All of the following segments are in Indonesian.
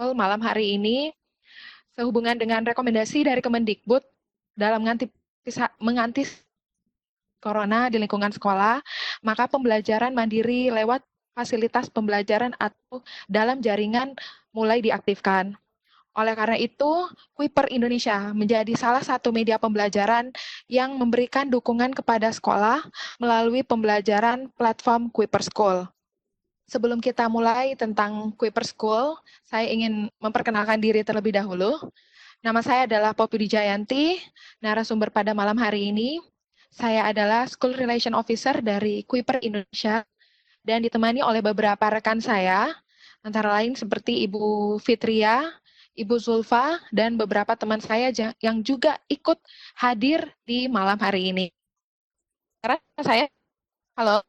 malam hari ini sehubungan dengan rekomendasi dari Kemendikbud dalam mengantisipasi corona di lingkungan sekolah, maka pembelajaran mandiri lewat fasilitas pembelajaran atau dalam jaringan mulai diaktifkan. Oleh karena itu, Kuiper Indonesia menjadi salah satu media pembelajaran yang memberikan dukungan kepada sekolah melalui pembelajaran platform Kuiper School. Sebelum kita mulai tentang Kuiper School, saya ingin memperkenalkan diri terlebih dahulu. Nama saya adalah Poppy Wijayanti, narasumber pada malam hari ini. Saya adalah School Relation Officer dari Kuiper Indonesia dan ditemani oleh beberapa rekan saya, antara lain seperti Ibu Fitria, Ibu Zulfa, dan beberapa teman saya yang juga ikut hadir di malam hari ini. Karena saya, halo,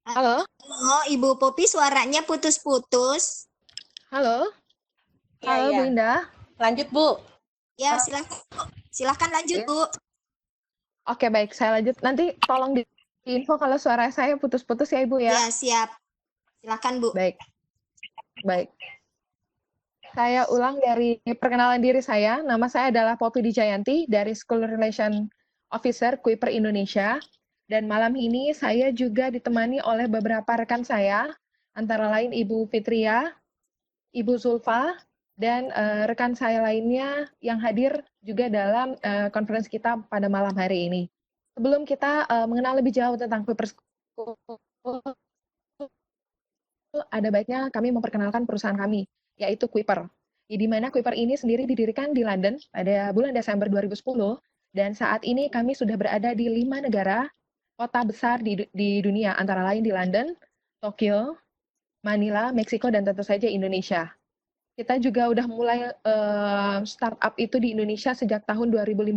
halo, Oh, Ibu Popi suaranya putus-putus. halo, Ya, halo Bu ya. Indah. Lanjut, Bu. Ya, silahkan lanjut, Ya. Bu. Oke, baik, saya lanjut. Nanti tolong info kalau suara saya putus-putus ya Ibu ya. Ya, siap. Silahkan, Bu. Baik, baik. Saya ulang dari perkenalan diri saya. Nama saya adalah Poppy Wijayanti dari School Relation Officer Kuiper Indonesia. Dan malam ini saya juga ditemani oleh beberapa rekan saya, antara lain Ibu Fitria, Ibu Zulfa, dan rekan saya lainnya yang hadir juga dalam konferensi kita pada malam hari ini. Sebelum kita mengenal lebih jauh tentang Kuiper School, ada baiknya kami memperkenalkan perusahaan kami, yaitu Kuiper. Di mana Kuiper ini sendiri didirikan di London pada bulan Desember 2010, dan saat ini kami sudah berada di 5 negara, kota besar di dunia, antara lain di London, Tokyo, Manila, Meksiko, dan tentu saja Indonesia. Kita juga udah mulai startup itu di Indonesia sejak tahun 2015,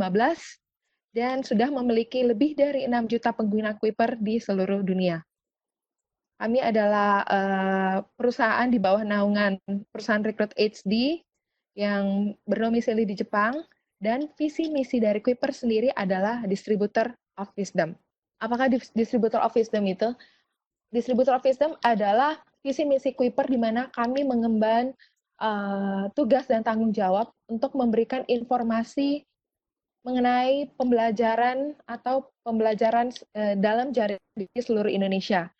dan sudah memiliki lebih dari 6 juta pengguna Kuiper di seluruh dunia. Kami adalah perusahaan di bawah naungan perusahaan Recruit HD yang berdomisili di Jepang, dan visi misi dari Kuiper sendiri adalah Distributor of Wisdom. Apakah Distributor of Wisdom itu? Distributor of Wisdom adalah visi misi Kuiper di mana kami mengemban tugas dan tanggung jawab untuk memberikan informasi mengenai pembelajaran atau pembelajaran dalam jaringan di seluruh Indonesia.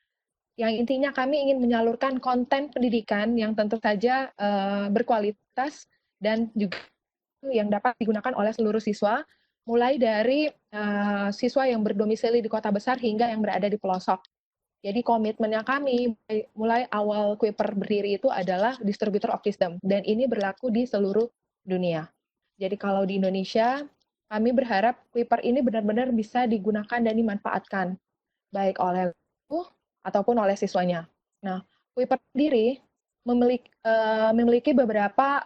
Yang intinya kami ingin menyalurkan konten pendidikan yang tentu saja berkualitas dan juga yang dapat digunakan oleh seluruh siswa, mulai dari siswa yang berdomisili di kota besar hingga yang berada di pelosok. Jadi komitmennya kami mulai awal Kuiper berdiri itu adalah Distributor of Wisdom, dan ini berlaku di seluruh dunia. Jadi kalau di Indonesia, kami berharap Kuiper ini benar-benar bisa digunakan dan dimanfaatkan, baik oleh guru ataupun oleh siswanya. Nah, Kuiper sendiri memiliki beberapa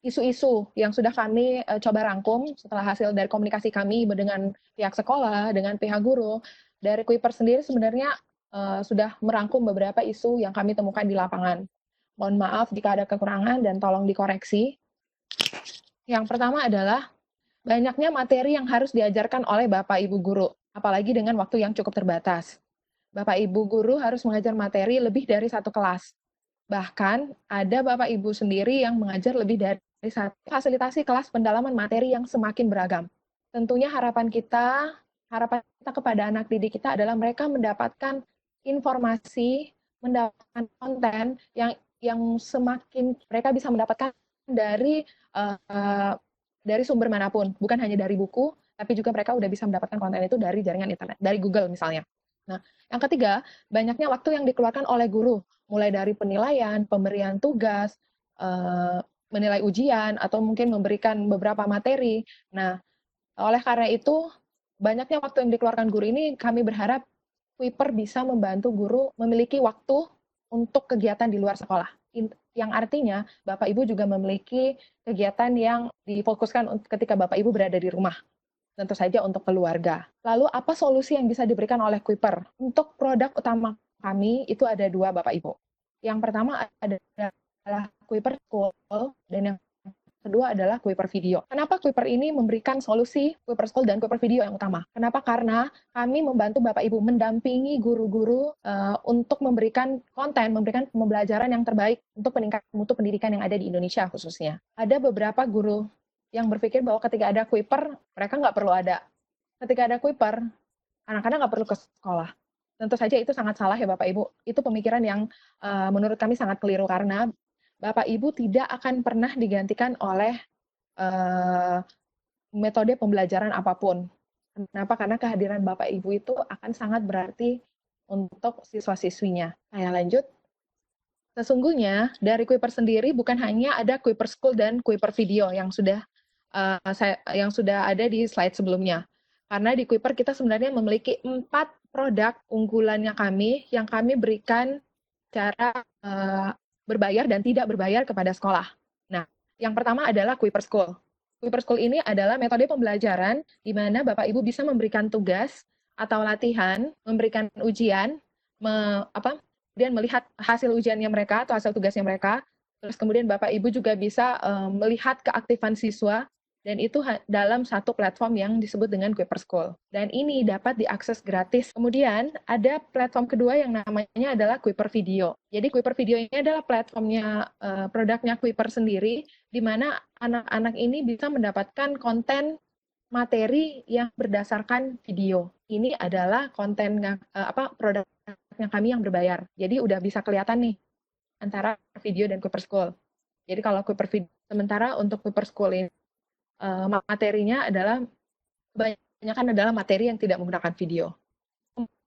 isu-isu yang sudah kami coba rangkum setelah hasil dari komunikasi kami dengan pihak sekolah, dengan pihak guru. Dari Kuiper sendiri sebenarnya sudah merangkum beberapa isu yang kami temukan di lapangan. Mohon maaf jika ada kekurangan dan tolong dikoreksi. Yang pertama adalah banyaknya materi yang harus diajarkan oleh Bapak Ibu guru, apalagi dengan waktu yang cukup terbatas. Bapak Ibu guru harus mengajar materi lebih dari satu kelas. Bahkan ada Bapak Ibu sendiri yang mengajar lebih dari satu. Fasilitasi kelas pendalaman materi yang semakin beragam. Tentunya harapan kita kepada anak didik kita adalah mereka mendapatkan informasi, mendapatkan konten yang semakin mereka bisa mendapatkan dari sumber manapun, bukan hanya dari buku, tapi juga mereka udah bisa mendapatkan konten itu dari jaringan internet, dari Google misalnya. Nah, yang ketiga, banyaknya waktu yang dikeluarkan oleh guru, mulai dari penilaian, pemberian tugas, menilai ujian, atau mungkin memberikan beberapa materi. Nah, oleh karena itu, banyaknya waktu yang dikeluarkan guru ini, kami berharap Kuiper bisa membantu guru memiliki waktu untuk kegiatan di luar sekolah. Yang artinya, Bapak Ibu juga memiliki kegiatan yang difokuskan ketika Bapak Ibu berada di rumah. Tentu saja untuk keluarga. Lalu apa solusi yang bisa diberikan oleh Kuiper? Untuk produk utama kami itu ada dua Bapak Ibu. Yang pertama adalah Kuiper School, dan yang kedua adalah Kuiper Video. Kenapa Kuiper ini memberikan solusi Kuiper School dan Kuiper Video yang utama? Kenapa? Karena kami membantu Bapak Ibu mendampingi guru-guru untuk memberikan konten, memberikan pembelajaran yang terbaik untuk meningkatkan mutu pendidikan yang ada di Indonesia khususnya. Ada beberapa guru yang berpikir bahwa ketika ada Kuiper, mereka nggak perlu ada. Ketika ada Kuiper, anak-anak nggak perlu ke sekolah. Tentu saja itu sangat salah ya Bapak Ibu. Itu pemikiran yang menurut kami sangat keliru karena Bapak Ibu tidak akan pernah digantikan oleh metode pembelajaran apapun. Kenapa? Karena kehadiran Bapak Ibu itu akan sangat berarti untuk siswa-siswinya. Saya lanjut. Sesungguhnya dari Kuiper sendiri bukan hanya ada Kuiper School dan Kuiper Video yang sudah ada di slide sebelumnya. Karena di Kuiper kita sebenarnya memiliki 4 produk unggulannya kami yang kami berikan cara berbayar dan tidak berbayar kepada sekolah. Nah, yang pertama adalah Kuiper School. Kuiper School ini adalah metode pembelajaran di mana Bapak Ibu bisa memberikan tugas atau latihan, memberikan ujian, kemudian melihat hasil ujiannya mereka atau hasil tugasnya mereka. Terus kemudian Bapak Ibu juga bisa melihat keaktifan siswa, dan itu dalam satu platform yang disebut dengan Kuiper School. Dan ini dapat diakses gratis. Kemudian ada platform kedua yang namanya adalah Kuiper Video. Jadi Kuiper Video ini adalah platformnya, produknya Kuiper sendiri, di mana anak-anak ini bisa mendapatkan konten materi yang berdasarkan video. Ini adalah konten produknya kami yang berbayar. Jadi udah bisa kelihatan nih antara video dan Kuiper School. Jadi kalau Kuiper Video, sementara untuk Kuiper School ini materinya adalah kebanyakan adalah materi yang tidak menggunakan video.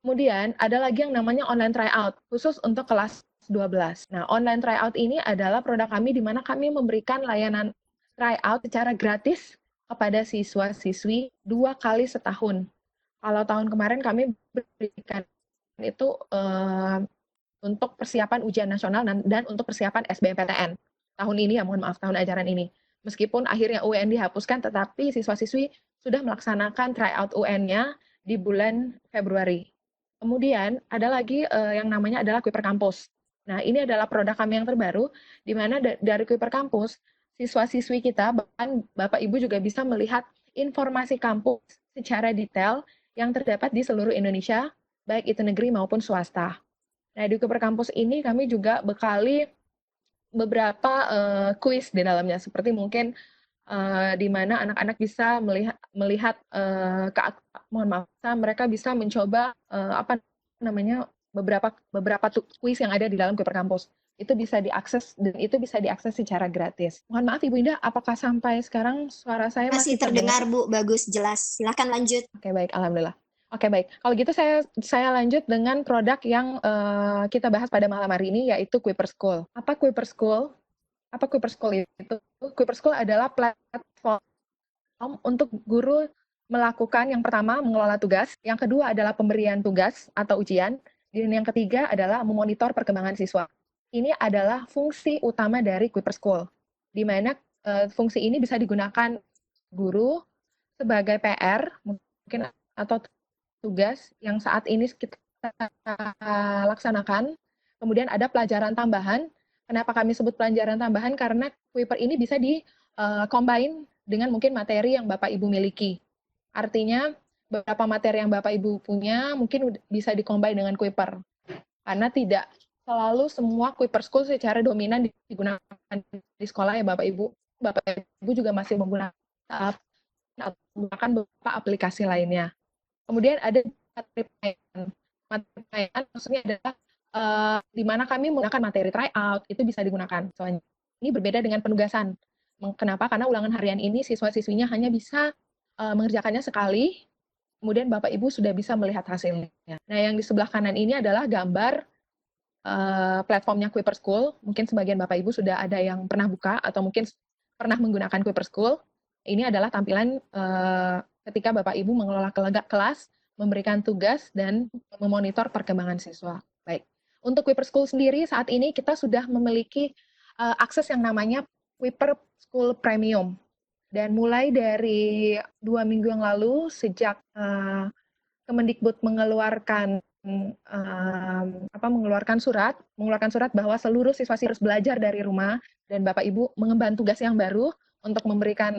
Kemudian ada lagi yang namanya online tryout khusus untuk kelas 12. Nah, online tryout ini adalah produk kami di mana kami memberikan layanan tryout secara gratis kepada siswa-siswi 2 kali setahun. Kalau tahun kemarin kami berikan itu untuk persiapan ujian nasional dan untuk persiapan SBMPTN. Tahun ini ya, mohon maaf, tahun ajaran ini. Meskipun akhirnya UN dihapuskan, tetapi siswa-siswi sudah melaksanakan tryout UN-nya di bulan Februari. Kemudian ada lagi yang namanya adalah Kuiper Kampus. Nah, ini adalah produk kami yang terbaru, di mana dari Kuiper Kampus, siswa-siswi kita, bahkan Bapak Ibu juga bisa melihat informasi kampus secara detail yang terdapat di seluruh Indonesia, baik itu negeri maupun swasta. Nah, di Kuiper Kampus ini kami juga bekali beberapa kuis di dalamnya, seperti mungkin di mana anak-anak bisa melihat mereka bisa mencoba beberapa kuis yang ada di dalam Kuiper Kampus. Itu bisa diakses dan itu bisa diakses secara gratis. Mohon maaf Ibu Indah, apakah sampai sekarang suara saya Masih terdengar, Bu. Bagus, jelas. Silakan lanjut. Oke, baik, alhamdulillah. Oke, baik. Kalau gitu saya lanjut dengan produk yang kita bahas pada malam hari ini, yaitu Kuiper School. Apa Kuiper School? Apa Kuiper School itu? Kuiper School adalah platform untuk guru melakukan yang pertama mengelola tugas, yang kedua adalah pemberian tugas atau ujian, dan yang ketiga adalah memonitor perkembangan siswa. Ini adalah fungsi utama dari Kuiper School, di mana fungsi ini bisa digunakan guru sebagai PR mungkin atau tugas yang saat ini kita laksanakan. Kemudian ada pelajaran tambahan. Kenapa kami sebut pelajaran tambahan? Karena Kuiper ini bisa combine dengan mungkin materi yang Bapak Ibu miliki. Artinya beberapa materi yang Bapak Ibu punya mungkin bisa combine dengan Kuiper. Karena tidak selalu semua Kuiper School secara dominan digunakan di sekolah ya Bapak Ibu. Bapak Ibu juga masih menggunakan beberapa aplikasi lainnya. Kemudian ada materi pelayanan. Materi pelayanan maksudnya adalah di mana kami menggunakan materi tryout, itu bisa digunakan. Soalnya ini berbeda dengan penugasan. Kenapa? Karena ulangan harian ini siswa-siswinya hanya bisa mengerjakannya sekali, kemudian Bapak Ibu sudah bisa melihat hasilnya. Nah, yang di sebelah kanan ini adalah gambar platformnya Kuiper School. Mungkin sebagian Bapak Ibu sudah ada yang pernah buka atau mungkin pernah menggunakan Kuiper School. Ini adalah tampilan ketika Bapak Ibu mengelola kelas, memberikan tugas, dan memonitor perkembangan siswa. Baik. Untuk Kuiper School sendiri, saat ini kita sudah memiliki akses yang namanya Kuiper School Premium. Dan mulai dari 2 minggu yang lalu, sejak Kemendikbud mengeluarkan surat bahwa seluruh siswa harus belajar dari rumah, dan Bapak Ibu mengemban tugas yang baru, untuk memberikan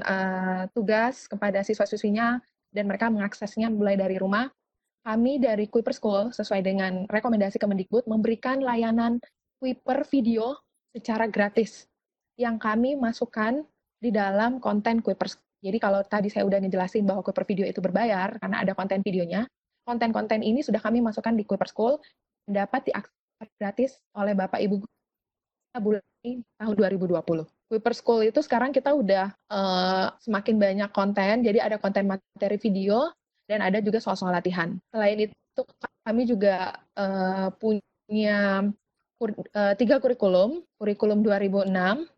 tugas kepada siswa-siswinya dan mereka mengaksesnya mulai dari rumah. Kami dari Kuiper School, sesuai dengan rekomendasi Kemendikbud, memberikan layanan Kuiper video secara gratis yang kami masukkan di dalam konten Kuiper School. Jadi kalau tadi saya udah ngejelasin bahwa Kuiper video itu berbayar karena ada konten videonya, konten-konten ini sudah kami masukkan di Kuiper School, dapat diakses gratis oleh Bapak Ibu bulan ini tahun 2020. Kuiper School itu sekarang kita udah semakin banyak konten, jadi ada konten materi video, dan ada juga soal-soal latihan. Selain itu, kami juga punya 3 kurikulum 2006,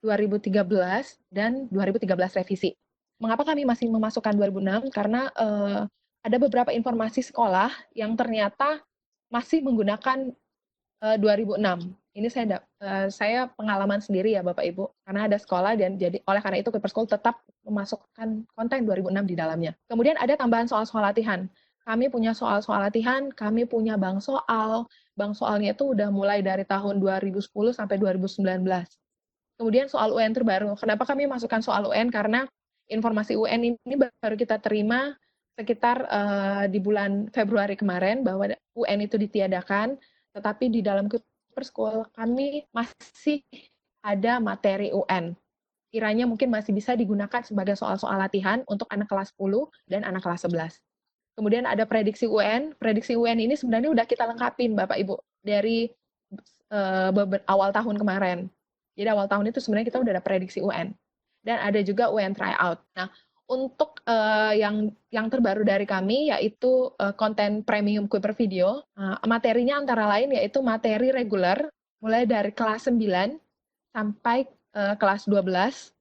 2013, dan 2013 revisi. Mengapa kami masih memasukkan 2006? Karena ada beberapa informasi sekolah yang ternyata masih menggunakan 2006. Ini saya pengalaman sendiri ya Bapak Ibu, karena ada sekolah dan jadi oleh karena itu Kuiper School tetap memasukkan konten 2006 di dalamnya. Kemudian ada tambahan soal-soal latihan. Kami punya soal-soal latihan, kami punya bank soal. Bank soalnya itu udah mulai dari tahun 2010 sampai 2019. Kemudian soal UN terbaru. Kenapa kami masukkan soal UN? Karena informasi UN ini baru kita terima sekitar di bulan Februari kemarin bahwa UN itu ditiadakan, tetapi di dalam Kuiper School kami masih ada materi UN. Kiranya mungkin masih bisa digunakan sebagai soal-soal latihan untuk anak kelas 10 dan anak kelas 11. Kemudian ada prediksi UN. Prediksi UN ini sebenarnya udah kita lengkapin Bapak Ibu dari awal tahun kemarin. Jadi awal tahun itu sebenarnya kita udah ada prediksi UN. Dan ada juga UN tryout. Nah, untuk yang terbaru dari kami yaitu konten premium Kuiper video. Materinya antara lain yaitu materi reguler mulai dari kelas 9 sampai kelas 12.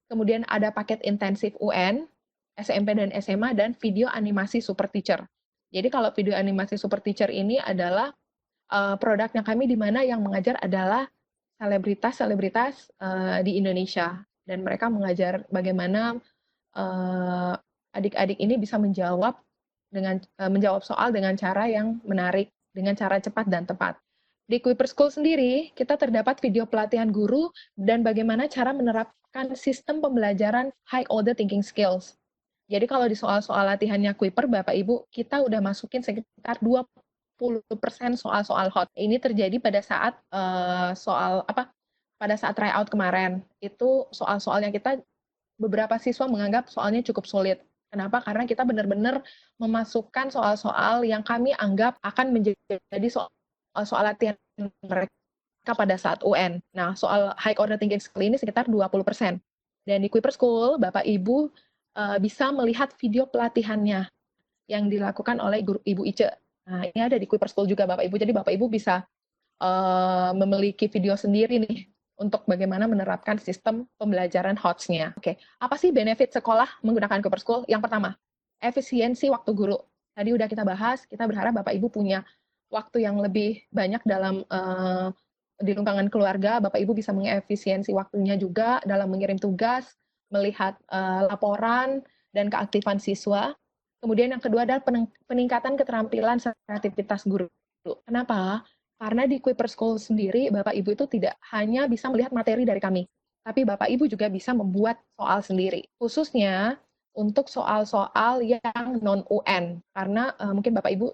Kemudian ada paket intensif UN, SMP dan SMA, dan video animasi Super Teacher. Jadi kalau video animasi Super Teacher ini adalah produknya kami di mana yang mengajar adalah selebritas-selebritas di Indonesia. Dan mereka mengajar bagaimana adik-adik ini bisa menjawab soal dengan cara yang menarik, dengan cara cepat dan tepat. Di Kuiper School sendiri, kita terdapat video pelatihan guru dan bagaimana cara menerapkan sistem pembelajaran high order thinking skills. Jadi kalau di soal-soal latihannya Kuiper, Bapak Ibu, kita udah masukin sekitar 20% soal-soal hot. Ini terjadi pada saat pada saat tryout kemarin. Itu soal-soal yang kita beberapa siswa menganggap soalnya cukup sulit. Kenapa? Karena kita benar-benar memasukkan soal-soal yang kami anggap akan menjadi soal latihan mereka pada saat UN. Nah, soal high order thinking skill ini sekitar 20%. Dan di Kuiper School, Bapak Ibu bisa melihat video pelatihannya yang dilakukan oleh Ibu Ice. Nah, ini ada di Kuiper School juga Bapak Ibu. Jadi Bapak Ibu bisa memiliki video sendiri nih untuk bagaimana menerapkan sistem pembelajaran HOTS-nya. Oke, apa sih benefit sekolah menggunakan Kuiper School? Yang pertama, efisiensi waktu guru. Tadi udah kita bahas, kita berharap Bapak Ibu punya waktu yang lebih banyak dalam di lingkungan keluarga. Bapak Ibu bisa mengefisiensi waktunya juga dalam mengirim tugas, melihat laporan, dan keaktifan siswa. Kemudian yang kedua adalah peningkatan keterampilan kreativitas guru. Kenapa? Karena di Kuiper School sendiri, Bapak Ibu itu tidak hanya bisa melihat materi dari kami, tapi Bapak Ibu juga bisa membuat soal sendiri. Khususnya untuk soal-soal yang non-UN. Karena mungkin Bapak Ibu,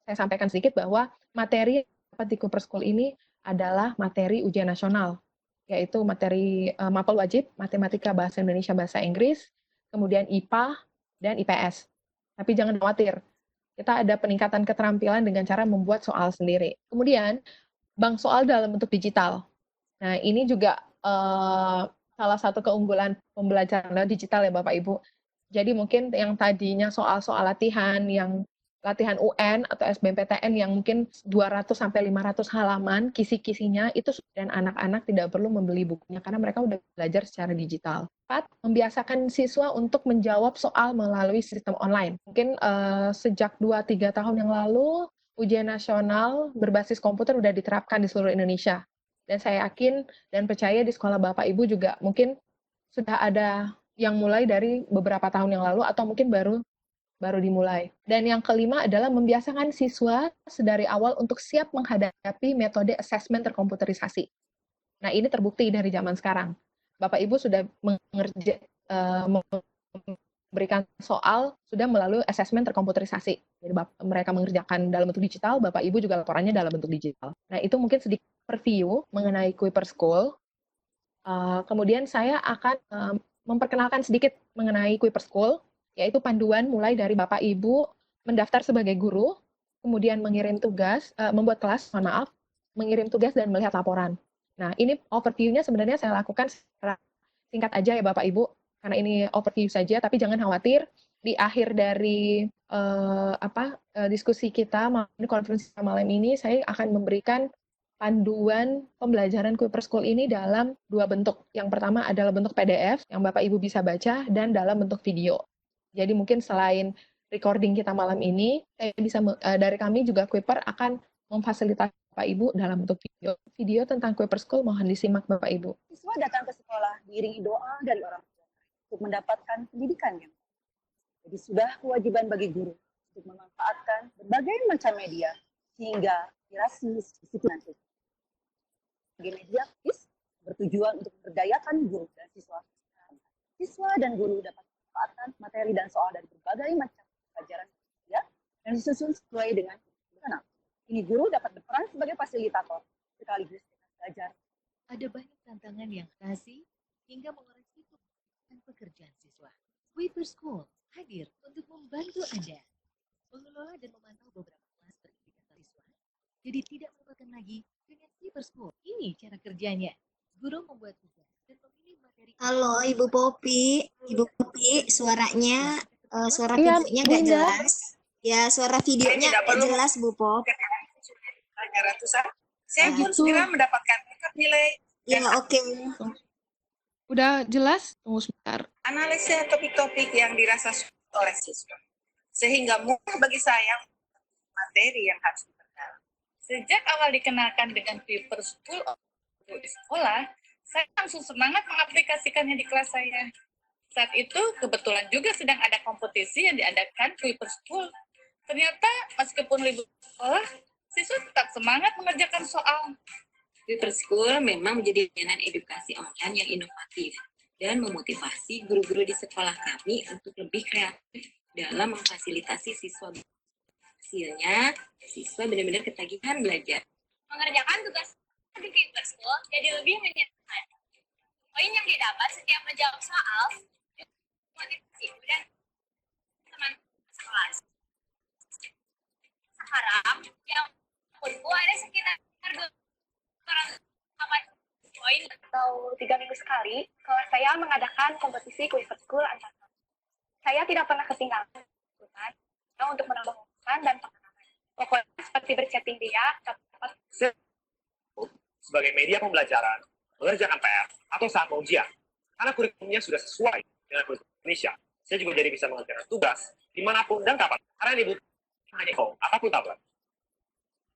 saya sampaikan sedikit bahwa materi di Kuiper School ini adalah materi ujian nasional, yaitu materi mapel wajib, matematika, bahasa Indonesia, bahasa Inggris, kemudian IPA, dan IPS. Tapi jangan khawatir, kita ada peningkatan keterampilan dengan cara membuat soal sendiri. Kemudian, bank soal dalam bentuk digital. Nah, ini juga salah satu keunggulan pembelajaran digital ya Bapak Ibu. Jadi mungkin yang tadinya soal-soal latihan, yang latihan UN atau SBMPTN yang mungkin 200-500 halaman, kisi-kisinya, itu dan anak-anak tidak perlu membeli bukunya karena mereka udah belajar secara digital. 4. Membiasakan siswa untuk menjawab soal melalui sistem online. Mungkin sejak 2-3 tahun yang lalu, ujian nasional berbasis komputer udah diterapkan di seluruh Indonesia. Dan saya yakin dan percaya di sekolah Bapak Ibu juga mungkin sudah ada yang mulai dari beberapa tahun yang lalu atau mungkin baru dimulai. Dan yang kelima adalah membiasakan siswa sedari awal untuk siap menghadapi metode assessment terkomputerisasi. Nah, ini terbukti dari zaman sekarang. Bapak Ibu sudah memberikan soal sudah melalui asesmen terkomputerisasi. Jadi mereka mengerjakan dalam bentuk digital, Bapak Ibu juga laporannya dalam bentuk digital. Nah, itu mungkin sedikit preview mengenai Kuiper School. Kemudian saya akan memperkenalkan sedikit mengenai Kuiper School, yaitu panduan mulai dari Bapak Ibu mendaftar sebagai guru, kemudian mengirim tugas, membuat kelas, mengirim tugas dan melihat laporan. Nah, ini overview-nya sebenarnya saya lakukan secara singkat aja ya Bapak Ibu, karena ini overview saja, tapi jangan khawatir, di akhir dari diskusi kita, konferensi malam ini, saya akan memberikan panduan pembelajaran Kuiper School ini dalam 2 bentuk. Yang pertama adalah bentuk PDF yang Bapak Ibu bisa baca dan dalam bentuk video. Jadi mungkin selain recording kita malam ini, dari kami juga Kuiper akan memfasilitasi Bapak Ibu dalam bentuk video. Video tentang Kuiper School mohon disimak Bapak Ibu. Siswa datang ke sekolah diiringi doa dari orang tua untuk mendapatkan pendidikan yang baik. Jadi sudah kewajiban bagi guru untuk memanfaatkan berbagai macam media sehingga inspirasi disitu nanti. Media bertujuan untuk memberdayakan guru dan siswa. Siswa dan guru dapat memanfaatkan materi dan soal dari berbagai macam pelajaran ya, dan disusun sesuai dengan kebutuhan. Ini guru dapat berperan sebagai fasilitator sekaligus belajar. Ada banyak tantangan yang kasih hingga mengoreksi dan pekerjaan siswa. Kuiper School hadir untuk membantu Anda mengelola dan memantau beberapa kelas berindikator siswa. Jadi tidak melupakan lagi dengan Kuiper School. Ini cara kerjanya. Guru membuat tugas dan memilih materi. Halo Ibu Popi, suaranya, suara Iya, videonya nggak jelas. Ya, suara videonya nggak jelas Bu Pop. Saya pun segera mendapatkan nilai. Ya oke. Udah jelas? Tunggu sebentar. Analisis topik-topik yang dirasa sulit oleh siswa, sehingga mudah bagi saya materi yang harus diperdalam. Sejak awal dikenalkan dengan Kuiper School di sekolah, saya langsung semangat mengaplikasikannya di kelas saya. Saat itu kebetulan juga sedang ada kompetisi yang diadakan Kuiper School. Ternyata meskipun libur sekolah, siswa tetap semangat mengerjakan soal. Kuiper School memang menjadi layanan edukasi online yang inovatif dan memotivasi guru-guru di sekolah kami untuk lebih kreatif dalam memfasilitasi siswa. Hasilnya, siswa benar-benar ketagihan belajar. Mengerjakan tugas di Kuiper School jadi lebih menyenangkan. Poin yang didapat setiap menjawab soal, motivasi dan teman kelas. Sekarang, yang ungu ada sekitar 208 poin atau 3 minggu sekali, kelas saya mengadakan kompetisi Kuiper School antar kelas. Saya tidak pernah ketinggalan untuk menambah wawasan dan pengalaman. Pokoknya seperti berchatting dia, dapat sebagai media pembelajaran, mengerjakan PR, atau saat mau ujian. Karena kurikulumnya sudah sesuai dengan kurikulum Indonesia, saya juga jadi bisa mengerjakan tugas dimanapun dan kapan. Karena dibutuhkan hanya phone ataupun tablet.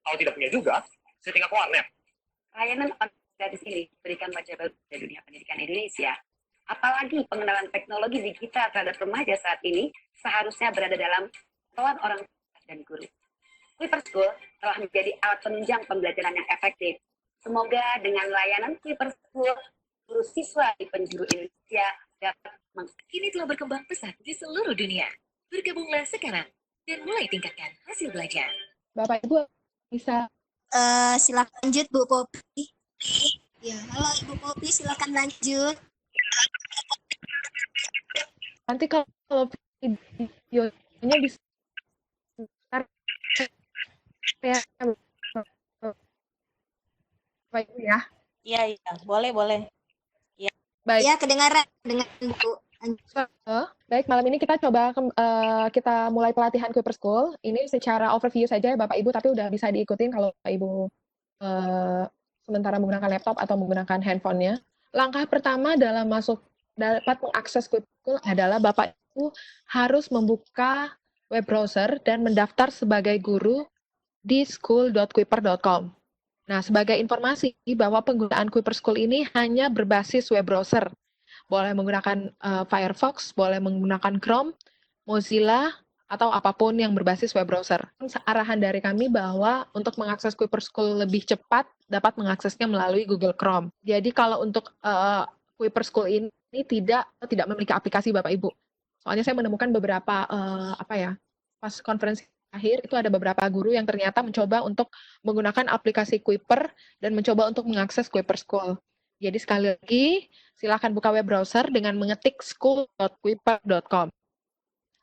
Kalau tidak punya juga, saya tinggal ke warnet. Layanan dari sini berikan wajah baru dari dunia pendidikan Indonesia. Apalagi pengenalan teknologi digital terhadap remaja saat ini seharusnya berada dalam pengetahuan orang tua dan guru. Kuiper School telah menjadi alat penunjang pembelajaran yang efektif. Semoga dengan layanan Kuiper School, guru siswa di penjuru Indonesia dapat Kini telah berkembang pesat di seluruh dunia. Bergabunglah sekarang dan mulai tingkatkan hasil belajar. Bapak Ibu bisa Silakan lanjut Bu Popi. Ya, halo Ibu Popi, silakan lanjut. nanti kalau videonya bisa ya Bapak Ibu ya. Iya, boleh. Baik. Ya, kedengaran Bu. Baik, malam ini kita coba kita mulai pelatihan Kuiper School. Ini secara overview saja ya Bapak Ibu, tapi udah bisa diikutin kalau Bapak Ibu sementara menggunakan laptop atau menggunakan handphonenya. Langkah pertama dalam dapat mengakses Kuiper School adalah Bapak Ibu harus membuka web browser dan mendaftar sebagai guru di school.kuiper.com. Nah, sebagai informasi bahwa penggunaan Kuiper School ini hanya berbasis web browser. Boleh menggunakan Firefox, boleh menggunakan Chrome, Mozilla, atau apapun yang berbasis web browser. Arahan dari kami bahwa untuk mengakses Kuiper School lebih cepat, dapat mengaksesnya melalui Google Chrome. Jadi kalau untuk Kuiper School ini tidak memiliki aplikasi Bapak Ibu. Soalnya saya menemukan beberapa pas konferensi akhir itu ada beberapa guru yang ternyata mencoba untuk menggunakan aplikasi Kuiper dan mencoba untuk mengakses Kuiper School. Jadi sekali lagi, silakan buka web browser dengan mengetik school.kuiper.com.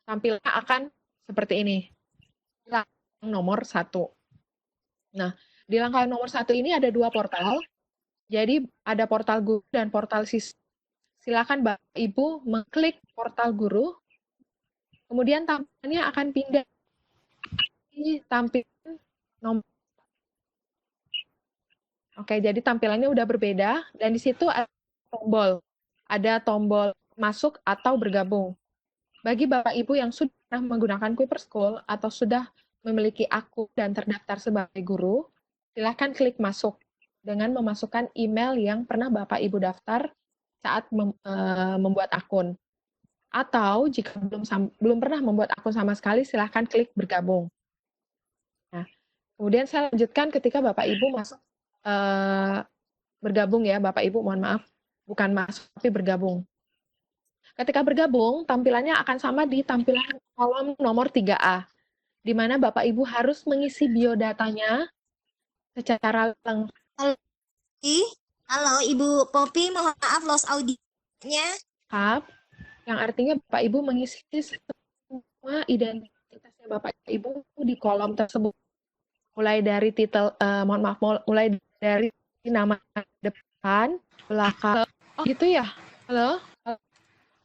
Tampilannya akan seperti ini. Nomor 1. Nah, di langkah nomor 1 ini ada 2 portal. Jadi ada portal guru dan portal siswa. Silakan Bapak Ibu mengklik portal guru. Kemudian tampilannya akan pindah di tampilan nomor. Oke, jadi tampilannya udah berbeda dan di situ ada tombol. Ada tombol masuk atau bergabung. Bagi Bapak Ibu yang sudah menggunakan Kuiper School atau sudah memiliki akun dan terdaftar sebagai guru, silakan klik masuk dengan memasukkan email yang pernah Bapak Ibu daftar saat membuat akun. Atau jika belum pernah membuat akun sama sekali, silakan klik bergabung. Nah, kemudian saya lanjutkan ketika Bapak Ibu masuk bergabung ya, Bapak Ibu mohon maaf, bukan masuk tapi bergabung. Ketika bergabung, tampilannya akan sama di tampilan kolom nomor 3A, di mana Bapak Ibu harus mengisi biodatanya secara lengkap. Halo, Ibu Popi, mohon maaf lost audionya. Yang artinya Bapak Ibu mengisi semua identitasnya Bapak Ibu di kolom tersebut. Mulai dari mulai dari nama depan, belakang. Oh, gitu ya? Halo?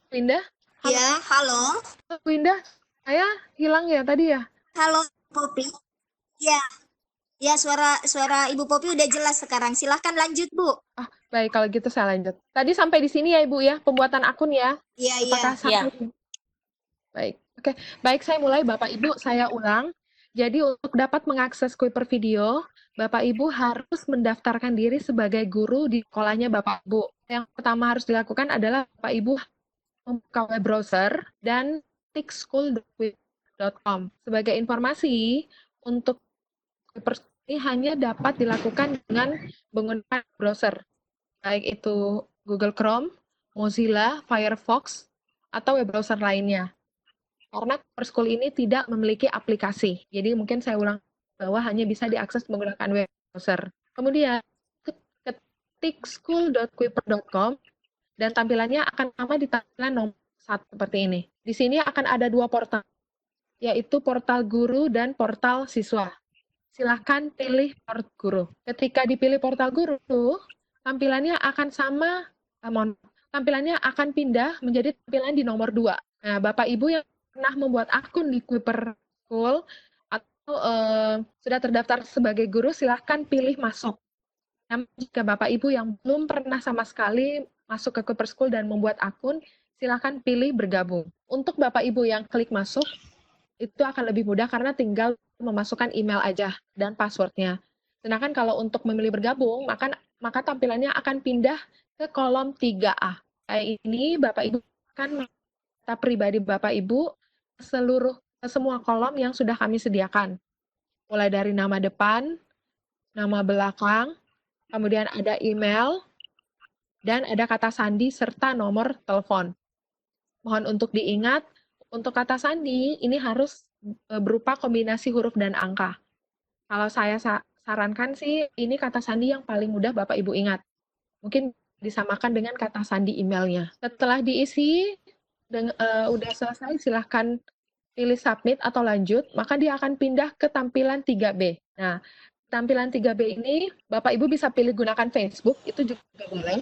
Winda? Ya, halo. Winda, saya hilang ya tadi ya? Halo, Popi. Ya. Ya, suara Ibu Popi udah jelas sekarang. Silahkan lanjut, Bu. Baik, kalau gitu saya lanjut. Tadi sampai di sini ya, Ibu ya, pembuatan akun ya? Iya, Apakah iya. Baik, oke. Baik, saya mulai Bapak Ibu, saya ulang. Jadi untuk dapat mengakses Kuiper Video, Bapak Ibu harus mendaftarkan diri sebagai guru di sekolahnya Bapak Ibu. Yang pertama harus dilakukan adalah Bapak Ibu membuka web browser dan ketik school.kuiper.com. Sebagai informasi, untuk Kuiper ini hanya dapat dilakukan dengan menggunakan browser, baik itu Google Chrome, Mozilla, Firefox, atau web browser lainnya. Karena Kuiper School ini tidak memiliki aplikasi. Jadi mungkin saya ulang bahwa hanya bisa diakses menggunakan web browser. Kemudian ketik school.kuiper.com dan tampilannya akan sama di tampilan nomor 1 seperti ini. Di sini akan ada 2 portal, yaitu portal guru dan portal siswa. Silahkan pilih portal guru. Ketika dipilih portal guru, tampilannya akan tampilannya akan pindah menjadi tampilan di nomor 2. Nah, Bapak Ibu yang pernah membuat akun di Kuiper School atau sudah terdaftar sebagai guru, silahkan pilih masuk. Namun jika Bapak Ibu yang belum pernah sama sekali masuk ke Kuiper School dan membuat akun, silahkan pilih bergabung. Untuk Bapak Ibu yang klik masuk, itu akan lebih mudah karena tinggal memasukkan email aja dan passwordnya. Sedangkan kalau untuk memilih bergabung, maka tampilannya akan pindah ke kolom 3A. Kayak ini, Bapak Ibu akan data pribadi Bapak Ibu semua kolom yang sudah kami sediakan. Mulai dari nama depan, nama belakang, kemudian ada email, dan ada kata sandi serta nomor telepon. Mohon untuk diingat, untuk kata sandi ini harus berupa kombinasi huruf dan angka. Kalau saya sarankan sih, ini kata sandi yang paling mudah Bapak Ibu ingat. Mungkin disamakan dengan kata sandi emailnya. Setelah diisi, udah selesai, silahkan pilih submit atau lanjut, maka dia akan pindah ke tampilan 3B. Nah, tampilan 3B ini, Bapak Ibu bisa pilih gunakan Facebook, itu juga boleh.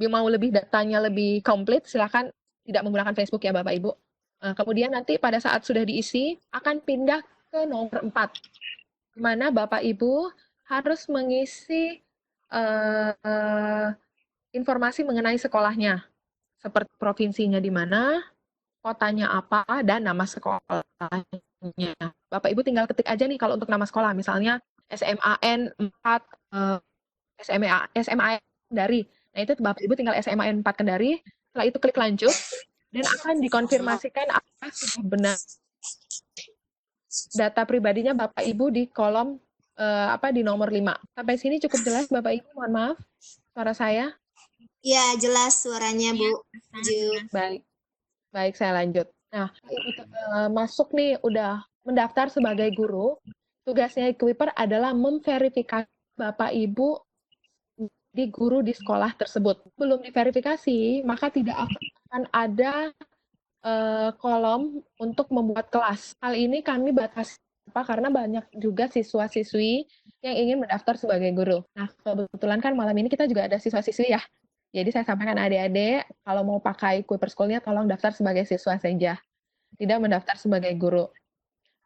Mau lebih datanya lebih komplit, silahkan tidak menggunakan Facebook ya Bapak Ibu. Kemudian nanti pada saat sudah diisi, akan pindah ke nomor 4, di mana Bapak Ibu harus mengisi informasi mengenai sekolahnya, seperti provinsinya di mana, kotanya apa, dan nama sekolahnya. Bapak Ibu tinggal ketik aja nih kalau untuk nama sekolah, misalnya SMAN 4, SMAN Kendari. Nah itu Bapak Ibu tinggal SMAN 4 Kendari, setelah itu klik lanjut, dan akan dikonfirmasikan apakah sudah benar data pribadinya Bapak Ibu di kolom di nomor 5. Sampai sini cukup jelas Bapak Ibu, mohon maaf suara saya. Ya, jelas suaranya, Bu. Lanjut. Baik, baik saya lanjut. Nah, Ibu masuk nih udah mendaftar sebagai guru. Tugasnya Equiper adalah memverifikasi Bapak Ibu di guru di sekolah tersebut. Belum diverifikasi, maka tidak akan ada kolom untuk membuat kelas. Hal ini kami batasi karena banyak juga siswa-siswi yang ingin mendaftar sebagai guru. Nah, kebetulan kan malam ini kita juga ada siswa-siswi ya. Jadi saya sampaikan adik-adik, kalau mau pakai Kuiper School-nya tolong daftar sebagai siswa saja, tidak mendaftar sebagai guru.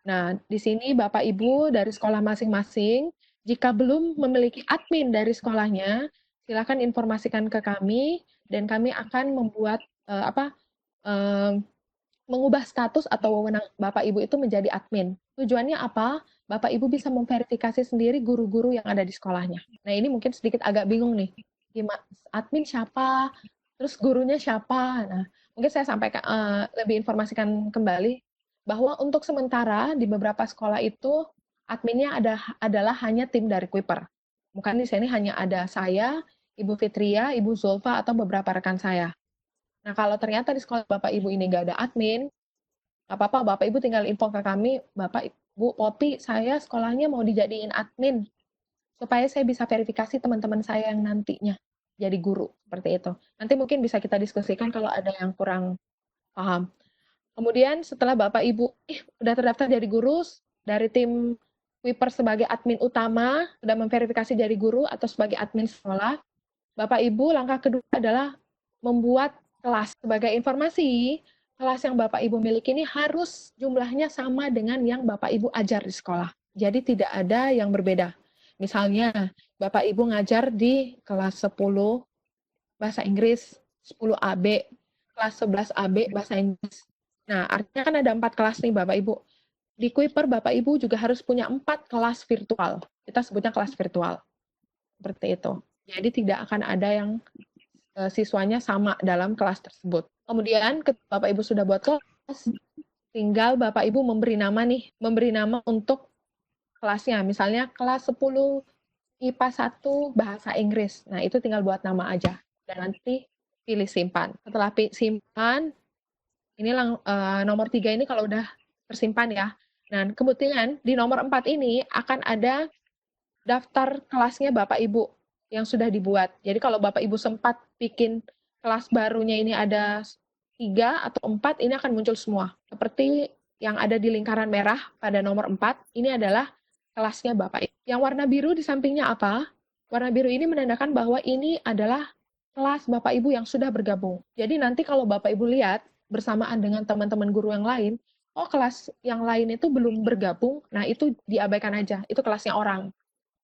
Nah, di sini Bapak Ibu dari sekolah masing-masing, jika belum memiliki admin dari sekolahnya, silakan informasikan ke kami dan kami akan membuat mengubah status atau wewenang Bapak Ibu itu menjadi admin. Tujuannya apa? Bapak Ibu bisa memverifikasi sendiri guru-guru yang ada di sekolahnya. Nah, ini mungkin sedikit agak bingung nih. Admin siapa? Terus gurunya siapa? Nah, mungkin saya sampaikan lebih informasikan kembali bahwa untuk sementara di beberapa sekolah itu adminnya adalah hanya tim dari Kuiper. Bukan di sini hanya ada saya, Ibu Fitria, Ibu Zulfa, atau beberapa rekan saya. Nah, kalau ternyata di sekolah Bapak Ibu ini nggak ada admin, nggak apa-apa, Bapak Ibu tinggal info ke kami, Bapak Ibu Popi, saya sekolahnya mau dijadiin admin, supaya saya bisa verifikasi teman-teman saya yang nantinya jadi guru, seperti itu. Nanti mungkin bisa kita diskusikan kalau ada yang kurang paham. Kemudian setelah Bapak Ibu udah terdaftar jadi guru, dari tim Kuiper sebagai admin utama, sudah memverifikasi jadi guru atau sebagai admin sekolah, Bapak Ibu langkah kedua adalah membuat kelas. Sebagai informasi, kelas yang Bapak Ibu miliki ini harus jumlahnya sama dengan yang Bapak Ibu ajar di sekolah. Jadi tidak ada yang berbeda. Misalnya, Bapak Ibu ngajar di kelas 10 bahasa Inggris, 10 AB, kelas 11 AB bahasa Inggris. Nah, artinya kan ada 4 kelas nih Bapak Ibu. Di Kuiper, Bapak Ibu juga harus punya 4 kelas virtual. Kita sebutnya kelas virtual. Seperti itu. Jadi tidak akan ada yang siswanya sama dalam kelas tersebut. Kemudian Bapak Ibu sudah buat kelas, tinggal Bapak Ibu memberi nama untuk kelasnya. Misalnya kelas 10 IPA 1 bahasa Inggris. Nah, itu tinggal buat nama aja. Dan nanti pilih simpan. Setelah simpan, ini nomor 3 ini kalau udah tersimpan ya. Nah, kemudian di nomor 4 ini akan ada daftar kelasnya Bapak Ibu yang sudah dibuat. Jadi kalau Bapak Ibu sempat bikin kelas barunya ini ada 3 atau 4, ini akan muncul semua. Seperti yang ada di lingkaran merah pada nomor 4, ini adalah kelasnya Bapak Ibu. Yang warna biru di sampingnya apa? Warna biru ini menandakan bahwa ini adalah kelas Bapak Ibu yang sudah bergabung. Jadi nanti kalau Bapak Ibu lihat bersamaan dengan teman-teman guru yang lain, oh kelas yang lain itu belum bergabung, nah itu diabaikan aja, itu kelasnya orang.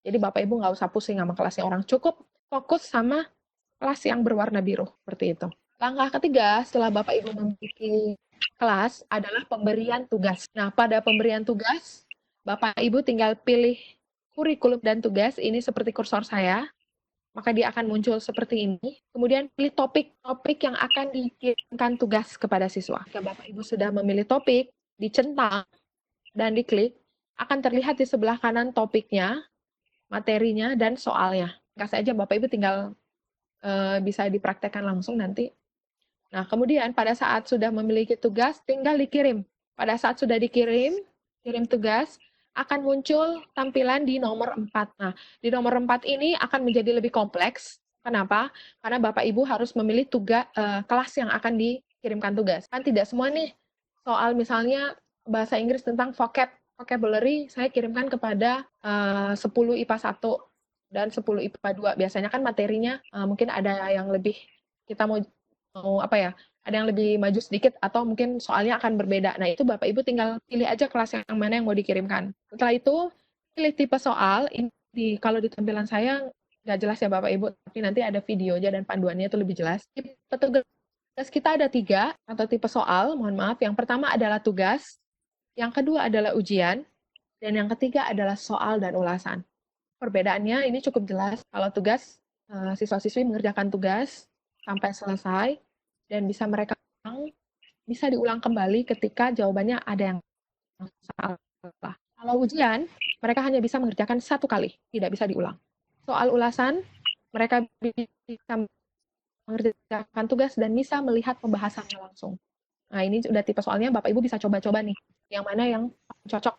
Jadi Bapak Ibu nggak usah pusing sama kelasnya orang, cukup fokus sama kelas yang berwarna biru, seperti itu. Langkah ketiga setelah Bapak Ibu memiliki kelas adalah pemberian tugas. Nah, pada pemberian tugas, Bapak Ibu tinggal pilih kurikulum dan tugas, ini seperti kursor saya, maka dia akan muncul seperti ini. Kemudian pilih topik yang akan dikirimkan tugas kepada siswa. Jika Bapak Ibu sudah memilih topik, dicentang dan diklik, akan terlihat di sebelah kanan topiknya, materinya, dan soalnya. Kasih aja Bapak Ibu tinggal bisa dipraktekkan langsung nanti. Nah, kemudian pada saat sudah memiliki tugas, tinggal dikirim. Pada saat sudah kirim tugas, akan muncul tampilan di nomor 4. Nah, di nomor 4 ini akan menjadi lebih kompleks. Kenapa? Karena Bapak Ibu harus memilih kelas yang akan dikirimkan tugas. Kan tidak semua nih soal misalnya bahasa Inggris tentang vocabulary saya kirimkan kepada 10 IPA 1 dan 10 IPA 2. Biasanya kan materinya mungkin ada yang lebih, kita mau ada yang lebih maju sedikit atau mungkin soalnya akan berbeda. Nah, itu Bapak Ibu tinggal pilih aja kelas yang mana yang mau dikirimkan. Setelah itu, pilih tipe soal. Ini kalau di tampilan saya nggak jelas ya Bapak Ibu, tapi nanti ada videonya dan panduannya itu lebih jelas. Tipe tugas kita ada 3 atau tipe soal, mohon maaf. Yang pertama adalah tugas, yang kedua adalah ujian, dan yang ketiga adalah soal dan ulasan. Perbedaannya ini cukup jelas. Kalau tugas, siswa-siswi mengerjakan tugas sampai selesai, dan mereka bisa diulang kembali ketika jawabannya ada yang salah. Kalau ujian, mereka hanya bisa mengerjakan 1 kali, tidak bisa diulang. Soal ulasan, mereka bisa mengerjakan tugas dan bisa melihat pembahasannya langsung. Nah, ini udah tipe soalnya Bapak Ibu bisa coba-coba nih, yang mana yang cocok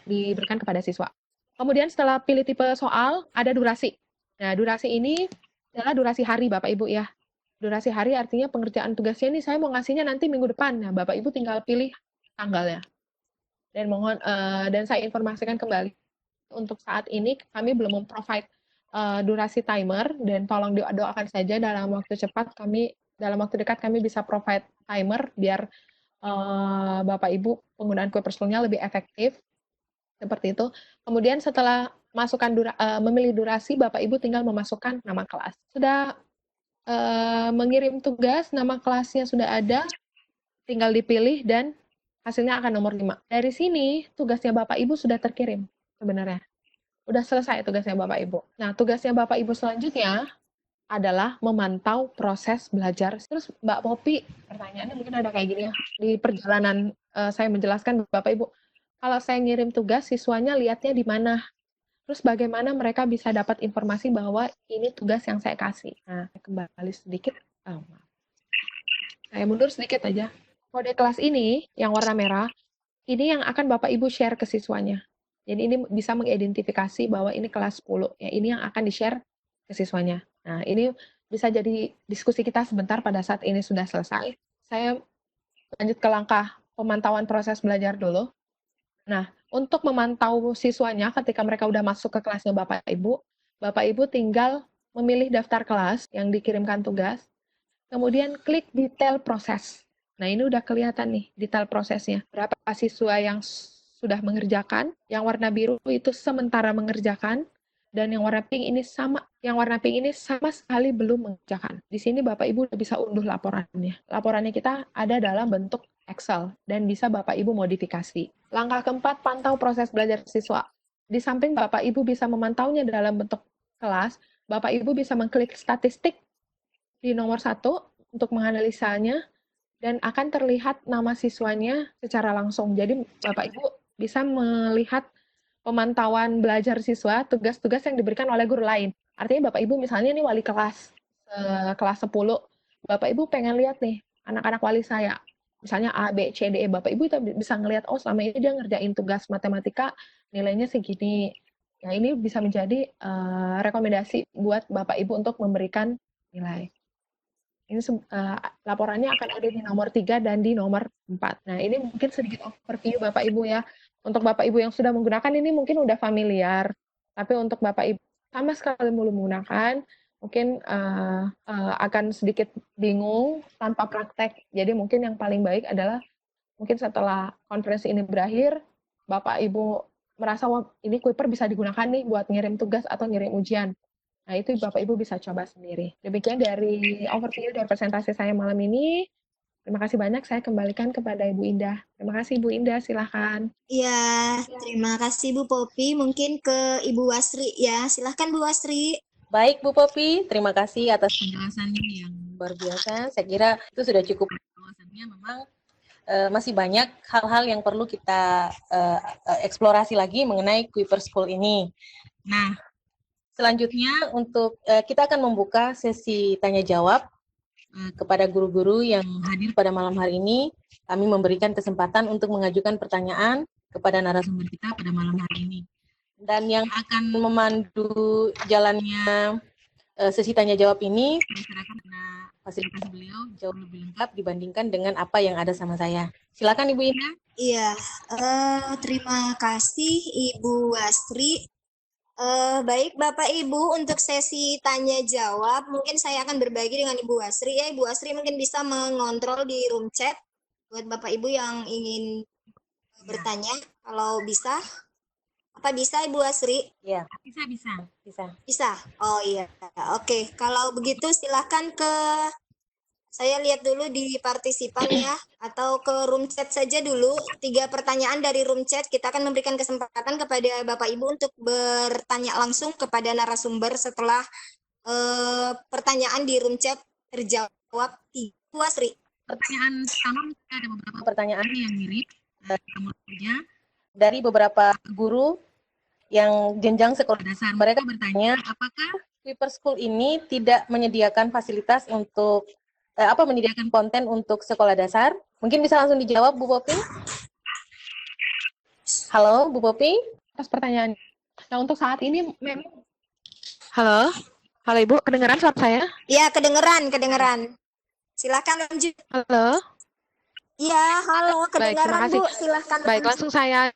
diberikan kepada siswa. Kemudian setelah pilih tipe soal, ada durasi. Nah, durasi ini adalah durasi hari Bapak Ibu ya. Durasi hari artinya pengerjaan tugasnya ini saya mau ngasihnya nanti minggu depan. Nah, Bapak Ibu tinggal pilih tanggalnya. Dan saya informasikan kembali, untuk saat ini kami belum memprovide durasi timer, dan tolong doakan saja dalam waktu dekat kami bisa provide timer biar Bapak Ibu penggunaan Kuiperschool-nya lebih efektif. Seperti itu. Kemudian setelah memilih durasi, Bapak Ibu tinggal memasukkan nama kelas. Sudah mengirim tugas, nama kelasnya sudah ada, tinggal dipilih dan hasilnya akan nomor 5. Dari sini tugasnya Bapak Ibu sudah terkirim sebenarnya. Udah selesai tugasnya Bapak Ibu. Nah, tugasnya Bapak Ibu selanjutnya adalah memantau proses belajar. Terus Mbak Popi, pertanyaannya mungkin ada kayak gini ya. Di perjalanan saya menjelaskan Bapak Ibu, kalau saya ngirim tugas, siswanya lihatnya di mana? Terus bagaimana mereka bisa dapat informasi bahwa ini tugas yang saya kasih? Nah, kembali sedikit. Saya mundur sedikit aja. Kode kelas ini, yang warna merah, ini yang akan Bapak Ibu share ke siswanya. Jadi ini bisa mengidentifikasi bahwa ini kelas 10. Ya, ini yang akan di-share ke siswanya. Nah, ini bisa jadi diskusi kita sebentar pada saat ini sudah selesai. Saya lanjut ke langkah pemantauan proses belajar dulu. Nah, untuk memantau siswanya ketika mereka udah masuk ke kelasnya Bapak Ibu tinggal memilih daftar kelas yang dikirimkan tugas, kemudian klik detail proses. Nah, ini udah kelihatan nih detail prosesnya. Berapa siswa yang sudah mengerjakan, yang warna biru itu sementara mengerjakan, dan yang warna pink ini sama sekali belum mengerjakan. Di sini Bapak Ibu udah bisa unduh laporannya. Laporannya kita ada dalam bentuk Excel dan bisa Bapak Ibu modifikasi. Langkah keempat, pantau proses belajar siswa. Di samping Bapak Ibu bisa memantaunya dalam bentuk kelas, Bapak Ibu bisa mengklik statistik di nomor 1 untuk menganalisanya, dan akan terlihat nama siswanya secara langsung. Jadi Bapak Ibu bisa melihat pemantauan belajar siswa, tugas-tugas yang diberikan oleh guru lain. Artinya Bapak Ibu misalnya ini wali kelas, kelas 10, Bapak Ibu pengen lihat nih, anak-anak wali saya, misalnya A, B, C, D, E, Bapak Ibu bisa ngelihat, oh selama ini dia ngerjain tugas matematika, nilainya segini. Ya, ini bisa menjadi rekomendasi buat Bapak Ibu untuk memberikan nilai. Ini laporannya akan ada di nomor 3 dan di nomor 4. Nah, ini mungkin sedikit overview Bapak Ibu ya. Untuk Bapak Ibu yang sudah menggunakan ini mungkin udah familiar. Tapi untuk Bapak Ibu sama sekali belum menggunakan, mungkin akan sedikit bingung tanpa praktek. Jadi mungkin yang paling baik adalah mungkin setelah konferensi ini berakhir, Bapak Ibu merasa wah ini Kuiper bisa digunakan nih buat ngirim tugas atau ngirim ujian. Nah, itu Bapak Ibu bisa coba sendiri. Demikian dari overview dari presentasi saya malam ini. Terima kasih banyak, saya kembalikan kepada Ibu Indah. Terima kasih Ibu Indah, silahkan. Iya, terima kasih Bu Popi. Mungkin ke Ibu Wasri ya. Silahkan Bu Wasri. Baik Bu Popi, terima kasih atas penjelasannya yang luar biasa. Saya kira itu sudah cukup. Bahwasannya memang masih banyak hal-hal yang perlu kita eksplorasi lagi mengenai Kuiperschool ini. Nah, selanjutnya untuk kita akan membuka sesi tanya jawab kepada guru-guru yang hadir pada malam hari ini. Kami memberikan kesempatan untuk mengajukan pertanyaan kepada narasumber kita pada malam hari ini. Dan yang akan memandu jalannya sesi tanya jawab ini, masyarakat karena fasilitas beliau jauh lebih lengkap dibandingkan dengan apa yang ada sama saya. Silakan Ibu Indah. Iya, terima kasih Ibu Wasri. Baik Bapak Ibu, untuk sesi tanya jawab mungkin saya akan berbagi dengan Ibu Wasri ya. Ibu Wasri mungkin bisa mengontrol di room chat buat Bapak Ibu yang ingin bertanya, kalau bisa. Apa bisa Ibu Wasri? Ya, bisa. Oh iya. Oke, kalau begitu silakan saya lihat dulu di partisipan ya, atau ke room chat saja dulu. 3 pertanyaan dari room chat. Kita akan memberikan kesempatan kepada Bapak Ibu untuk bertanya langsung kepada narasumber setelah pertanyaan di room chat terjawab. Ibu Wasri. Pertanyaan pertama, ada beberapa pertanyaan yang mirip dari beberapa guru yang jenjang sekolah dasar. Mereka bertanya, apakah Kuiper School ini tidak menyediakan fasilitas untuk menyediakan konten untuk sekolah dasar. Mungkin bisa langsung dijawab, Bu Popi. Halo, Bu Popi. Atas pertanyaan. Nah, untuk saat ini memang Halo. Halo Ibu, kedengaran suara saya? Iya, kedengeran. Silakan lanjut. Halo. Iya, halo, Baik, terima kedengaran kasih. Bu. Silakan Baik, lanjut. langsung saya.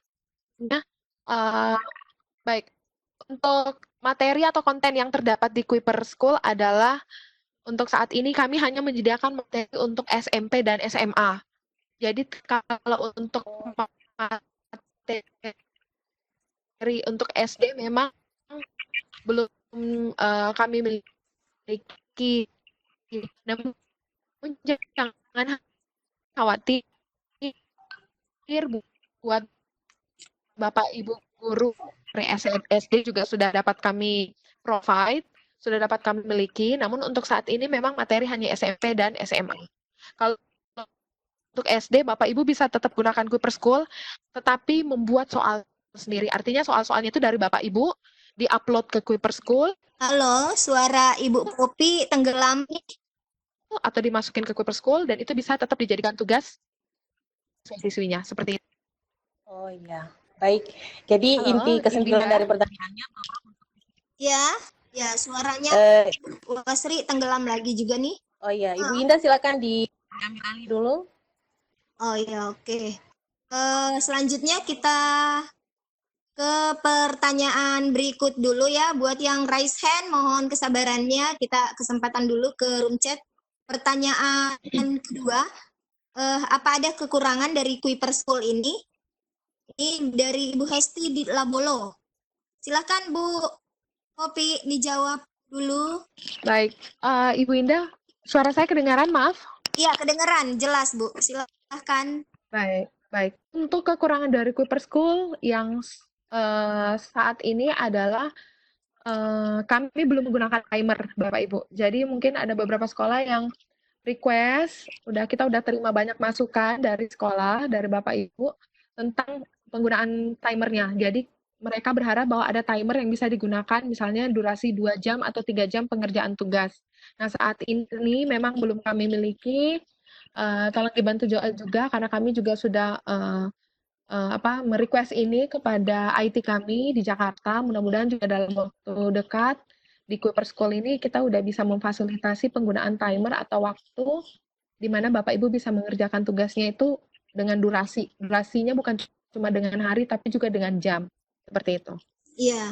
Baik, untuk materi atau konten yang terdapat di Kuiper School adalah untuk saat ini kami hanya menyediakan materi untuk SMP dan SMA. Jadi kalau untuk materi untuk SD memang belum kami miliki. Namun jangan khawatir buat Bapak Ibu guru SD juga sudah dapat kami provide, sudah dapat kami miliki. Namun untuk saat ini memang materi hanya SMP dan SMA. Kalau untuk SD, Bapak Ibu bisa tetap gunakan Kuiper School, tetapi membuat soal sendiri. Artinya soal-soalnya itu dari Bapak Ibu, di-upload ke Kuiper School, Halo, suara Ibu Popi tenggelam. atau dimasukin ke Kuiper School, dan itu bisa tetap dijadikan tugas siswinya. Seperti itu. Oh iya, baik. Jadi Halo, inti kesimpulan Ibu. dari pertanyaannya, Ya, suaranya Bu Sri tenggelam lagi juga nih. oh iya, Ibu Indah silakan diambil alih dulu. Oh iya, oke. Selanjutnya kita ke pertanyaan berikut dulu ya. Buat yang raise hand, mohon kesabarannya. Kita kesempatan dulu ke room chat. Pertanyaan kedua, apa ada kekurangan dari Kuiper School ini? Ini dari Ibu Hesti di Labolo. Silakan Bu Popi dijawab dulu. Baik, Ibu Indah, suara saya kedengaran, maaf. Iya, kedengeran, jelas Bu. Silakan. Baik. Untuk kekurangan dari Kuiper School yang saat ini adalah kami belum menggunakan timer, Bapak Ibu. Jadi mungkin ada beberapa sekolah yang request, kita udah terima banyak masukan dari sekolah, dari Bapak Ibu tentang penggunaan timernya. Jadi mereka berharap bahwa ada timer yang bisa digunakan, misalnya durasi 2 jam atau 3 jam pengerjaan tugas. Nah, saat ini memang belum kami miliki. Tolong dibantu juga karena kami juga sudah merequest ini kepada IT kami di Jakarta. Mudah-mudahan juga dalam waktu dekat di Kuiper School ini kita udah bisa memfasilitasi penggunaan timer atau waktu di mana Bapak Ibu bisa mengerjakan tugasnya itu dengan durasi. Durasinya bukan cuma dengan hari tapi juga dengan jam. Seperti itu. Iya,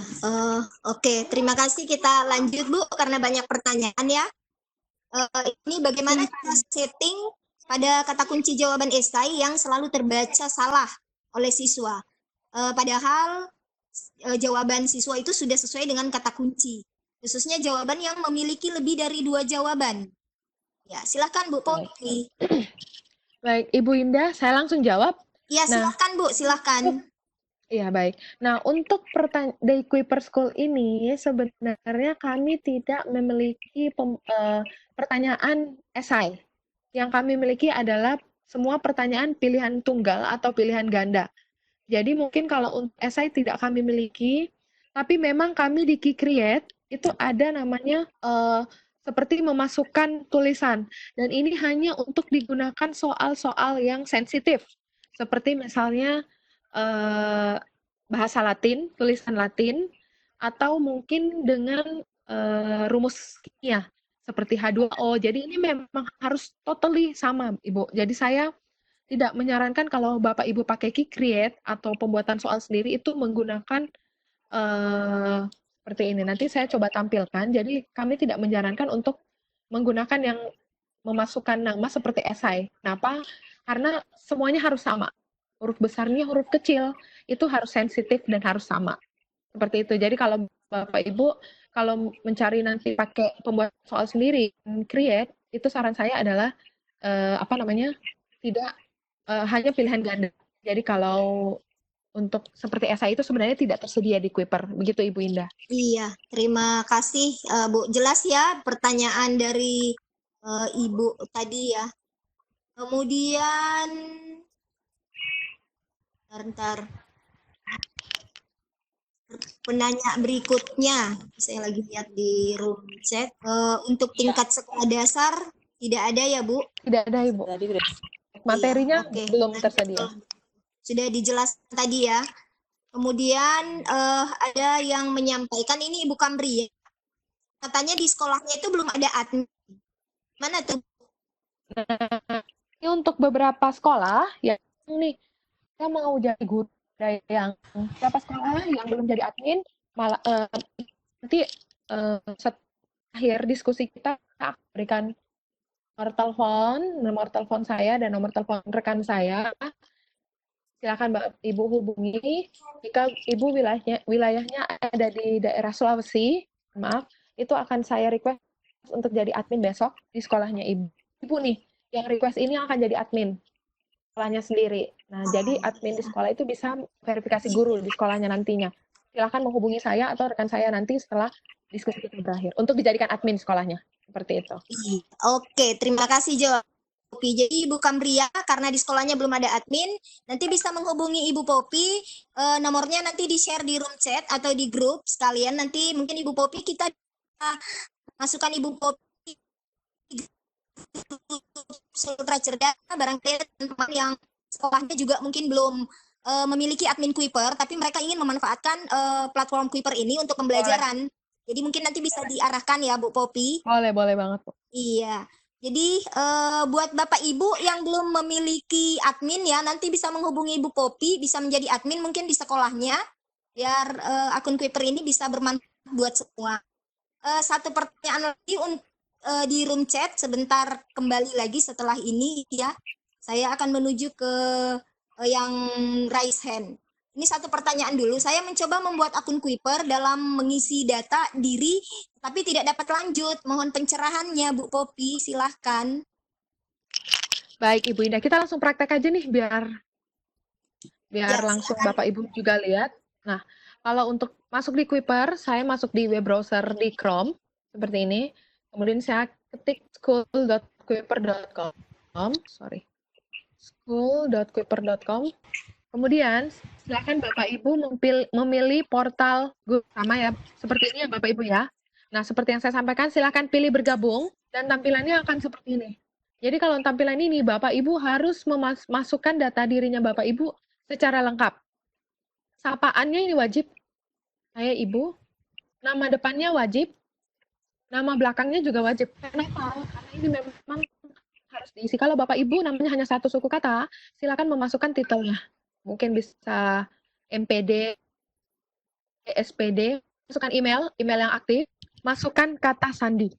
oke. Terima kasih. Kita lanjut Bu karena banyak pertanyaan ya. Ini bagaimana cara setting pada kata kunci jawaban esai yang selalu terbaca salah oleh siswa. Padahal jawaban siswa itu sudah sesuai dengan kata kunci. Khususnya jawaban yang memiliki lebih dari 2 jawaban. Ya, silakan Bu Popi. Baik, Ibu Indah, saya langsung jawab. Ya, silakan Bu, silakan. Iya, baik. Nah, untuk dari Kuiper School ini sebenarnya kami tidak memiliki pertanyaan esai. Yang kami miliki adalah semua pertanyaan pilihan tunggal atau pilihan ganda. Jadi mungkin kalau untuk esai tidak kami miliki, tapi memang kami di Key-Create itu ada namanya seperti memasukkan tulisan. Dan ini hanya untuk digunakan soal-soal yang sensitif. Seperti misalnya bahasa Latin, tulisan Latin, atau mungkin dengan rumus kimia seperti H2O. Jadi ini memang harus totally sama, Ibu. Jadi saya tidak menyarankan kalau Bapak Ibu pakai Key-Create atau pembuatan soal sendiri itu menggunakan seperti ini. Nanti saya coba tampilkan. Jadi kami tidak menyarankan untuk menggunakan yang memasukkan nama seperti esai. Kenapa? Karena semuanya harus sama. Huruf besarnya, huruf kecil, itu harus sensitif dan harus sama. Seperti itu. Jadi kalau Bapak Ibu, kalau mencari nanti pakai pembuat soal sendiri, create, itu saran saya adalah, tidak hanya pilihan ganda. Jadi kalau untuk seperti esai itu sebenarnya tidak tersedia di Kuiper. Begitu Ibu Indah. Iya, terima kasih Bu. Jelas ya pertanyaan dari Ibu tadi ya. Kemudian bentar. penanya berikutnya. Saya lagi lihat di room chat. Untuk tingkat sekolah dasar tidak ada ya, Bu? Tidak ada, Ibu. Tadi udah Materinya Iya, oke. belum tersedia. Sudah dijelaskan tadi ya. Kemudian ada yang menyampaikan, ini Ibu Kamri ya. Katanya di sekolahnya itu belum ada admin. Mana tuh? Ini untuk beberapa sekolah yang nih, saya mau jadi guru, ada yang beberapa sekolah yang belum jadi admin, malah nanti setelah akhir diskusi kita akan berikan nomor telepon saya dan nomor telepon rekan saya. Silakan Ibu hubungi. Jika Ibu wilayahnya ada di daerah Sulawesi, maaf, itu akan saya request untuk jadi admin besok di sekolahnya Ibu. Ibu nih, yang request ini akan jadi admin sekolahnya sendiri. Nah, jadi admin di sekolah itu bisa verifikasi guru di sekolahnya nantinya. Silakan menghubungi saya atau rekan saya nanti setelah diskusi kita berakhir untuk dijadikan admin sekolahnya. Seperti itu. Oke, terima kasih Jo. Jadi Ibu Kamria, karena di sekolahnya belum ada admin, nanti bisa menghubungi Ibu Popi, nomornya nanti di-share di room chat atau di grup sekalian. Nanti mungkin Ibu Popi kita masukkan Ibu Popi Sultra Cerdas, barangkali teman-teman yang sekolahnya juga mungkin belum memiliki admin Kuiper, tapi mereka ingin memanfaatkan platform Kuiper ini untuk pembelajaran. Jadi mungkin nanti bisa diarahkan ya Bu Popi. Boleh banget, Bu. Iya. Jadi buat Bapak Ibu yang belum memiliki admin ya, nanti bisa menghubungi Ibu Popi, bisa menjadi admin mungkin di sekolahnya, biar akun Kuiper ini bisa bermanfaat buat semua. Satu pertanyaan lagi di room chat, sebentar kembali lagi setelah ini ya. Saya akan menuju ke yang raise hand. Ini satu pertanyaan dulu. Saya mencoba membuat akun Kuiper dalam mengisi data diri, tapi tidak dapat lanjut. Mohon pencerahannya, Bu Popi. Silahkan. Baik, Ibu Indah. Kita langsung praktek aja nih, biar Ya, langsung silakan. Bapak Ibu juga lihat. Nah, kalau untuk masuk di Kuiper, saya masuk di web browser di Chrome, seperti ini. Kemudian saya ketik school.kuiper.com. School.kuiper.com. Kemudian, silakan Bapak Ibu memilih portal Google sama ya, seperti ini ya Bapak Ibu ya. Nah, seperti yang saya sampaikan, silakan pilih bergabung dan tampilannya akan seperti ini. Jadi kalau tampilan ini Bapak Ibu harus memasukkan data dirinya Bapak Ibu secara lengkap. Sapaannya ini wajib. Saya Ibu. Nama depannya wajib. Nama belakangnya juga wajib. Kenapa? Karena ini memang harus diisi. Kalau Bapak Ibu namanya hanya satu suku kata, silakan memasukkan titelnya. Mungkin bisa MPD, SPD, masukkan email yang aktif, masukkan kata sandi.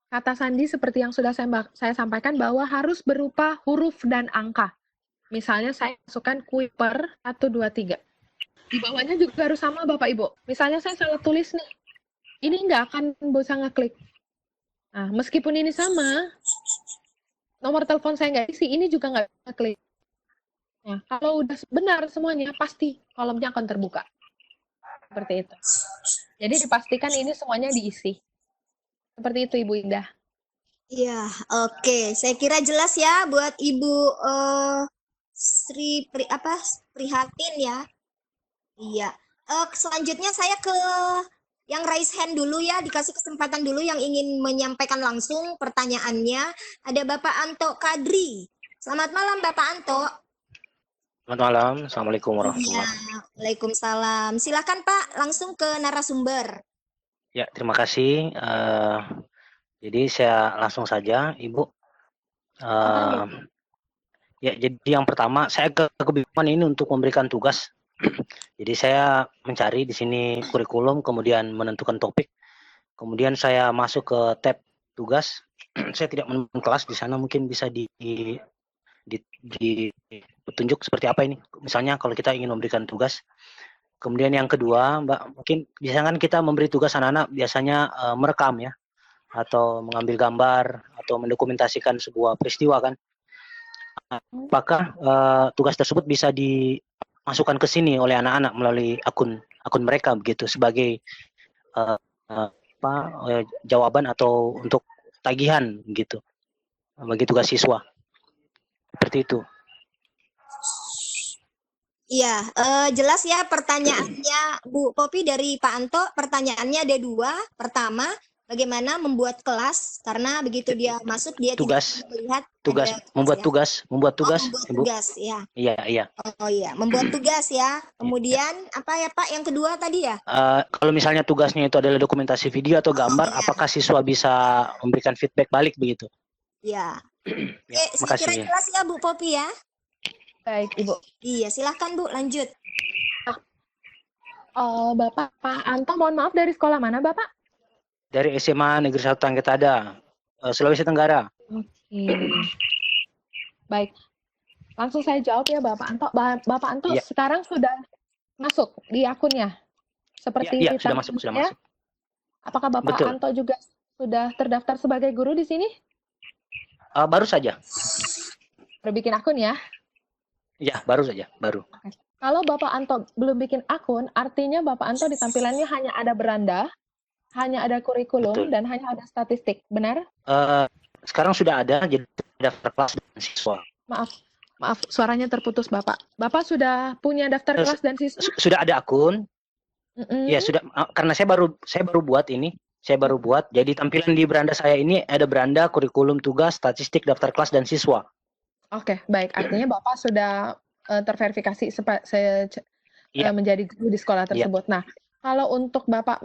Kata sandi seperti yang sudah saya sampaikan bahwa harus berupa huruf dan angka. Misalnya saya masukkan Kuiper 123. Di bawahnya juga harus sama Bapak Ibu. Misalnya saya salah tulis nih, ini nggak akan bisa ngeklik. Nah, meskipun ini sama, nomor telepon saya nggak isi, ini juga nggak bisa klik. Nah, kalau udah benar semuanya, pasti kolomnya akan terbuka. Seperti itu. Jadi dipastikan ini semuanya diisi. Seperti itu, Ibu Indah. Iya, oke. Saya kira jelas ya buat Ibu Prihatin ya. Iya. Selanjutnya saya ke yang raise hand dulu ya, dikasih kesempatan dulu yang ingin menyampaikan langsung pertanyaannya. Ada Bapak Anto Kadri. Selamat malam Bapak Anto. Selamat malam, Assalamualaikum warahmatullahi wabarakatuh. Waalaikumsalam. Silakan Pak, langsung ke narasumber. Ya, terima kasih. Jadi saya langsung saja, Ibu. Ya, jadi yang pertama saya kebingungan ini untuk memberikan tugas. Jadi saya mencari di sini kurikulum, kemudian menentukan topik, kemudian saya masuk ke tab tugas. Saya tidak menemukan kelas di sana, mungkin bisa di petunjuk seperti apa ini. Misalnya kalau kita ingin memberikan tugas. Kemudian yang kedua, Mbak, mungkin biasanya kan kita memberi tugas anak-anak biasanya merekam ya, atau mengambil gambar atau mendokumentasikan sebuah peristiwa kan. Apakah tugas tersebut bisa dimasukkan ke sini oleh anak-anak melalui akun mereka begitu sebagai jawaban atau untuk tagihan gitu bagi tugas siswa. Seperti itu. Iya, jelas ya pertanyaannya Bu Popi dari Pak Anto. Pertanyaannya ada 2. Pertama, bagaimana membuat kelas? Karena begitu dia masuk dia tidak Tugas, melihat tugas, ada kelas membuat ya. tugas, membuat tugas, Membuat Ibu. tugas ya. Iya, iya. Oh iya, membuat tugas ya. Kemudian apa ya Pak yang kedua tadi ya? Kalau misalnya tugasnya itu adalah dokumentasi video atau gambar, iya. apakah siswa bisa memberikan feedback balik begitu? Ya. Ya, Saya kira makasih. jelas ya Bu Popi ya. Baik, Ibu. Iya, silahkan Bu, lanjut. Bapak Pak Anto, mohon maaf dari sekolah mana, Bapak? Dari SMA Negeri 1 Tangketada, Sulawesi Tenggara. Oke. Baik. Langsung saya jawab ya, Bapak Anto. Bapak Anto Iya. sekarang sudah masuk di akunnya? Seperti Iya, di sudah masuk, sudah ya? masuk. Apakah Bapak Betul. Anto juga sudah terdaftar sebagai guru di sini? Baru saja. Berbikin akun ya? Ya, baru saja, baru. Kalau Bapak Anto belum bikin akun, artinya Bapak Anto di tampilannya hanya ada beranda, hanya ada kurikulum, Betul. dan hanya ada statistik. Benar? Sekarang sudah ada, jadi daftar kelas dan siswa. Maaf, suaranya terputus Bapak. Bapak sudah punya daftar kelas dan siswa? Sudah ada akun. Ya, sudah, karena saya baru buat ini. Saya baru buat. Jadi tampilan di beranda saya ini ada beranda, kurikulum, tugas, statistik, daftar kelas dan siswa. Oke, baik. Artinya Bapak sudah terverifikasi Iya. menjadi guru di sekolah tersebut. Nah, kalau untuk Bapak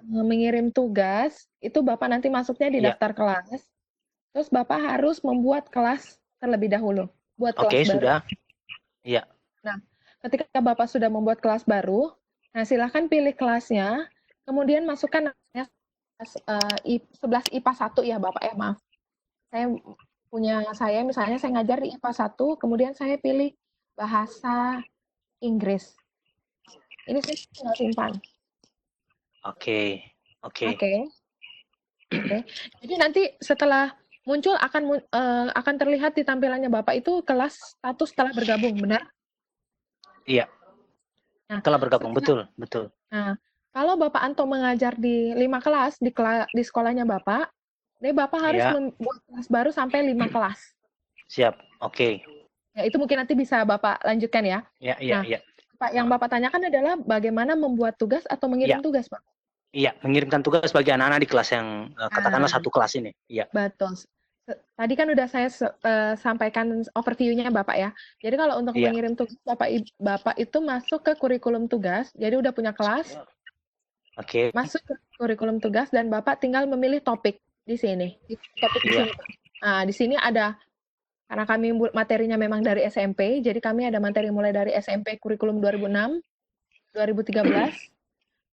mengirim tugas, itu Bapak nanti masuknya di Iya. daftar kelas. Terus Bapak harus membuat kelas terlebih dahulu. Buat kelas Oke, baru. sudah. Iya. Nah, ketika Bapak sudah membuat kelas baru, nah silahkan pilih kelasnya, kemudian masukkan namanya 11 IPA 1 ya Bapak ya, maaf. Saya misalnya saya ngajar di IPA 1, kemudian saya pilih bahasa Inggris. Ini saya tinggal simpan. Oke. Oke. Jadi nanti setelah muncul akan terlihat di tampilannya Bapak itu kelas status telah bergabung, benar? Iya. Nah, Telah bergabung, betul. Nah, kalau Bapak Anto mengajar di 5 kelas di sekolahnya Bapak, jadi Bapak harus Iya. membuat kelas baru sampai 5 kelas. Siap. Oke. Ya, itu mungkin nanti bisa Bapak lanjutkan ya. Iya. Pak, yang Bapak tanyakan adalah bagaimana membuat tugas atau mengirim tugas, Pak? Iya, mengirimkan tugas bagi anak-anak di kelas yang katakanlah satu kelas ini. Iya. Betul. Tadi kan udah saya sampaikan overview-nya Bapak ya. Jadi kalau untuk Iya. mengirim tugas Bapak itu masuk ke kurikulum tugas, jadi udah punya kelas, Oke. masuk ke kurikulum tugas dan Bapak tinggal memilih topik di sini. Topik di Iya. sini, Pak. Nah, di sini ada, karena kami materinya memang dari SMP, jadi kami ada materi mulai dari SMP kurikulum 2006, 2013,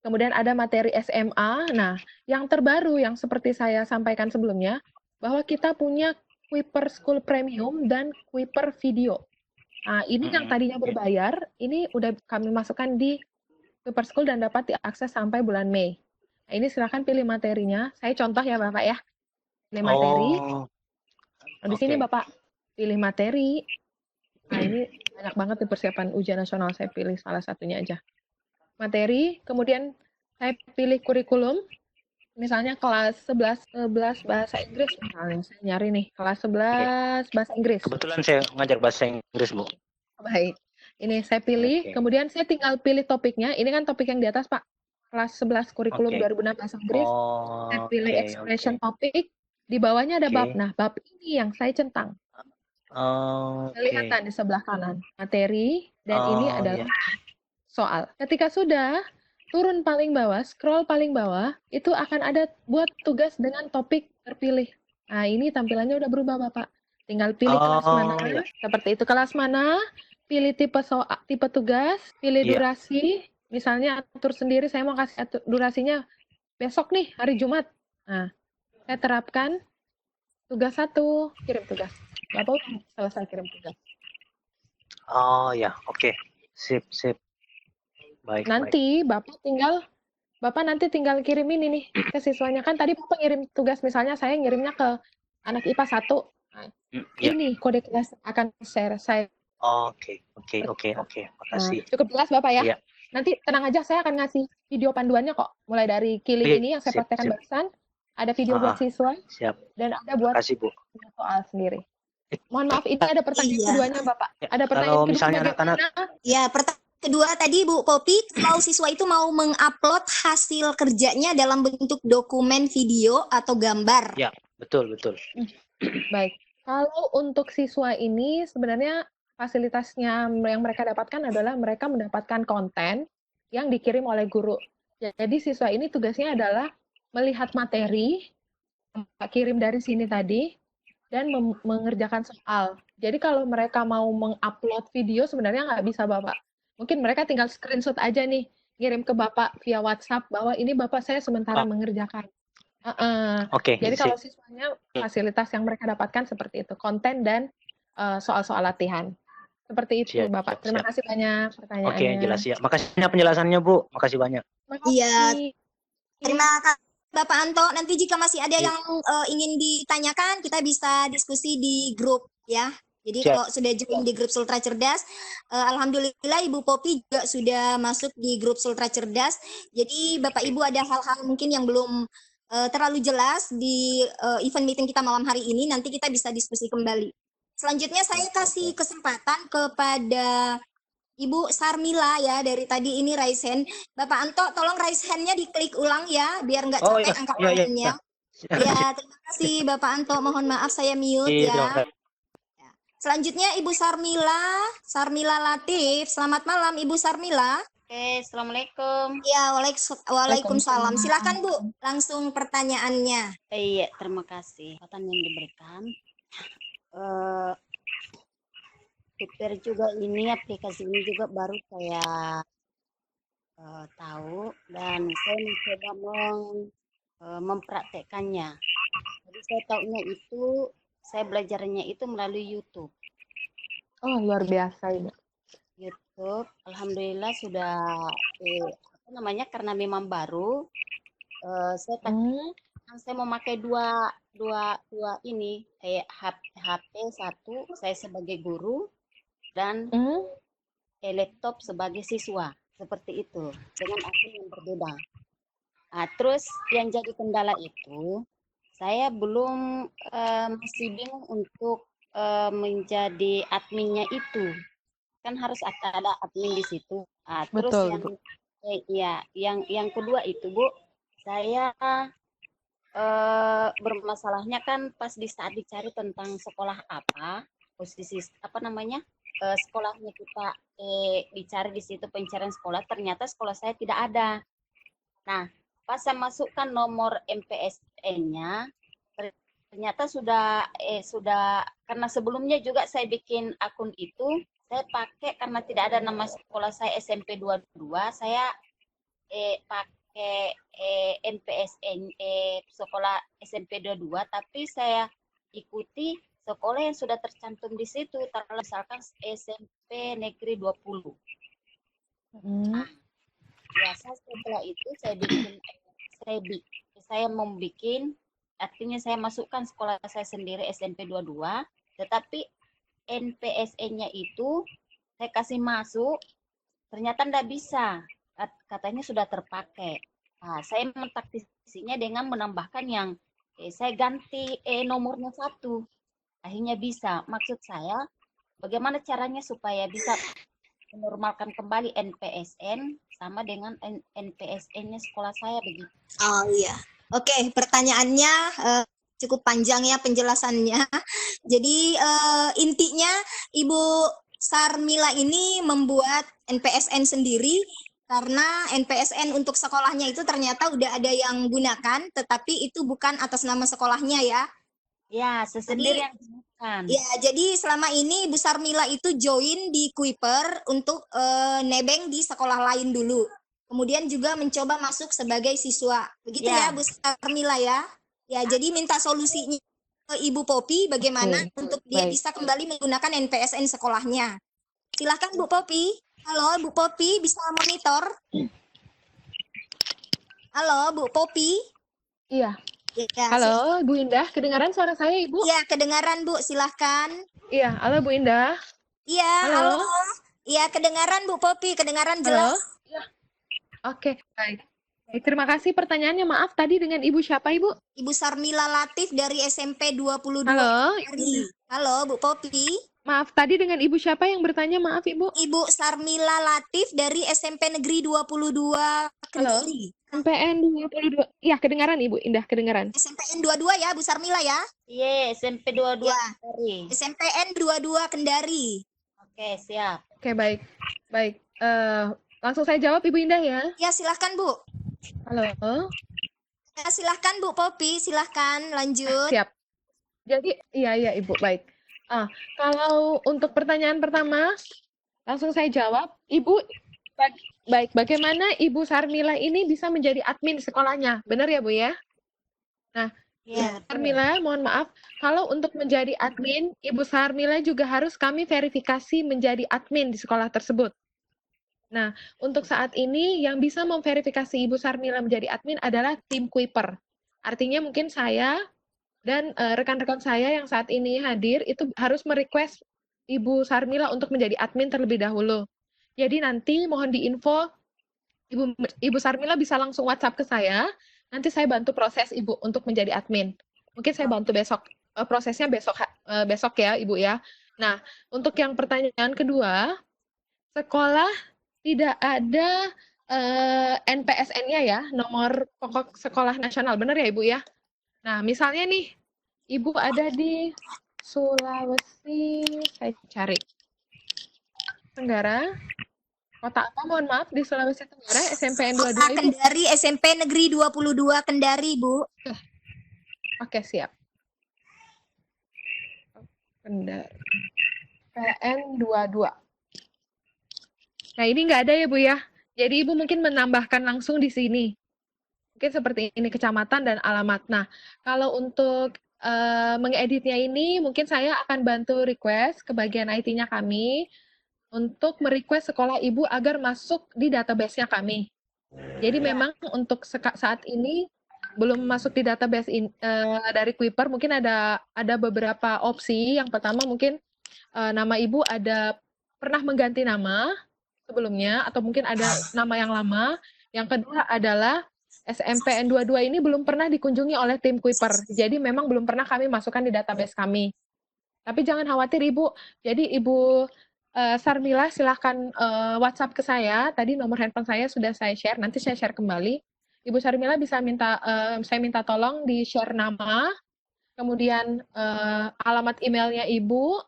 kemudian ada materi SMA. Nah, yang terbaru yang seperti saya sampaikan sebelumnya, bahwa kita punya Kuiper School Premium dan Kuiper Video. Nah, ini yang tadinya berbayar, ini udah kami masukkan di Kuiper School dan dapat diakses sampai bulan Mei. Nah, ini silakan pilih materinya. Saya contoh ya Bapak ya. Pilih materi. Nah, di sini Bapak pilih materi. Nah, ini banyak banget di persiapan ujian nasional. Saya pilih salah satunya aja. Materi, kemudian saya pilih kurikulum. Misalnya kelas 11 bahasa Inggris misalnya. Saya nyari nih, kelas 11 bahasa Inggris. Kebetulan saya ngajar bahasa Inggris, Bu. Baik. Ini saya pilih, kemudian saya tinggal pilih topiknya. Ini kan topik yang di atas, Pak. Kelas 11 kurikulum 2006 bahasa Inggris. Saya pilih expression topik. Di bawahnya ada bab. Nah, bab ini yang saya centang. Kelihatan di sebelah kanan. Materi, dan ini adalah soal. Ketika sudah, turun paling bawah, scroll paling bawah, itu akan ada buat tugas dengan topik terpilih. Nah, ini tampilannya udah berubah, Bapak. Tinggal pilih kelas mana, seperti itu kelas mana, pilih tipe tugas, pilih durasi, misalnya atur sendiri, saya mau kasih durasinya besok nih, hari Jumat. Nah, saya terapkan tugas 1, kirim tugas. Bapak udah selesai kirim tugas. Oh ya, oke. Sip. Baik. Nanti Bapak nanti tinggal kirim ini nih ke siswanya. Kan tadi Bapak ngirim tugas, misalnya saya ngirimnya ke anak IPA 1. Nah, ini kode kelas akan share saya. Oke. Makasih. Cukup jelas Bapak ya? Iya. Nanti tenang aja, saya akan ngasih video panduannya kok. Mulai dari Kili ini yang saya praktekkan barusan, ada video buat siswa, Siap. dan ada buat Makasih, Bu. soal sendiri. Mohon maaf, ini ada pertanyaan Iya. keduanya, Bapak. Ya, Ada pertanyaan kalau kedua, misalnya anak-anak, bagaimana? Ya, pertanyaan kedua tadi Bu Popi, kalau siswa itu mau mengupload hasil kerjanya dalam bentuk dokumen, video, atau gambar. ya betul betul. Baik, kalau untuk siswa ini sebenarnya fasilitasnya yang mereka dapatkan adalah mereka mendapatkan konten yang dikirim oleh guru. Jadi siswa ini tugasnya adalah melihat materi yang Pak kirim dari sini tadi dan mengerjakan soal. Jadi kalau mereka mau mengupload video sebenarnya nggak bisa, Bapak. Mungkin mereka tinggal screenshot aja nih, ngirim ke Bapak via WhatsApp bahwa ini Bapak saya sementara Oh. mengerjakan. Oke, Jadi sip. kalau siswanya fasilitas yang mereka dapatkan seperti itu, konten dan soal-soal latihan. Seperti itu, Siap, Bapak. siap, Terima siap. kasih banyak Oke, pertanyaannya. jelas ya. Makasih penjelasannya, Bu. Makasih banyak. Terima Iya. kasih. Terima kasih Bapak Anto. Nanti jika masih ada Iya. yang ingin ditanyakan, kita bisa diskusi di grup ya. Jadi Siap. kalau sudah join di grup Sultra Cerdas, alhamdulillah Ibu Popi juga sudah masuk di grup Sultra Cerdas. Jadi Bapak Ibu ada hal-hal mungkin yang belum terlalu jelas di event meeting kita malam hari ini, nanti kita bisa diskusi kembali. Selanjutnya saya kasih kesempatan kepada Ibu Sarmila ya, dari tadi ini raise hand. Bapak Anto, tolong raise hand-nya diklik ulang ya, biar nggak Oh, capek iya. angkat Iya, iya, tangannya. iya. Ya, terima kasih Bapak Anto. Mohon maaf saya mute Iya, terima ya. kasih. Selanjutnya Ibu Sarmila Latif. Selamat malam Ibu Sarmila. Oke, Assalamualaikum. Ya, Waalaikumsalam. Silakan Bu, langsung pertanyaannya. Iya, terima kasih. Kesempatan yang diberikan. Twitter juga ini, aplikasi ini juga baru saya tahu dan saya mencoba mempraktekkannya. Jadi saya tahunya itu, saya belajarnya itu melalui YouTube. Oh, luar biasa ini. YouTube, alhamdulillah sudah karena memang baru, saya memakai dua ini, kayak HP satu saya sebagai guru dan laptop sebagai siswa, seperti itu, dengan akun yang berbeda. Nah, terus yang jadi kendala itu saya belum masih bingung untuk menjadi adminnya itu, kan harus ada admin di situ. Nah, terus Betul, yang kedua itu Bu, saya bermasalahnya kan pas di saat dicari tentang sekolah apa, posisi sekolahnya kita dicari di situ pencarian sekolah, ternyata sekolah saya tidak ada. Nah, pas saya masukkan nomor MPSN-nya, ternyata sudah karena sebelumnya juga saya bikin akun itu, saya pakai karena tidak ada nama sekolah saya SMP 22, saya pakai MPSN sekolah SMP 22, tapi saya ikuti sekolah yang sudah tercantum di situ, misalkan SMP Negeri 20. Nah, biasa setelah itu saya membuat, artinya saya masukkan sekolah saya sendiri SMP 22, tetapi NPSN-nya itu saya kasih masuk, ternyata tidak bisa, katanya sudah terpakai. Nah, saya mentaktisinya dengan menambahkan yang saya ganti nomornya satu, akhirnya bisa. Maksud saya, bagaimana caranya supaya bisa menormalkan kembali NPSN sama dengan NPSN-nya sekolah saya begitu. Oh iya. Oke, pertanyaannya cukup panjang ya penjelasannya. Jadi intinya Ibu Sarmila ini membuat NPSN sendiri karena NPSN untuk sekolahnya itu ternyata udah ada yang gunakan, tetapi itu bukan atas nama sekolahnya ya. Ya, sesendiri yang gunakan. Ya, jadi selama ini Bu Sarmila itu join di Kuiper untuk nebeng di sekolah lain dulu. Kemudian juga mencoba masuk sebagai siswa. Begitu ya, Bu Sarmila ya. Ya, jadi minta solusinya ke Ibu Popi bagaimana untuk dia bisa kembali menggunakan NPSN sekolahnya. Silahkan Bu Popi. Halo, Bu Popi, bisa monitor? Halo, Bu Popi. Iya. Ya, halo, Bu Indah, kedengaran suara saya, Ibu? Iya, kedengaran, Bu. Silahkan. Iya, halo Bu Indah. Iya, halo. Iya, kedengaran Bu Popi, kedengaran jelas. Halo? Ya. Oke, baik. Baik, terima kasih pertanyaannya. Maaf, tadi dengan Ibu siapa, Ibu? Ibu Sarmila Latif dari SMP 22 Halo, Kendari. Halo, Bu Popi. maaf, tadi dengan Ibu siapa yang bertanya? Maaf, Ibu. Ibu Sarmila Latif dari SMP Negeri 22 Halo, Kendari. MPN 22. Iya, kedengaran Ibu, Indah, kedengaran. SMPN 22 ya, Bu Sarmila ya? Iya, SMP 22 Ya. Kendari. SMPN 22 Kendari. Oke, siap. Oke, baik. Baik, langsung saya jawab Ibu Indah ya. Ya, silahkan Bu. Halo. Ya, silahkan Bu Popi, silahkan lanjut. Siap. Jadi, iya Ibu, baik. Kalau untuk pertanyaan pertama, langsung saya jawab. Ibu, baik, bagaimana Ibu Sarmila ini bisa menjadi admin di sekolahnya? Benar ya, Bu ya? Nah, Iya, Sarmila, mohon maaf, kalau untuk menjadi admin, Ibu Sarmila juga harus kami verifikasi menjadi admin di sekolah tersebut. Nah, untuk saat ini yang bisa memverifikasi Ibu Sarmila menjadi admin adalah tim Kuiper. Artinya mungkin saya dan rekan-rekan saya yang saat ini hadir itu harus merequest Ibu Sarmila untuk menjadi admin terlebih dahulu. Jadi nanti mohon diinfo Ibu Sarmila bisa langsung WhatsApp ke saya. Nanti saya bantu proses Ibu untuk menjadi admin. Mungkin saya bantu besok prosesnya besok ya Ibu ya. Nah, untuk yang pertanyaan kedua, sekolah tidak ada NPSN-nya ya, nomor pokok sekolah nasional, benar ya Ibu ya? Nah, misalnya nih, Ibu ada di Sulawesi, saya cari. Tenggara, kota apa? Mohon maaf, di Sulawesi Tenggara, SMPN 22 Kota Ibu. Kendari, SMP Negeri 22 Kendari, Bu. Oke, siap. Kendari. PN 22. Nah, ini nggak ada ya, Bu ya. Jadi Ibu mungkin menambahkan langsung di sini. Mungkin seperti ini, kecamatan dan alamat. Nah, kalau untuk mengeditnya ini, mungkin saya akan bantu request ke bagian IT-nya kami untuk merequest sekolah Ibu agar masuk di database-nya kami. Jadi memang untuk saat ini belum masuk di database dari Kuiper, mungkin ada beberapa opsi. Yang pertama mungkin nama Ibu pernah mengganti nama sebelumnya, atau mungkin ada nama yang lama. Yang kedua adalah SMPN 22 ini belum pernah dikunjungi oleh tim Kuiper. Jadi memang belum pernah kami masukkan di database kami. Tapi jangan khawatir Ibu. Jadi Ibu Sarmila silahkan WhatsApp ke saya. Tadi nomor handphone saya sudah saya share. Nanti saya share kembali. Ibu Sarmila bisa saya minta tolong di-share nama, kemudian alamat emailnya Ibu,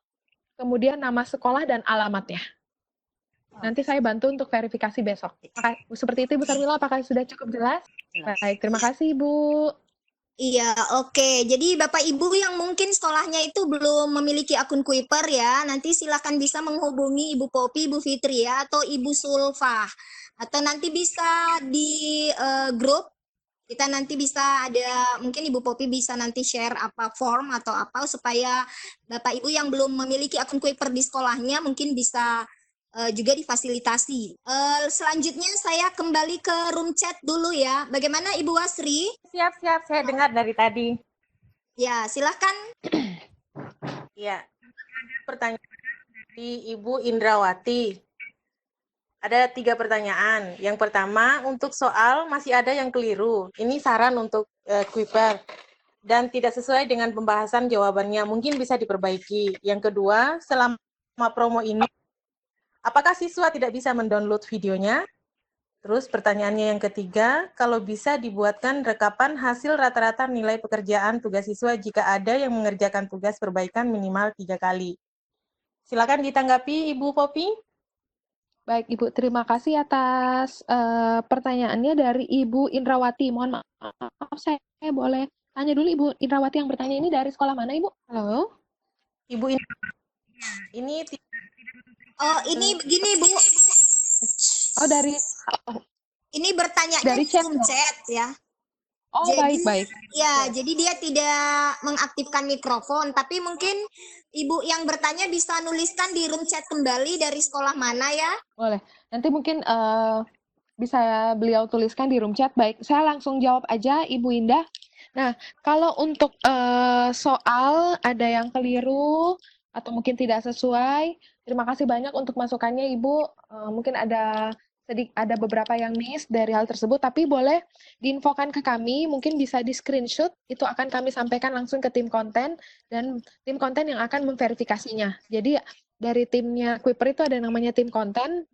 kemudian nama sekolah dan alamatnya. Nanti saya bantu untuk verifikasi besok. Seperti itu Ibu Sarmila, apakah sudah cukup jelas? Baik, terima kasih Ibu. Iya, oke. Jadi Bapak Ibu yang mungkin sekolahnya itu belum memiliki akun Kuiper ya, nanti silakan bisa menghubungi Ibu Popi, Ibu Fitri ya, atau Ibu Sulfah. Atau nanti bisa di grup, kita nanti bisa ada, mungkin Ibu Popi bisa nanti share apa form atau apa, supaya Bapak Ibu yang belum memiliki akun Kuiper di sekolahnya mungkin bisa juga difasilitasi. Selanjutnya saya kembali ke room chat dulu ya. Bagaimana Ibu Wasri? Siap, saya dengar dari tadi. Ya, silahkan. Ya, pertanyaan dari Ibu Indrawati. Ada 3 pertanyaan. Yang pertama, untuk soal masih ada yang keliru. Ini saran untuk Kuiper. Dan tidak sesuai dengan pembahasan jawabannya. Mungkin bisa diperbaiki. Yang kedua, selama promo ini, apakah siswa tidak bisa mendownload videonya? Terus pertanyaannya yang ketiga, kalau bisa dibuatkan rekapan hasil rata-rata nilai pekerjaan tugas siswa jika ada yang mengerjakan tugas perbaikan minimal 3 kali. Silakan ditanggapi Ibu Popi. Baik Ibu, terima kasih atas pertanyaannya dari Ibu Indrawati. Mohon maaf, saya boleh tanya dulu Ibu Indrawati yang bertanya ini dari sekolah mana Ibu? Halo? Ibu ini Oh, ini begini Bu. Oh, dari Ini bertanya dari chat, room chat ya. Oh, Jadi, baik. Ya, jadi dia tidak mengaktifkan mikrofon, tapi mungkin Ibu yang bertanya bisa nuliskan di room chat kembali dari sekolah mana ya? Boleh. Nanti mungkin bisa beliau tuliskan di room chat. Baik, saya langsung jawab aja Ibu Indah. Nah, kalau untuk soal ada yang keliru atau mungkin tidak sesuai, terima kasih banyak untuk masukannya Ibu. Mungkin ada ada beberapa yang miss dari hal tersebut, tapi boleh diinfokan ke kami, mungkin bisa di screenshot, itu akan kami sampaikan langsung ke tim konten, dan tim konten yang akan memverifikasinya. Jadi dari timnya Kuiper itu ada yang namanya tim konten,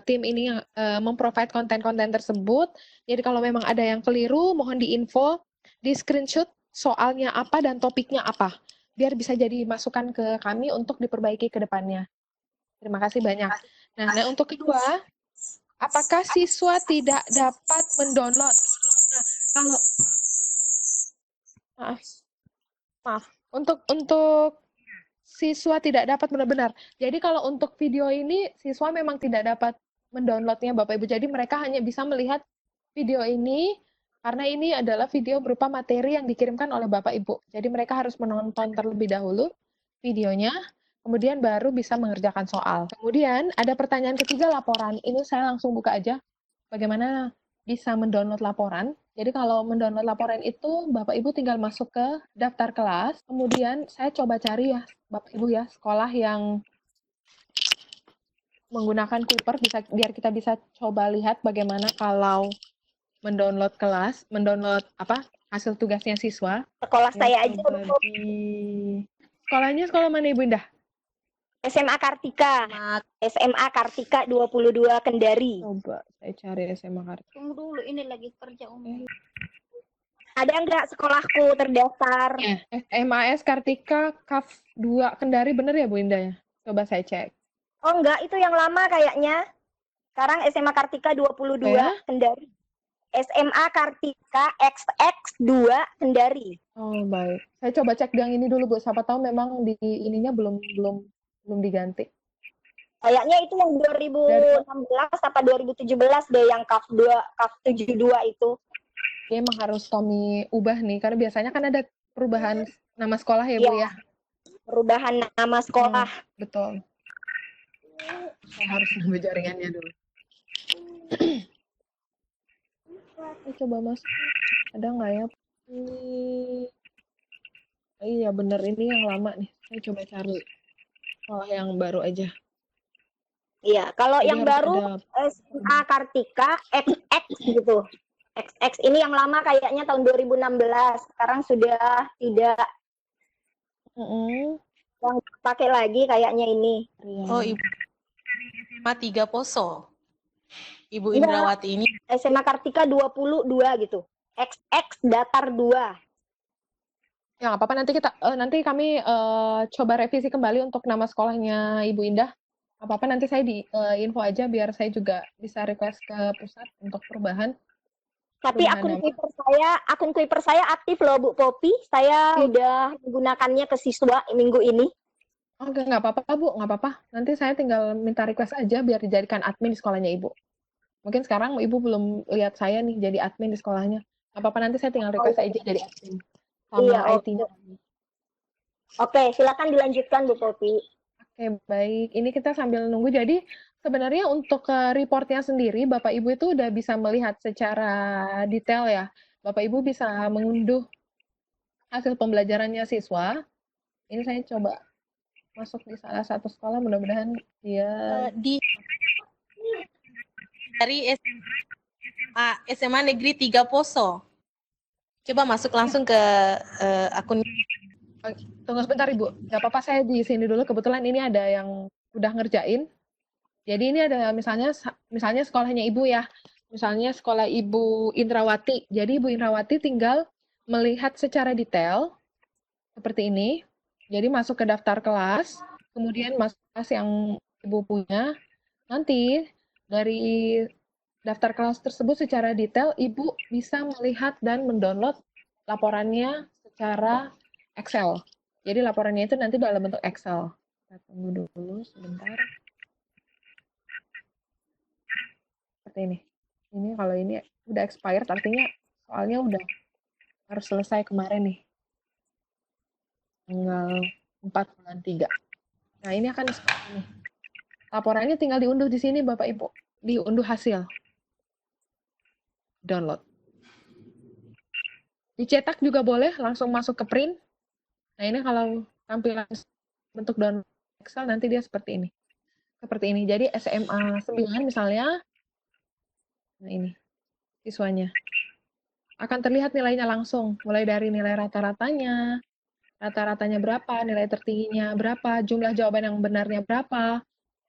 tim ini yang memprovide konten-konten tersebut, jadi kalau memang ada yang keliru, mohon diinfo, di screenshot soalnya apa dan topiknya apa, biar bisa jadi masukan ke kami untuk diperbaiki ke depannya. Terima kasih banyak. Nah, untuk kedua, apakah siswa tidak dapat mendownload? Nah, kalau maaf, untuk siswa tidak dapat benar-benar. Jadi kalau untuk video ini siswa memang tidak dapat mendownloadnya Bapak Ibu. Jadi mereka hanya bisa melihat video ini karena ini adalah video berupa materi yang dikirimkan oleh Bapak Ibu. Jadi mereka harus menonton terlebih dahulu videonya, kemudian baru bisa mengerjakan soal. Kemudian ada pertanyaan ketiga, laporan. Ini saya langsung buka aja. Bagaimana bisa mendownload laporan? Jadi kalau mendownload laporan itu Bapak Ibu tinggal masuk ke daftar kelas, kemudian saya coba cari ya Bapak Ibu ya, sekolah yang menggunakan Kuiper biar kita bisa coba lihat bagaimana kalau mendownload hasil tugasnya siswa. Sekolah saya aja. Sekolahnya sekolah mana Ibu Indah? SMA Kartika. SMA Kartika 22 Kendari. Coba saya cari SMA Kartika. Tunggu dulu, ini lagi kerja Umi. Ada nggak sekolahku terdaftar? MAS Kartika KAF 2 Kendari, bener ya Bu Indah ya? Coba saya cek. Oh enggak, itu yang lama kayaknya. Sekarang SMA Kartika 22 Kendari. SMA Kartika XX2 Kendari. Oh baik. Saya coba cek yang ini dulu Bu. Siapa tahu memang di ininya belum diganti. Kayaknya itu yang 2016 apa 2017 deh yang KAF 72 itu. Ya, emang harus kami ubah nih karena biasanya kan ada perubahan nama sekolah ya Bu ya. Perubahan nama sekolah. Betul. Saya harus nambah jaringannya dulu. Saya coba masuk. Ada nggak ya? Iya bener, ini yang lama nih. Saya coba cari sekolah yang baru aja. Iya, kalau yang baru SMA Kartika XX gitu. XX ini yang lama kayaknya tahun 2016. Sekarang sudah tidak yang pakai lagi kayaknya ini. Oh, Ibu SMA 3 Poso. Ibu Indrawati ini SMA Kartika 22 gitu. XX datar 2. Ya, nggak apa-apa, nanti kami coba revisi kembali untuk nama sekolahnya Ibu Indah. Apa-apa nanti saya info aja biar saya juga bisa request ke pusat untuk perubahan. Tapi akun Kuiper saya aktif loh Bu Popi. Saya udah menggunakannya ke siswa minggu ini. Oke, nggak apa-apa Bu, nggak apa-apa. Nanti saya tinggal minta request aja biar dijadikan admin di sekolahnya Ibu. Mungkin sekarang Ibu belum lihat saya nih jadi admin di sekolahnya. Nggak apa-apa, nanti saya tinggal request aja jadi admin. Sama IT-nya. Oke, silakan dilanjutkan Bu Popi. Oke, baik. Ini kita sambil nunggu. Jadi sebenarnya untuk reportnya sendiri, Bapak Ibu itu udah bisa melihat secara detail ya. Bapak Ibu bisa mengunduh hasil pembelajarannya siswa. Ini saya coba masuk di salah satu sekolah, mudah-mudahan dia dari SMA Negeri 3 Poso. Coba masuk langsung ke akun. Tunggu sebentar Ibu, nggak apa-apa saya di sini dulu. Kebetulan ini ada yang udah ngerjain. Jadi ini ada misalnya sekolahnya Ibu ya. Misalnya sekolah Ibu Indrawati. Jadi Ibu Indrawati tinggal melihat secara detail seperti ini. Jadi masuk ke daftar kelas, kemudian masuk kelas yang Ibu punya. Nanti dari daftar kelas tersebut secara detail Ibu bisa melihat dan mendownload laporannya secara Excel. Jadi laporannya itu nanti dalam bentuk Excel. Kita tunggu dulu sebentar. Seperti ini. Ini kalau ini udah expired artinya soalnya udah harus selesai kemarin nih. Tanggal 4 bulan 3. Nah, ini akan seperti ini. Laporannya tinggal diunduh di sini Bapak Ibu. Diunduh hasil. Download. Dicetak juga boleh, langsung masuk ke print. Nah, ini kalau tampilan bentuk download Excel nanti dia seperti ini. Seperti ini. Jadi SMA 9 misalnya, Nah ini siswanya. Akan terlihat nilainya langsung, mulai dari nilai rata-ratanya berapa, nilai tertingginya berapa, jumlah jawaban yang benarnya berapa,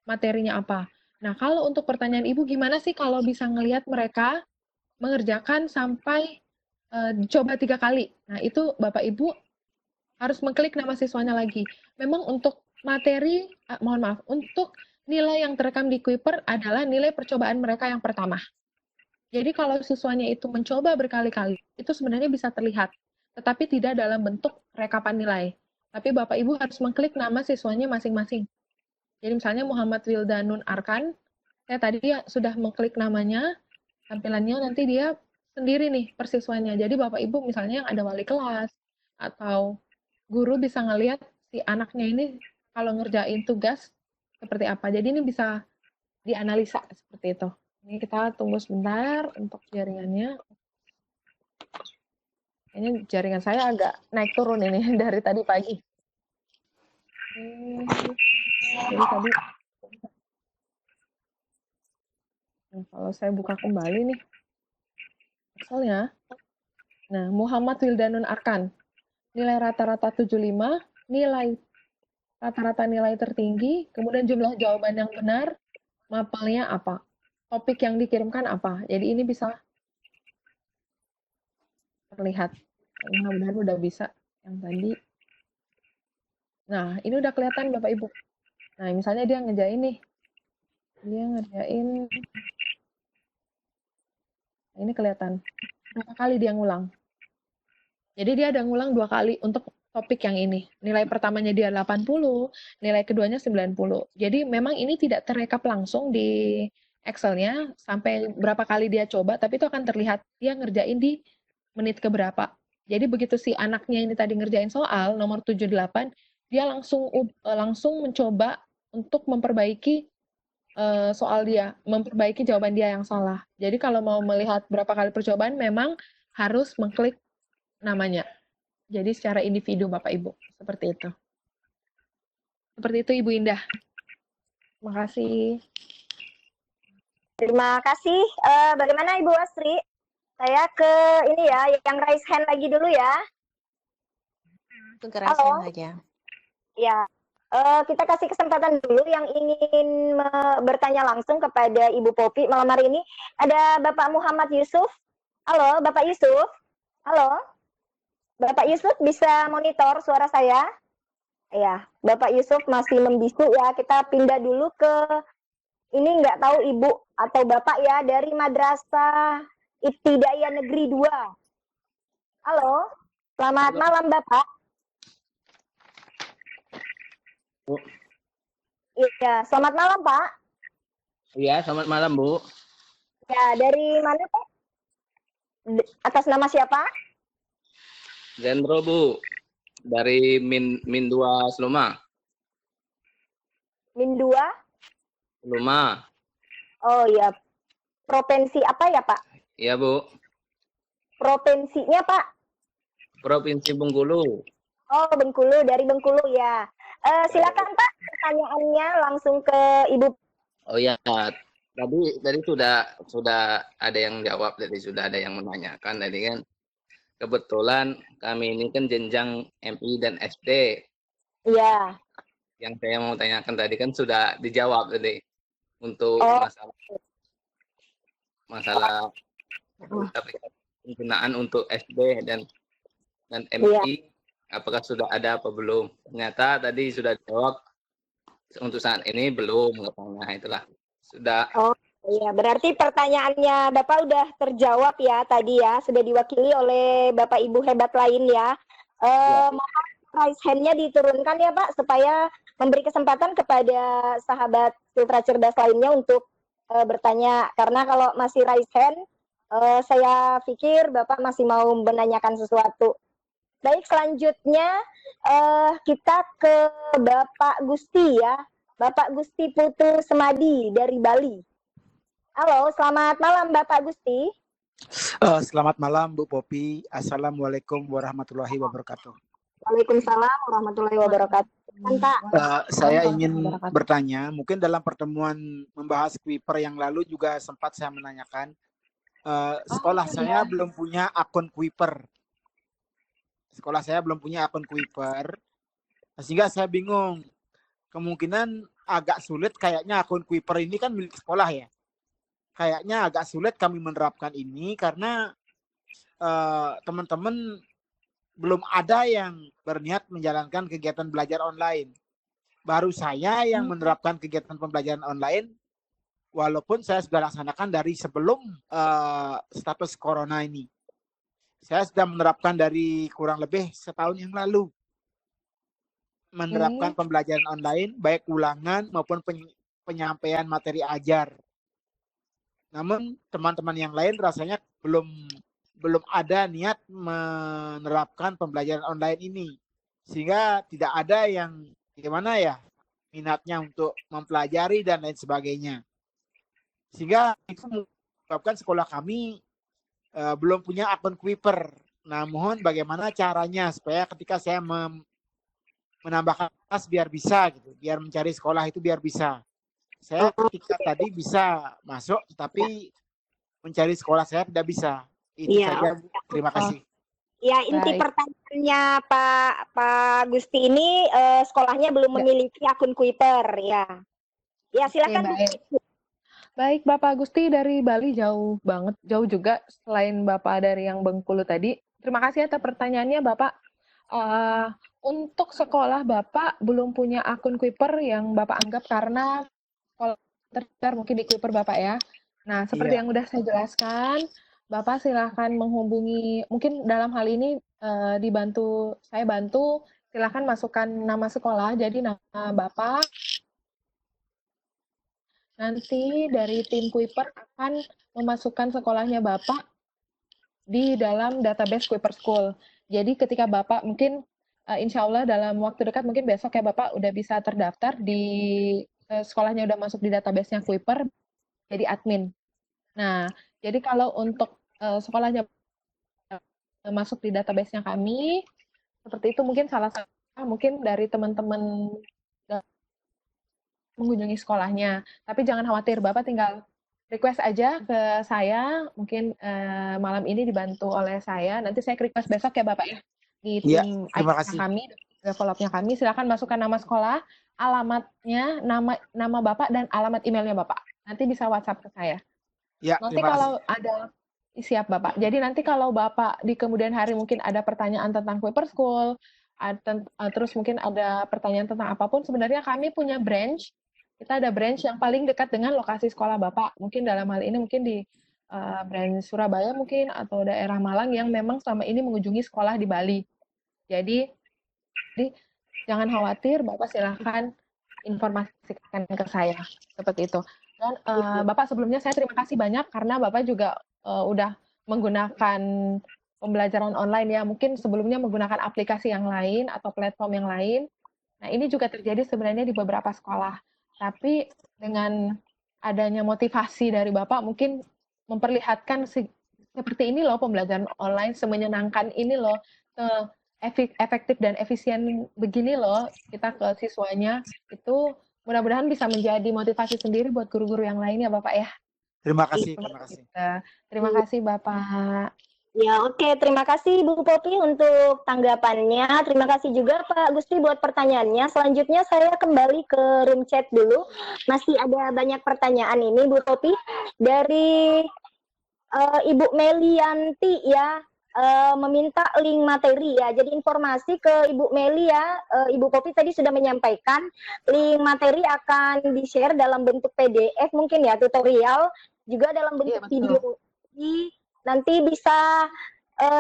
materinya apa. Nah, kalau untuk pertanyaan Ibu, gimana sih kalau bisa ngelihat mereka mengerjakan sampai coba 3 kali? Nah, itu Bapak Ibu harus mengklik nama siswanya lagi. Memang untuk materi, mohon maaf, untuk nilai yang terekam di Kuiper adalah nilai percobaan mereka yang pertama. Jadi kalau siswanya itu mencoba berkali-kali, itu sebenarnya bisa terlihat, tetapi tidak dalam bentuk rekapan nilai. Tapi Bapak Ibu harus mengklik nama siswanya masing-masing. Jadi misalnya Muhammad Wildanun Arkan, saya tadi sudah mengklik namanya, tampilannya nanti dia sendiri nih persiswanya. Jadi Bapak Ibu misalnya yang ada wali kelas, atau guru bisa ngelihat si anaknya ini kalau ngerjain tugas seperti apa. Jadi ini bisa dianalisa seperti itu. Ini kita tunggu sebentar untuk jaringannya. Ini jaringan saya agak naik turun ini dari tadi pagi. Jadi tadi, nah, kalau saya buka kembali nih, Excelnya. Nah, Muhammad Wildanun Arkan, nilai rata-rata 75, nilai rata-rata nilai tertinggi, kemudian jumlah jawaban yang benar, mapelnya apa, topik yang dikirimkan apa. Jadi ini bisa terlihat. Mudah-mudahan udah bisa yang tadi. Nah, ini udah kelihatan Bapak Ibu. Nah, misalnya dia ngerjain nih. Dia ngerjain. Nah, ini kelihatan. Berapa kali dia ngulang. Jadi dia ada ngulang 2 kali untuk topik yang ini. Nilai pertamanya dia 80, nilai keduanya 90. Jadi memang ini tidak terekap langsung di Excel-nya sampai berapa kali dia coba, tapi itu akan terlihat dia ngerjain di menit keberapa. Jadi begitu si anaknya ini tadi ngerjain soal nomor 78, dia langsung mencoba untuk memperbaiki soal dia, memperbaiki jawaban dia yang salah. Jadi kalau mau melihat berapa kali percobaan, memang harus mengklik namanya. Jadi secara individu Bapak Ibu, seperti itu. Seperti itu Ibu Indah. Terima kasih. Terima kasih. Bagaimana Ibu Asri? Saya ke ini ya, yang raise hand lagi dulu ya. Langsung ke raise hand aja. Ya, kita kasih kesempatan dulu yang ingin bertanya langsung kepada Ibu Popi malam hari ini. Ada Bapak Muhammad Yusuf. Halo, Bapak Yusuf. Halo. Bapak Yusuf bisa monitor suara saya? Ya, Bapak Yusuf masih membisu ya. Kita pindah dulu ke ini nggak tahu Ibu atau Bapak ya dari Madrasah Ibtidaiyah Negeri 2. Halo, selamat malam Bapak. Iya, selamat malam Pak. Iya, selamat malam Bu. Ya, dari mana Pak? Atas nama siapa? Zendro Bu, dari Min 2 Seluma. Min 2? Seluma. Oh iya. Provinsi apa ya Pak? Iya Bu. Provinsinya Pak? Provinsi Bengkulu. Oh Bengkulu, dari Bengkulu ya. Silakan Pak, pertanyaannya langsung ke Ibu. Oh iya, tadi sudah ada yang jawab, tadi sudah ada yang menanyakan tadi kan. Kebetulan kami ini kan jenjang MI dan SD. Iya. Yang saya mau tanyakan tadi kan sudah dijawab tadi untuk masalah penggunaan untuk SD dan MI. Apakah sudah ada apa belum? Ternyata tadi sudah dijawab, untuk saat ini belum katanya. Itulah sudah. Oh iya, berarti pertanyaannya Bapak udah terjawab ya tadi ya, sudah diwakili oleh Bapak Ibu hebat lain ya. Mohon raise hand-nya diturunkan ya Pak, supaya memberi kesempatan kepada sahabat Filtra Cerdas lainnya untuk bertanya. Karena kalau masih raise hand, saya pikir Bapak masih mau menanyakan sesuatu. Baik, selanjutnya kita ke Bapak Gusti ya. Bapak Gusti Putu Semadi dari Bali. Halo, selamat malam Bapak Gusti. Selamat malam Bu Popi. Assalamualaikum warahmatullahi wabarakatuh. Waalaikumsalam warahmatullahi wabarakatuh. Saya ingin bertanya, mungkin dalam pertemuan membahas Kuiper yang lalu juga sempat saya menanyakan Sekolah Oh saya ya. belum punya akun Kuiper. Sekolah saya belum punya akun Kuiper, sehingga saya bingung. Kemungkinan agak sulit kayaknya akun Kuiper ini kan milik sekolah ya. Kayaknya agak sulit kami menerapkan ini karena teman-teman belum ada yang berniat menjalankan kegiatan belajar online. Baru saya yang menerapkan kegiatan pembelajaran online, walaupun saya sudah laksanakan dari sebelum status corona ini. Saya sudah menerapkan dari kurang lebih setahun yang lalu. Menerapkan pembelajaran online, baik ulangan maupun penyampaian materi ajar. Namun teman-teman yang lain rasanya belum ada niat menerapkan pembelajaran online ini. Sehingga tidak ada yang gimana ya, minatnya untuk mempelajari dan lain sebagainya. Sehingga itu menyebabkan sekolah kami belum punya akun Kuiper. Nah, mohon bagaimana caranya supaya ketika saya menambahkan kelas biar bisa gitu, biar mencari sekolah itu biar bisa. Saya ketika tadi bisa masuk, tapi mencari sekolah saya tidak bisa. Itu saja. Terima kasih. Ya, inti pertanyaannya Pak Gusti ini sekolahnya belum memiliki akun Kuiper ya. Ya, silakan Bu. Baik, Bapak Gusti dari Bali jauh banget, jauh juga selain Bapak dari yang Bengkulu tadi. Terima kasih atas pertanyaannya, Bapak. Untuk sekolah Bapak belum punya akun Kuiper yang Bapak anggap karena sekolah terdaftar mungkin di Kuiper Bapak ya. Nah, seperti yang udah saya jelaskan, Bapak silahkan menghubungi, mungkin dalam hal ini saya bantu, silahkan masukkan nama sekolah, jadi nama Bapak. Nanti dari tim Kuiper akan memasukkan sekolahnya Bapak di dalam database Kuiper School. Jadi ketika Bapak mungkin insya Allah dalam waktu dekat, mungkin besok ya Bapak udah bisa terdaftar di sekolahnya udah masuk di database-nya Kuiper, jadi admin. Nah, jadi kalau untuk sekolahnya masuk di database-nya kami, seperti itu mungkin salah satu mungkin dari teman-teman mengunjungi sekolahnya. Tapi jangan khawatir, Bapak tinggal request aja ke saya, mungkin malam ini dibantu oleh saya. Nanti saya request besok ya Bapak ya, di tim kami, developnya kami. Silakan masukkan nama sekolah, alamatnya, nama Bapak, dan alamat emailnya Bapak. Nanti bisa WhatsApp ke saya. Ya, nanti kalau ada, siap Bapak. Jadi nanti kalau Bapak di kemudian hari mungkin ada pertanyaan tentang Kuiper School, terus mungkin ada pertanyaan tentang apapun, sebenarnya kami punya branch. Kita ada branch yang paling dekat dengan lokasi sekolah Bapak. Mungkin dalam hal ini mungkin di branch Surabaya mungkin, atau daerah Malang yang memang selama ini mengunjungi sekolah di Bali. Jadi jangan khawatir, Bapak silahkan informasikan ke saya. Seperti itu. Dan Bapak sebelumnya saya terima kasih banyak karena Bapak juga udah menggunakan pembelajaran online ya. Mungkin sebelumnya menggunakan aplikasi yang lain atau platform yang lain. Nah, ini juga terjadi sebenarnya di beberapa sekolah. Tapi dengan adanya motivasi dari Bapak mungkin memperlihatkan seperti ini loh pembelajaran online, semenyenangkan ini loh, efektif dan efisien begini loh kita ke siswanya, itu mudah-mudahan bisa menjadi motivasi sendiri buat guru-guru yang lainnya Bapak ya. Terima kasih. Terima kasih. Terima kasih Bapak. Ya, oke. Terima kasih Bu Popi untuk tanggapannya. Terima kasih juga Pak Gusti buat pertanyaannya. Selanjutnya saya kembali ke room chat dulu. Masih ada banyak pertanyaan ini Bu Popi. Dari Ibu Melianti ya, meminta link materi ya. Jadi informasi ke Ibu Meli ya, Ibu Popi tadi sudah menyampaikan link materi akan di-share dalam bentuk PDF mungkin ya, tutorial, juga dalam bentuk video. Nanti bisa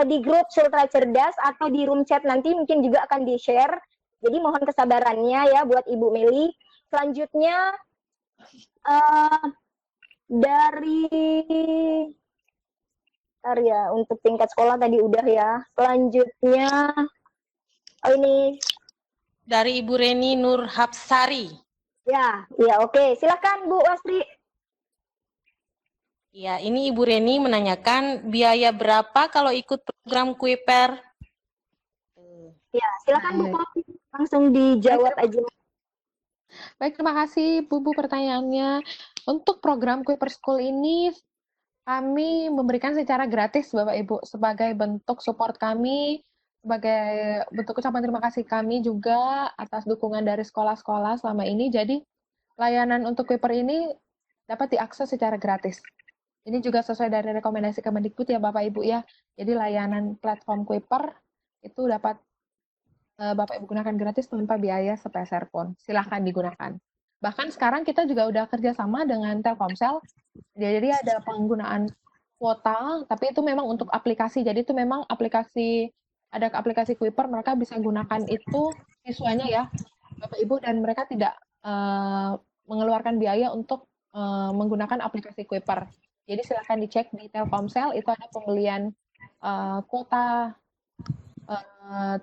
di grup Sultra Cerdas atau di room chat nanti mungkin juga akan di-share. Jadi mohon kesabarannya ya buat Ibu Meli. Selanjutnya dari untuk tingkat sekolah tadi udah ya. Selanjutnya ini dari Ibu Reni Nur Hapsari. Ya, oke. Silakan Bu Wasri. Ya, ini Ibu Reni menanyakan biaya berapa kalau ikut program Kuiper? Ya, silakan Bu Popi, langsung dijawab aja. Baik, terima kasih Bu pertanyaannya. Untuk program Kuiper School ini Kami memberikan secara gratis Bapak Ibu sebagai bentuk support kami, sebagai bentuk ucapan terima kasih kami juga atas dukungan dari sekolah-sekolah selama ini. Jadi layanan untuk Kuiper ini dapat diakses secara gratis. Ini juga sesuai dari rekomendasi Kemendikbud ya Bapak Ibu ya. Jadi layanan platform Kuiper itu dapat Bapak Ibu gunakan gratis tanpa biaya sepeser pun. Silahkan digunakan. Bahkan sekarang kita juga udah kerjasama dengan Telkomsel. Jadi ada penggunaan kuota, tapi itu memang untuk aplikasi. Jadi itu memang ada aplikasi Kuiper, mereka bisa gunakan itu siswanya ya, Bapak Ibu, dan mereka tidak mengeluarkan biaya untuk menggunakan aplikasi Kuiper. Jadi silahkan dicek di Telkomsel, itu ada pembelian kuota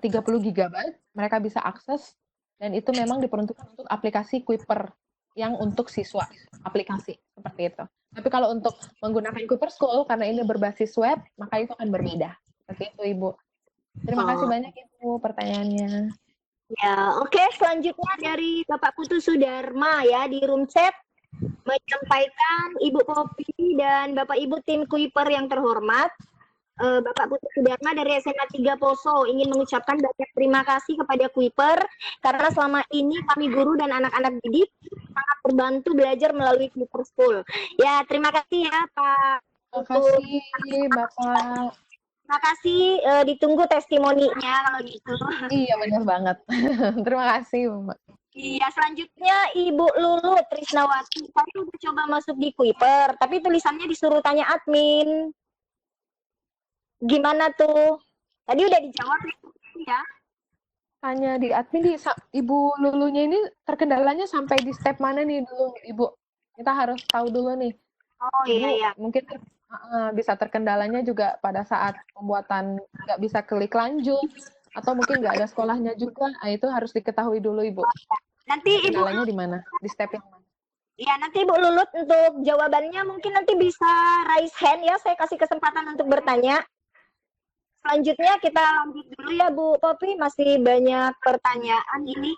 30 GB, mereka bisa akses, dan itu memang diperuntukkan untuk aplikasi Kuiper yang untuk siswa, aplikasi seperti itu. Tapi kalau untuk menggunakan Kuiper School, karena ini berbasis web, maka itu akan berbeda. Seperti itu, Ibu. Terima kasih banyak, Ibu, pertanyaannya. Ya, oke. Selanjutnya dari Bapak Putu Sudarma ya di room chat menyampaikan Ibu Popi dan Bapak Ibu tim Kuiper yang terhormat. Bapak Putu Sudarma dari SMA 3 Poso ingin mengucapkan banyak terima kasih kepada Kuiper karena selama ini kami guru dan anak-anak didik sangat terbantu belajar melalui Kuiper School. Ya, terima kasih ya Pak. Terima kasih Bapak. Terima kasih, ditunggu testimoninya kalau gitu. Iya, benar banget. Terima kasih, Mbak. Iya, selanjutnya Ibu Lulu Trisnawati. Saya udah coba masuk di Kuiper, tapi tulisannya disuruh tanya admin. Gimana tuh? Tadi udah dijawab ya. Tanya di admin, Ibu Lulunya ini terkendalanya sampai di step mana nih dulu, Ibu? Kita harus tahu dulu nih. Oh Ibu, iya. mungkin bisa terkendalanya juga pada saat pembuatan nggak bisa klik lanjut, atau mungkin nggak ada sekolahnya juga. Nah, itu harus diketahui dulu, Ibu. Nanti Ibu Kendalanya di mana? Di step yang mana? Iya, nanti Ibu Lulut untuk jawabannya mungkin nanti bisa raise hand ya. Saya kasih kesempatan untuk bertanya. Selanjutnya kita lanjut dulu ya Bu Popi, masih banyak pertanyaan ini.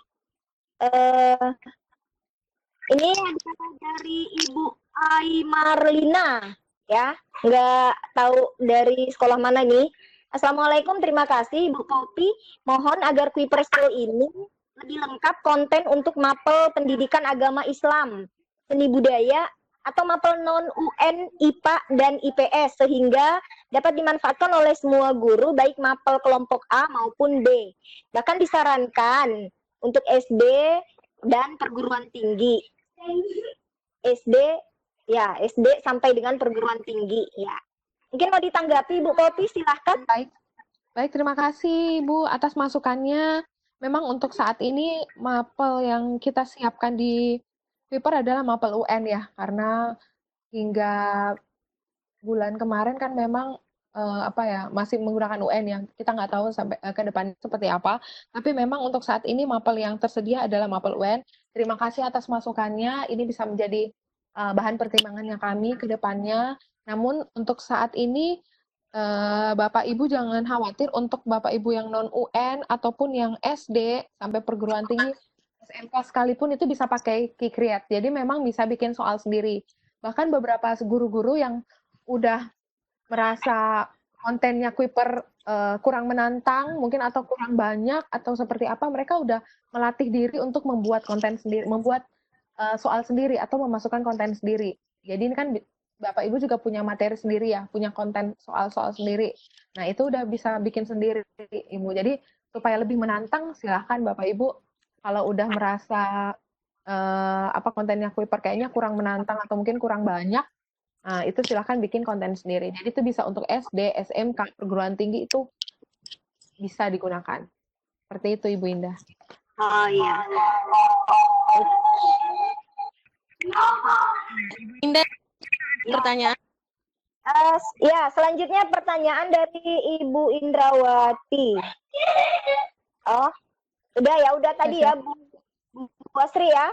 Ini ada dari Ibu Aimarlina ya, nggak tahu dari sekolah mana nih. Assalamualaikum, terima kasih Bu Popi. Mohon agar Kuiper School ini lebih lengkap konten untuk mapel pendidikan agama Islam, seni budaya, atau mapel non-UN, IPA, dan IPS, sehingga dapat dimanfaatkan oleh semua guru, baik mapel kelompok A maupun B. Bahkan disarankan untuk SD dan perguruan tinggi. SD sampai dengan perguruan tinggi. Ya. Mungkin mau ditanggapi Bu Popi, silahkan. Baik, terima kasih Bu atas masukannya. Memang untuk saat ini mapel yang kita siapkan di Kuiper adalah mapel UN ya, karena hingga bulan kemarin kan memang masih menggunakan UN yang kita nggak tahu sampai ke depan seperti apa. Tapi memang untuk saat ini mapel yang tersedia adalah mapel UN. Terima kasih atas masukannya. Ini bisa menjadi bahan pertimbangannya kami ke depannya. Namun untuk saat ini Bapak Ibu jangan khawatir, untuk Bapak Ibu yang non UN ataupun yang SD sampai perguruan tinggi SMK sekalipun itu bisa pakai Kikriat. Jadi memang bisa bikin soal sendiri. Bahkan beberapa guru-guru yang udah merasa kontennya Kuiper kurang menantang mungkin atau kurang banyak atau seperti apa, mereka udah melatih diri untuk membuat konten sendiri, membuat soal sendiri atau memasukkan konten sendiri. Jadi ini kan Bapak Ibu juga punya materi sendiri ya, punya konten soal-soal sendiri. Nah, itu udah bisa bikin sendiri Ibu. Jadi supaya lebih menantang, silahkan Bapak Ibu kalau udah merasa kontennya Kuiper kayaknya kurang menantang atau mungkin kurang banyak, nah, itu silahkan bikin konten sendiri. Jadi itu bisa untuk SD, SMK, perguruan tinggi itu bisa digunakan. Seperti itu Ibu Indah. Oh iya. Ibu Indah, pertanyaan. Ya, selanjutnya pertanyaan dari Ibu Indrawati. Oh, udah tadi ya Bu Wasri ya.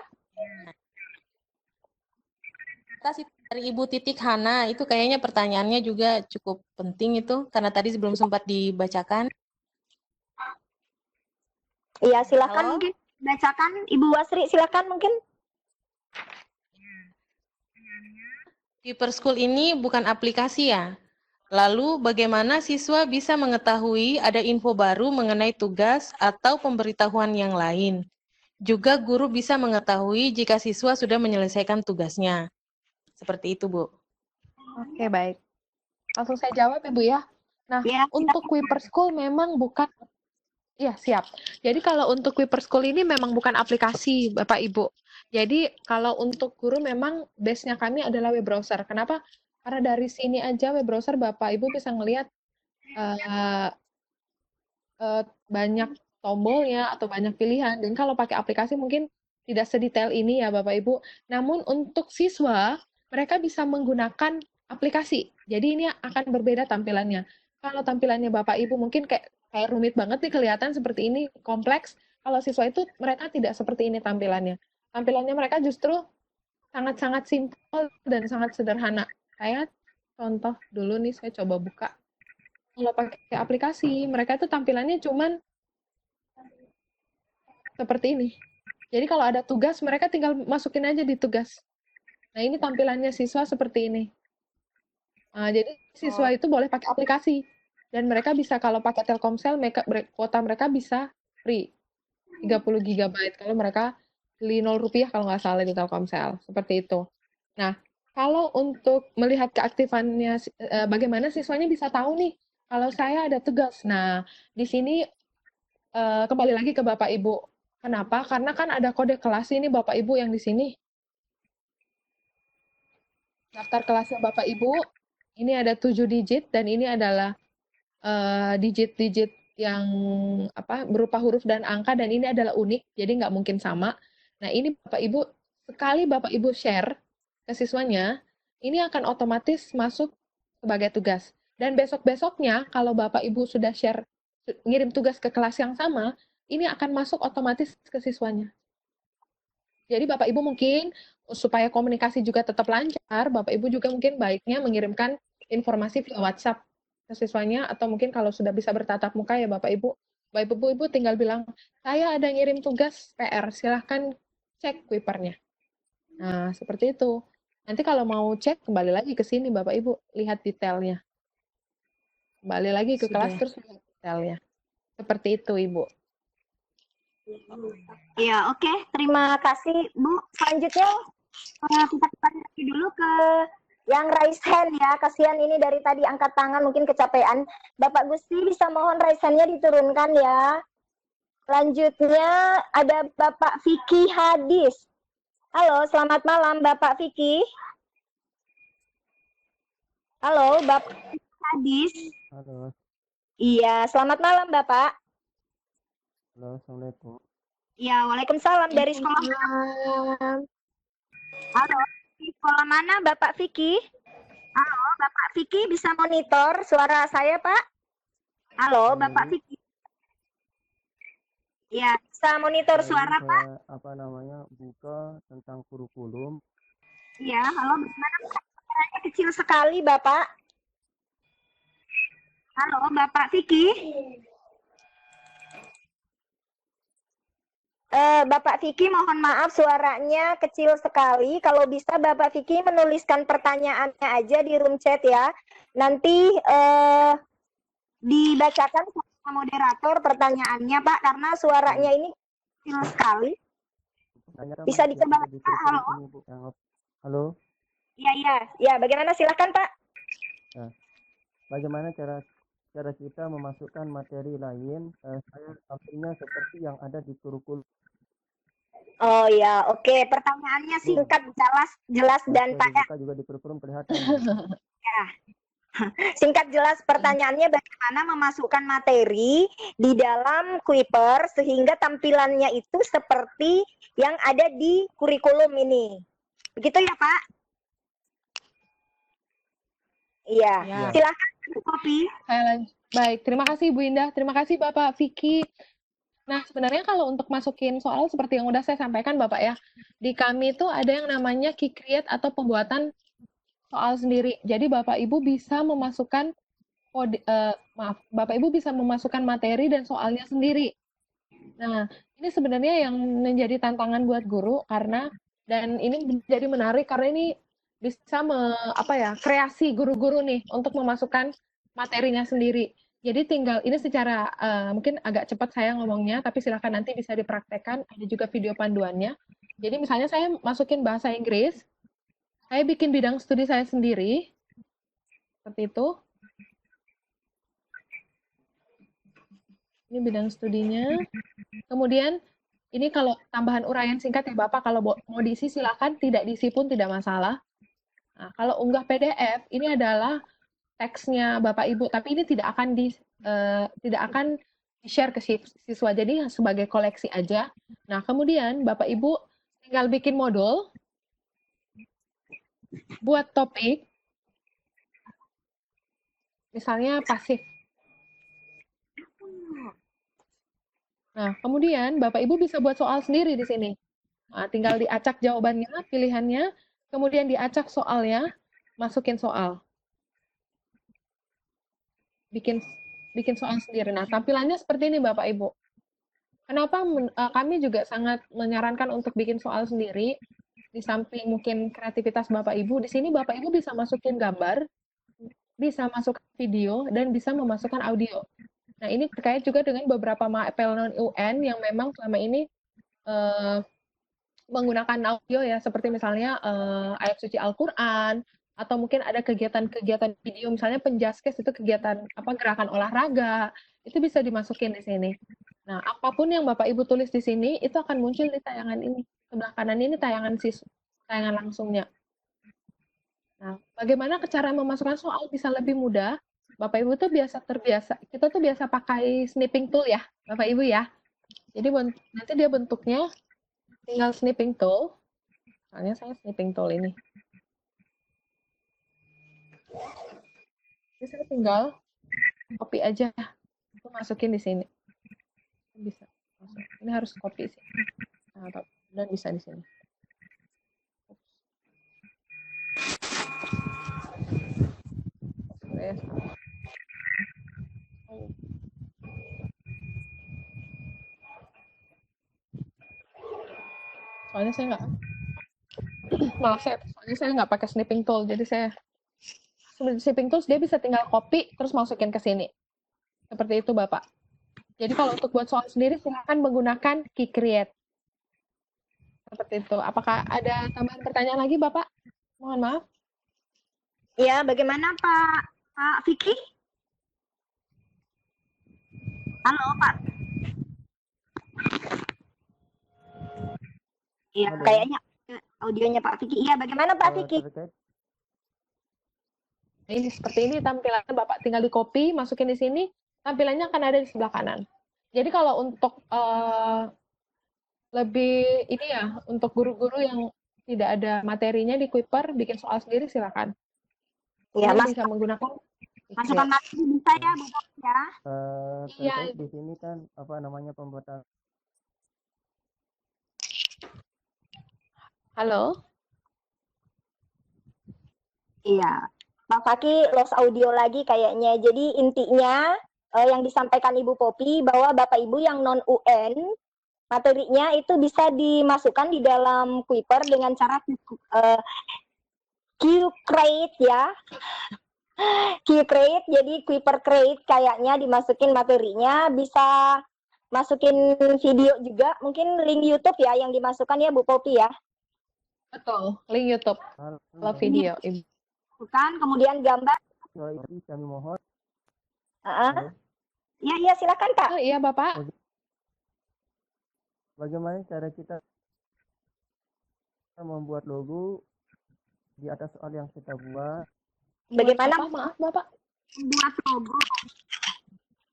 Atas itu dari Ibu Titik Hana, itu kayaknya pertanyaannya juga cukup penting itu, karena tadi sebelum sempat dibacakan. Iya, silakan mungkin bacakan Ibu Wasri, silakan mungkin. Keeper School ini bukan aplikasi ya. Lalu bagaimana siswa bisa mengetahui ada info baru mengenai tugas atau pemberitahuan yang lain? Juga guru bisa mengetahui jika siswa sudah menyelesaikan tugasnya. Seperti itu, Bu. Oke, baik. Langsung saya jawab, Ibu ya. Nah, Ya, untuk Kuiper School memang bukan. Iya, siap. Jadi kalau untuk Kuiper School ini memang bukan aplikasi, Bapak Ibu. Jadi kalau untuk guru memang base-nya kami adalah web browser. Kenapa? Karena dari sini aja web browser Bapak Ibu bisa ngelihat eh, banyak tombolnya atau banyak pilihan. Dan kalau pakai aplikasi mungkin tidak sedetail ini ya Bapak Ibu. Namun untuk siswa, mereka bisa menggunakan aplikasi. Jadi ini akan berbeda tampilannya. Kalau tampilannya Bapak Ibu mungkin kayak rumit banget nih kelihatan seperti ini, kompleks. Kalau siswa itu mereka tidak seperti ini tampilannya. Tampilannya mereka justru sangat-sangat simpel dan sangat sederhana. Saya contoh dulu nih, saya coba buka. Kalau pakai aplikasi, mereka itu tampilannya cuman seperti ini. Jadi kalau ada tugas, mereka tinggal masukin aja di tugas. Nah, ini tampilannya siswa seperti ini. Nah, jadi siswa itu boleh pakai aplikasi. Dan mereka bisa kalau pakai Telkomsel, kuota mereka bisa free. 30 GB kalau mereka beli 0 rupiah kalau nggak salah di Telkomsel. Seperti itu. Nah, kalau untuk melihat keaktifannya, bagaimana siswanya bisa tahu nih, kalau saya ada tugas. Nah, di sini kembali lagi ke Bapak Ibu. Kenapa? Karena kan ada kode kelas ini Bapak Ibu yang di sini. Daftar kelasnya Bapak Ibu, ini ada 7 digit dan ini adalah digit-digit yang berupa huruf dan angka dan ini adalah unik, jadi nggak mungkin sama. Nah, ini Bapak Ibu, sekali Bapak Ibu share ke siswanya, ini akan otomatis masuk sebagai tugas. Dan besok-besoknya, kalau Bapak Ibu sudah share, ngirim tugas ke kelas yang sama, ini akan masuk otomatis ke siswanya. Jadi Bapak Ibu mungkin, supaya komunikasi juga tetap lancar, Bapak Ibu juga mungkin baiknya mengirimkan informasi via WhatsApp ke siswanya, atau mungkin kalau sudah bisa bertatap muka ya Bapak Ibu tinggal bilang, saya ada ngirim tugas PR, silahkan cek Kuipernya. Nah, seperti itu. Nanti kalau mau cek, kembali lagi ke sini Bapak Ibu, lihat detailnya. Kembali lagi ke kelas, terus lihat detailnya. Seperti itu, Ibu. Ya, oke. Terima kasih, Bu. Selanjutnya, kita kembali dulu ke yang raise hand ya. Kasihan ini dari tadi angkat tangan, mungkin kecapean. Bapak Gusti bisa mohon raise hand-nya diturunkan ya. Selanjutnya ada Bapak Vicky Hadis. Halo, selamat malam Bapak Vicky. Halo, Bapak Hadis. Halo. Iya, selamat malam Bapak. Halo, Assalamualaikum. Ya, waalaikumsalam. Dari sekolah mana? Halo, di sekolah mana Bapak Vicky? Halo, Bapak Vicky bisa monitor suara saya, Pak? Halo, Bapak Vicky. Ya, bisa monitor suara, Pak? Buka tentang kurikulum. Iya, halo, bagaimana suaranya kecil sekali, Bapak? Halo, Bapak Vicky. Bapak Vicky, mohon maaf suaranya kecil sekali. Kalau bisa Bapak Vicky menuliskan pertanyaannya aja di room chat ya. Nanti dibacakan sama moderator pertanyaannya, Pak, karena suaranya ini kecil sekali. Bisa dikembangkan, halo? Halo? Iya. Bagaimana? Silakan, Pak. Nah, bagaimana cara kita memasukkan materi lain? Saya tampilnya seperti yang ada di kurikulum. Oh ya, oke. Pertanyaannya singkat, jelas dan padat. Juga di kurikulum kelihatan. Ya. Singkat jelas pertanyaannya, bagaimana memasukkan materi di dalam Kuiper sehingga tampilannya itu seperti yang ada di kurikulum ini. Begitu ya, Pak? Iya. Ya. Silakan, Kopi. Baik, terima kasih Bu Indah. Terima kasih Bapak Vicky. Nah, sebenarnya kalau untuk masukin soal seperti yang udah saya sampaikan Bapak ya, di kami itu ada yang namanya key create atau pembuatan soal sendiri. Jadi Bapak Ibu bisa memasukkan Bapak Ibu bisa memasukkan materi dan soalnya sendiri. Nah, ini sebenarnya yang menjadi tantangan buat guru karena dan ini menjadi menarik karena ini bisa kreasi guru-guru nih untuk memasukkan materinya sendiri. Jadi tinggal ini secara mungkin agak cepat saya ngomongnya, tapi silakan nanti bisa dipraktekkan. Ada juga video panduannya. Jadi misalnya saya masukin bahasa Inggris, saya bikin bidang studi saya sendiri, seperti itu. Ini bidang studinya. Kemudian ini kalau tambahan uraian singkat ya Bapak, kalau mau diisi silakan, tidak diisi pun tidak masalah. Nah, kalau unggah PDF ini adalah teksnya Bapak Ibu, tapi ini tidak akan di-share ke siswa, jadi sebagai koleksi aja. Nah, kemudian Bapak Ibu tinggal bikin modul, buat topik, misalnya pasif. Nah, kemudian Bapak Ibu bisa buat soal sendiri di sini. Nah, tinggal diacak jawabannya, pilihannya, kemudian diacak soalnya, masukin soal. Bikin soal sendiri. Nah, tampilannya seperti ini Bapak Ibu. Kenapa kami juga sangat menyarankan untuk bikin soal sendiri, di samping mungkin kreativitas Bapak Ibu, di sini Bapak Ibu bisa masukin gambar, bisa masuk video, dan bisa memasukkan audio. Nah, ini terkait juga dengan beberapa mapel non-UN yang memang selama ini menggunakan audio ya, seperti misalnya ayat suci Al-Quran, atau mungkin ada kegiatan-kegiatan video, misalnya penjaskes itu kegiatan gerakan olahraga, itu bisa dimasukin di sini. Nah, apapun yang Bapak Ibu tulis di sini, itu akan muncul di tayangan ini. Sebelah kanan ini tayangan langsungnya. Nah, bagaimana cara memasukkan soal bisa lebih mudah? Bapak Ibu tuh kita tuh biasa pakai snipping tool ya, Bapak Ibu ya. Jadi nanti dia bentuknya tinggal snipping tool. Soalnya saya snipping tool ini. Jadi saya tinggal copy aja, itu masukin di sini. Bisa. Ini harus copy sih. Dan bisa di sini. Soalnya saya nggak pakai snipping tool, jadi saya snipping tools dia bisa tinggal copy terus masukin ke sini. Seperti itu Bapak. Jadi kalau untuk buat soal sendiri silakan menggunakan Key Create. Seperti itu. Apakah ada tambahan pertanyaan lagi Bapak? Mohon maaf. Ya, bagaimana Pak Vicky? Halo Pak. Iya, kayaknya audionya Pak Vicky. Iya, bagaimana Pak Vicky? Ini seperti ini tampilannya Bapak, tinggal di copy, masukin di sini, tampilannya akan ada di sebelah kanan. Jadi kalau untuk lebih ini ya, untuk guru-guru yang tidak ada materinya di Kuiper, bikin soal sendiri silakan. Ya, Mas. Bisa menggunakan masukan materi bisa ya, Bu ya. Terkait di sini kan pembuatan. Halo. Iya. Bang Faki lost audio lagi kayaknya. Jadi intinya yang disampaikan Ibu Popi bahwa Bapak Ibu yang non-UN materinya itu bisa dimasukkan di dalam Kuiper dengan cara Q-Create ya. Q-Create, jadi Kuiper Create kayaknya dimasukin materinya, bisa masukin video juga, mungkin link YouTube ya yang dimasukkan ya Bu Popi ya. Betul, link YouTube. Kalau video. Bukan, kemudian gambar. Kami mohon. Iya, silakan Pak. Oh, iya Bapak. Bagaimana cara kita membuat logo di atas soal yang kita buat? Bagaimana? Maaf Bapak. Buat logo.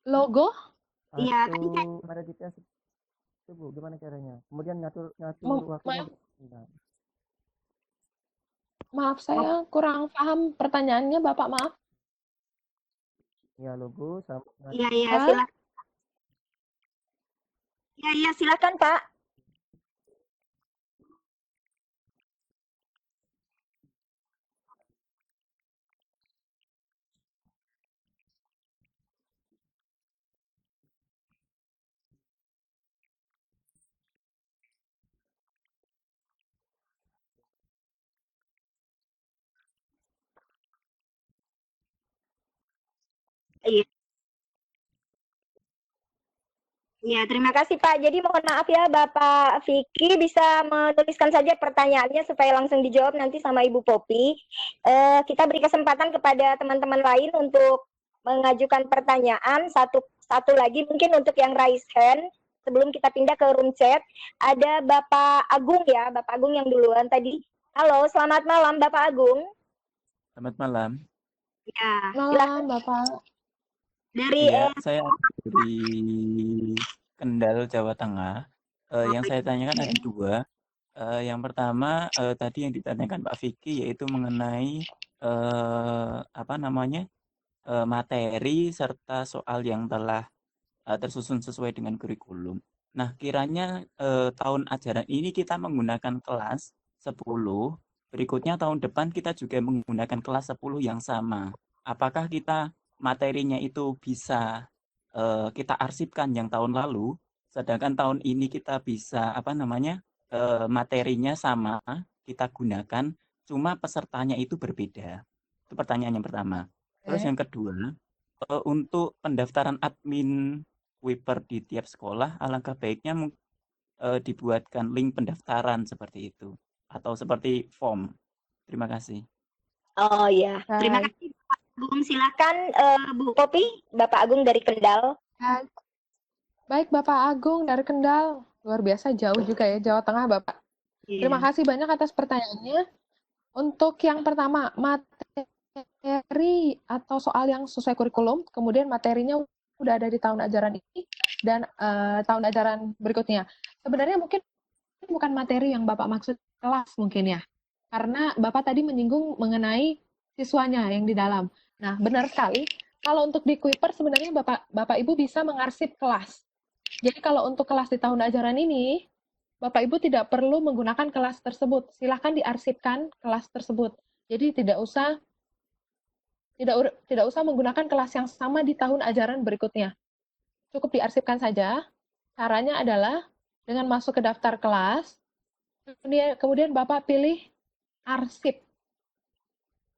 Logo? Iya. Pada kita itu Bu, gimana caranya? Kemudian ngatur waktunya. Maaf, saya kurang paham pertanyaannya, Bapak, maaf. Ya, logo sama. Iya, silakan. Iya, silakan, Pak. Iya. Ya, terima kasih Pak. Jadi mohon maaf ya Bapak Vicky, bisa menuliskan saja pertanyaannya supaya langsung dijawab nanti sama Ibu Popi. Kita beri kesempatan kepada teman-teman lain untuk mengajukan pertanyaan. Satu lagi mungkin untuk yang raise hand sebelum kita pindah ke room chat. Ada Bapak Agung ya, Bapak Agung yang duluan tadi. Halo, selamat malam Bapak Agung. Selamat malam. Ya, Malam, Bapak. Dari Iya, saya dari Kendal, Jawa Tengah. Yang saya tanyakan ada dua. Yang pertama tadi yang ditanyakan Pak Vicky yaitu mengenai materi serta soal yang telah tersusun sesuai dengan kurikulum. Nah, kiranya tahun ajaran ini kita menggunakan kelas 10, berikutnya tahun depan kita juga menggunakan kelas 10 yang sama. Apakah kita materinya itu bisa kita arsipkan yang tahun lalu, sedangkan tahun ini kita bisa materinya sama kita gunakan, cuma pesertanya itu berbeda. Itu pertanyaan yang pertama. Terus yang kedua, untuk pendaftaran admin Kuiper di tiap sekolah, alangkah baiknya dibuatkan link pendaftaran seperti itu atau seperti form. Terima kasih. Oh ya, terima kasih Pak Agung. Silakan Bu Popi, Bapak Agung dari Kendal. Baik, Bapak Agung dari Kendal. Luar biasa jauh juga ya, Jawa Tengah, Bapak. Terima kasih banyak atas pertanyaannya. Untuk yang pertama, materi atau soal yang sesuai kurikulum, kemudian materinya udah ada di tahun ajaran ini dan tahun ajaran berikutnya. Sebenarnya mungkin bukan materi yang Bapak maksud kelas mungkin ya. Karena Bapak tadi menyinggung mengenai siswanya yang di dalam. Nah, benar sekali. Kalau untuk di Kuiper sebenarnya Bapak Ibu bisa mengarsip kelas. Jadi kalau untuk kelas di tahun ajaran ini, Bapak Ibu tidak perlu menggunakan kelas tersebut. Silahkan diarsipkan kelas tersebut. Jadi tidak usah menggunakan kelas yang sama di tahun ajaran berikutnya. Cukup diarsipkan saja. Caranya adalah dengan masuk ke daftar kelas, kemudian Bapak pilih arsip.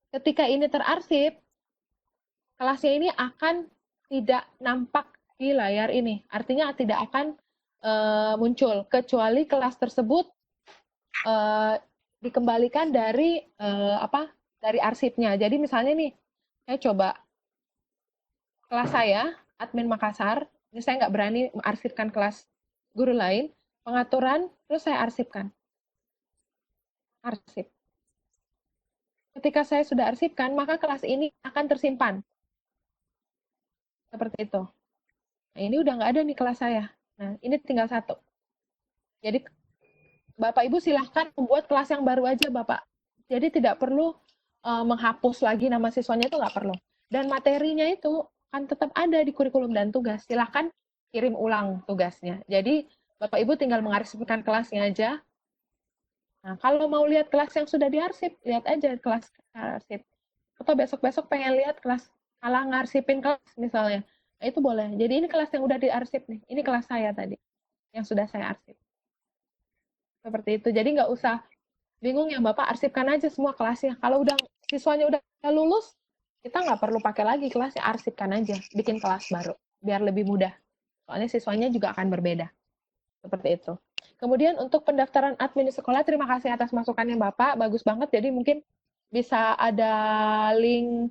Ketika ini terarsip, kelasnya ini akan tidak nampak di layar ini. Artinya tidak akan muncul, kecuali kelas tersebut dikembalikan dari arsipnya. Jadi misalnya nih, saya coba kelas saya, admin Makassar, ini saya nggak berani mengarsipkan kelas guru lain, pengaturan, terus saya arsipkan. Arsip. Ketika saya sudah arsipkan, maka kelas ini akan tersimpan. Seperti itu. Nah, ini udah nggak ada nih kelas saya. Nah, ini tinggal satu. Jadi, Bapak Ibu silahkan membuat kelas yang baru aja, Bapak. Jadi tidak perlu menghapus lagi nama siswanya, itu nggak perlu. Dan materinya itu kan tetap ada di kurikulum dan tugas. Silahkan kirim ulang tugasnya. Jadi Bapak Ibu tinggal mengarsipkan kelasnya aja. Nah, kalau mau lihat kelas yang sudah diarsip, lihat aja kelas arsip. Atau besok-besok pengen lihat kelas ngarsipin kelas misalnya. Nah, itu boleh. Jadi ini kelas yang udah diarsip nih. Ini kelas saya tadi yang sudah saya arsip. Seperti itu. Jadi nggak usah bingung ya Bapak, arsipkan aja semua kelasnya. Kalau udah siswanya udah lulus, kita nggak perlu pakai lagi kelasnya, arsipkan aja, bikin kelas baru, biar lebih mudah. Soalnya siswanya juga akan berbeda. Seperti itu. Kemudian untuk pendaftaran admin di sekolah, terima kasih atas masukannya Bapak, bagus banget. Jadi mungkin bisa ada link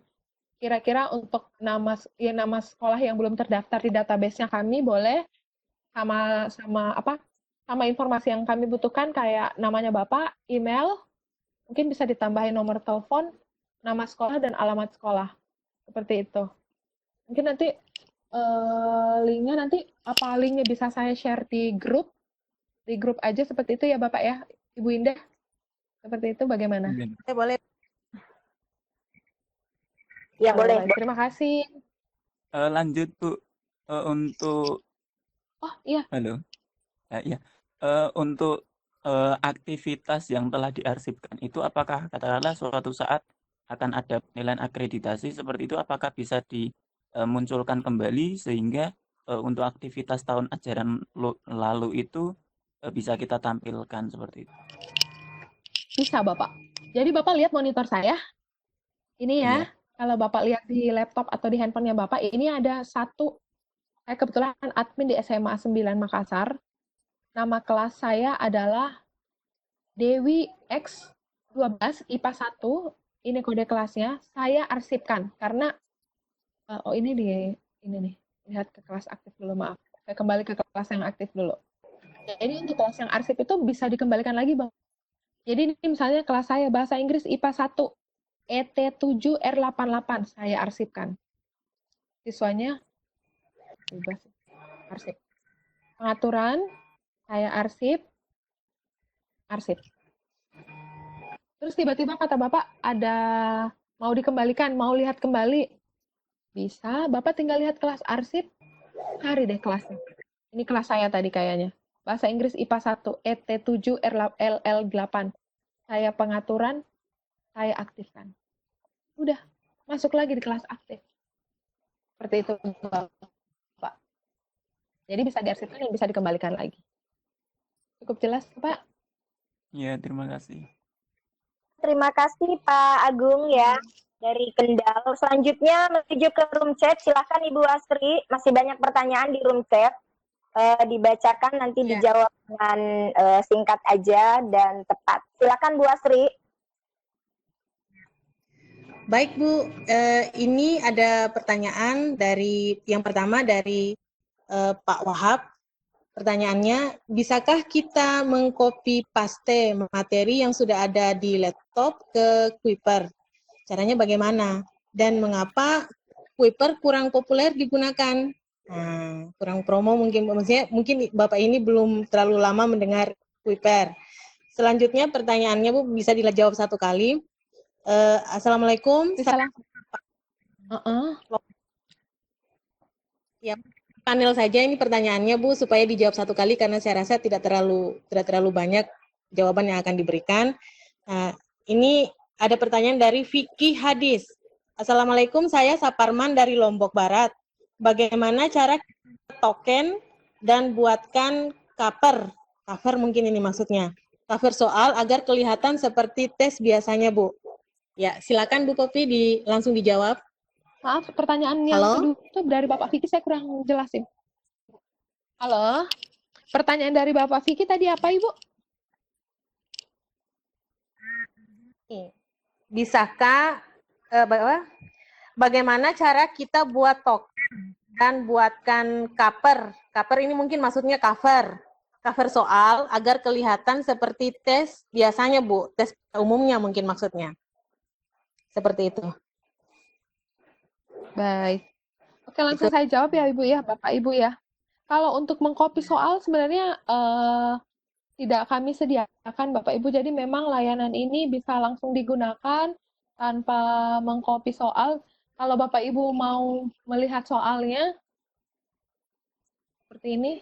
kira-kira untuk nama sekolah yang belum terdaftar di database-nya kami, boleh sama informasi yang kami butuhkan kayak namanya Bapak, email, mungkin bisa ditambahin nomor telepon, nama sekolah, dan alamat sekolah. Seperti itu. Mungkin nanti linknya bisa saya share di grup aja seperti itu ya Bapak ya, Ibu Indah. Seperti itu bagaimana? Boleh. Ya, boleh. Terima kasih. Lanjut Bu, untuk iya. Halo. Ya. Untuk aktivitas yang telah diarsipkan itu apakah katakanlah suatu saat akan ada penilaian akreditasi seperti itu, apakah bisa dimunculkan kembali sehingga untuk aktivitas tahun ajaran lalu itu bisa kita tampilkan seperti itu? Bisa Bapak. Jadi Bapak lihat monitor saya. Ini ya. Kalau Bapak lihat di laptop atau di handphonenya Bapak, ini ada satu, saya kebetulan admin di SMA 9 Makassar. Nama kelas saya adalah Dewi X12 IPA 1. Ini kode kelasnya. Saya arsipkan karena ini nih. Lihat ke kelas aktif dulu, maaf. Saya kembali ke kelas yang aktif dulu. Jadi untuk kelas yang arsip itu bisa dikembalikan lagi, Bang. Jadi ini misalnya kelas saya bahasa Inggris IPA 1 ET7R88 saya arsipkan. Siswanya bebas arsip. Pengaturan saya arsip. Terus tiba-tiba kata Bapak ada mau dikembalikan, mau lihat kembali. Bisa, Bapak tinggal lihat kelas arsip, cari deh kelasnya. Ini kelas saya tadi kayaknya. Bahasa Inggris IPA 1 ET7LL8. Saya pengaturan, saya aktifkan. Udah, masuk lagi di kelas aktif. Seperti itu, Bapak. Jadi bisa diarsipkan dan bisa dikembalikan lagi. Cukup jelas, Pak? Ya, terima kasih. Terima kasih Pak Agung ya dari Kendal. Selanjutnya menuju ke room chat. Silahkan Ibu Asri. Masih banyak pertanyaan di room chat. Dibacakan nanti dijawab dengan singkat aja dan tepat. Silakan Bu Asri. Baik Bu, ini ada pertanyaan dari yang pertama dari Pak Wahab. Pertanyaannya, bisakah kita mengcopy paste materi yang sudah ada di laptop ke Kuiper? Caranya bagaimana? Dan mengapa Kuiper kurang populer digunakan? Nah, kurang promo mungkin Bapak ini belum terlalu lama mendengar Kuiper. Selanjutnya pertanyaannya Bu bisa dijawab satu kali. Assalamualaikum. Ya, panel saja ini pertanyaannya Bu supaya dijawab satu kali karena saya rasa tidak terlalu banyak jawaban yang akan diberikan. Nah, ini ada pertanyaan dari Vicky Hadis. Assalamualaikum, saya Saparman dari Lombok Barat. Bagaimana cara token dan buatkan cover mungkin ini maksudnya. Cover soal agar kelihatan seperti tes biasanya, Bu. Ya, silakan Bu Popi langsung dijawab. Maaf, pertanyaan yang kedua itu dari Bapak Vicky saya kurang jelasin. Halo, pertanyaan dari Bapak Vicky tadi apa, Ibu? Bisakah bagaimana cara kita buat token dan buatkan cover? Cover ini mungkin maksudnya cover soal agar kelihatan seperti tes biasanya, Bu. Tes umumnya mungkin maksudnya. Seperti itu. Baik. Oke, langsung saya jawab ya, Ibu ya, Bapak Ibu ya. Kalau untuk mengcopy soal sebenarnya tidak kami sediakan, Bapak Ibu. Jadi memang layanan ini bisa langsung digunakan tanpa mengcopy soal. Kalau Bapak Ibu mau melihat soalnya seperti ini,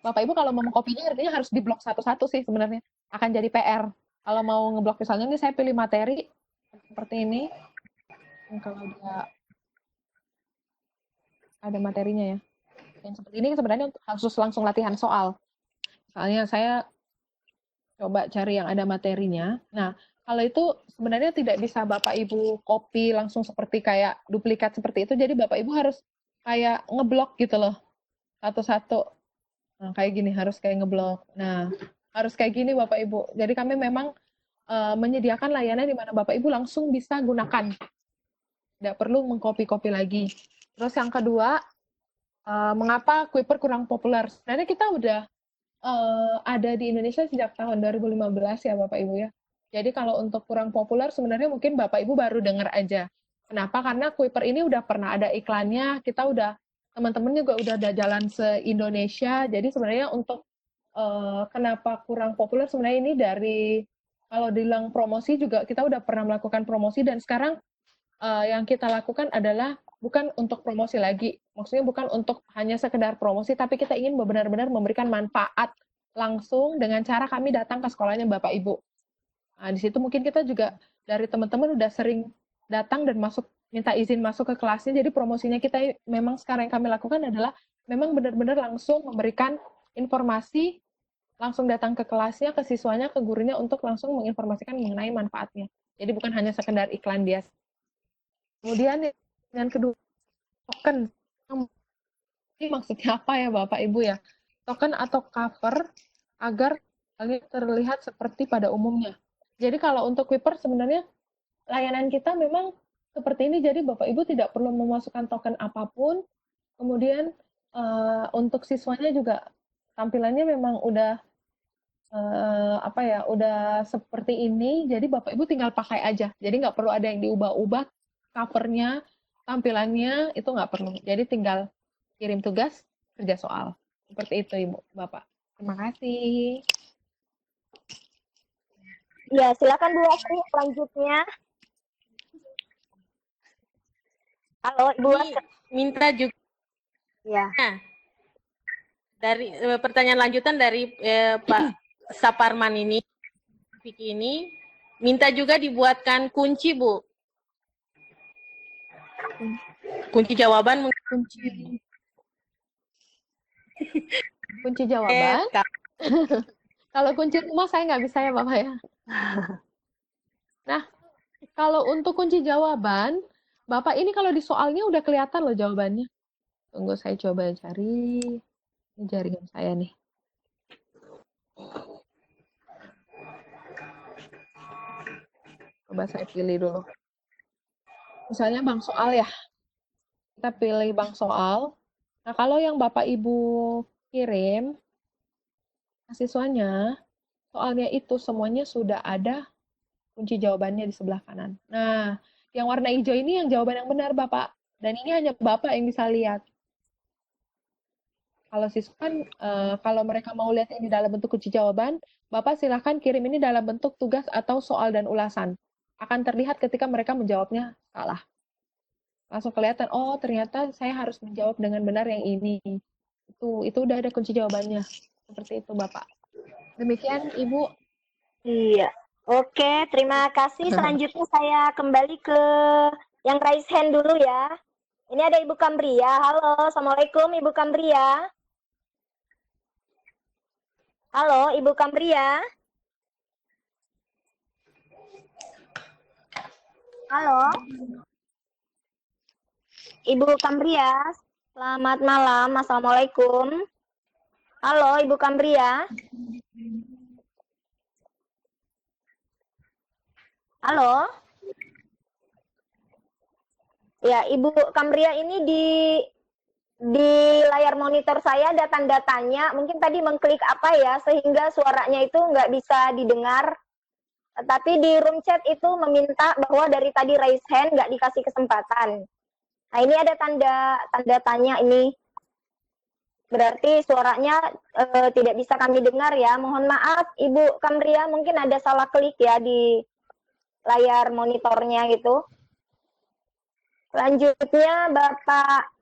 Bapak Ibu kalau mau mengcopy-nya artinya harus diblok satu-satu sih sebenarnya. Akan jadi PR. Kalau mau ngeblok misalnya ini saya pilih materi seperti ini. Kalau ada materinya ya. Yang seperti ini sebenarnya harus langsung latihan soal. Misalnya saya coba cari yang ada materinya. Nah, kalau itu sebenarnya tidak bisa Bapak Ibu copy langsung seperti kayak duplikat seperti itu. Jadi Bapak Ibu harus kayak ngeblok gitu loh. Satu-satu. Nah, kayak gini harus kayak ngeblok. Nah, harus kayak gini Bapak Ibu. Jadi kami memang menyediakan layanan di mana Bapak Ibu langsung bisa gunakan. Tidak perlu mengcopy-copy lagi. Terus yang kedua, mengapa Kuiper kurang populer? Sebenarnya kita udah ada di Indonesia sejak tahun 2015 ya Bapak Ibu ya. Jadi kalau untuk kurang populer sebenarnya mungkin Bapak Ibu baru dengar aja. Kenapa? Karena Kuiper ini udah pernah ada iklannya, kita udah teman-teman juga udah ada jalan se-Indonesia. Jadi sebenarnya untuk kenapa kurang populer sebenarnya ini dari kalau dibilang promosi juga kita udah pernah melakukan promosi dan sekarang yang kita lakukan adalah bukan untuk promosi lagi, maksudnya bukan untuk hanya sekedar promosi, tapi kita ingin benar-benar memberikan manfaat langsung dengan cara kami datang ke sekolahnya Bapak Ibu. Nah, di situ mungkin kita juga dari teman-teman udah sering datang dan minta izin masuk ke kelasnya, jadi promosinya kita memang sekarang yang kami lakukan adalah memang benar-benar langsung memberikan informasi, langsung datang ke kelasnya, ke siswanya, ke gurunya untuk langsung menginformasikan mengenai manfaatnya. Jadi bukan hanya sekedar iklan biasa. Kemudian yang kedua, token. Ini maksudnya apa ya Bapak Ibu ya? Token atau cover agar terlihat seperti pada umumnya. Jadi kalau untuk Kuiper sebenarnya layanan kita memang seperti ini, jadi Bapak Ibu tidak perlu memasukkan token apapun. Kemudian untuk siswanya juga tampilannya memang udah udah seperti ini. Jadi Bapak Ibu tinggal pakai aja. Jadi nggak perlu ada yang diubah-ubah covernya, tampilannya itu nggak perlu. Jadi tinggal kirim tugas, kerja soal. Seperti itu Ibu, Bapak. Terima kasih. Ya, silakan Bu Astri selanjutnya. Halo, Ibu Astri. Minta juga. Ya. Dari pertanyaan lanjutan dari Pak Saparman ini, Vicky ini, minta juga dibuatkan kunci, Bu. Kunci jawaban. Kunci jawaban. Kalau kunci rumah saya nggak bisa ya Bapak ya. Nah, kalau untuk kunci jawaban, Bapak ini kalau di soalnya udah kelihatan loh jawabannya. Tunggu saya coba cari. Ini jaringan saya nih. Coba saya pilih dulu. Misalnya bank soal ya. Kita pilih bank soal. Nah, kalau yang Bapak Ibu kirim, mahasiswanya, soalnya itu semuanya sudah ada kunci jawabannya di sebelah kanan. Nah, yang warna hijau ini yang jawaban yang benar, Bapak. Dan ini hanya Bapak yang bisa lihat. Kalau siswa kan, kalau mereka mau lihat ini dalam bentuk kunci jawaban, Bapak silahkan kirim ini dalam bentuk tugas atau soal dan ulasan. Akan terlihat ketika mereka menjawabnya salah. Langsung kelihatan, oh ternyata saya harus menjawab dengan benar yang ini. Itu udah ada kunci jawabannya. Seperti itu, Bapak. Demikian, Ibu. Iya. Oke, terima kasih. Selanjutnya saya kembali ke yang raise hand dulu ya. Ini ada Ibu Kambria. Halo, Assalamualaikum Ibu Kambria. Halo, Ibu Kambria. Halo. Ibu Kambria, selamat malam. Assalamualaikum. Halo, Ibu Kambria. Halo. Ya, Ibu Kambria ini di layar monitor saya ada tanda-tanya. Mungkin tadi mengklik apa ya, sehingga suaranya itu nggak bisa didengar. Tapi di room chat itu meminta bahwa dari tadi raise hand nggak dikasih kesempatan. Nah, ini ada tanda tanya ini. Berarti suaranya tidak bisa kami dengar ya. Mohon maaf, Ibu Kambria, mungkin ada salah klik ya di layar monitornya gitu. Selanjutnya Bapak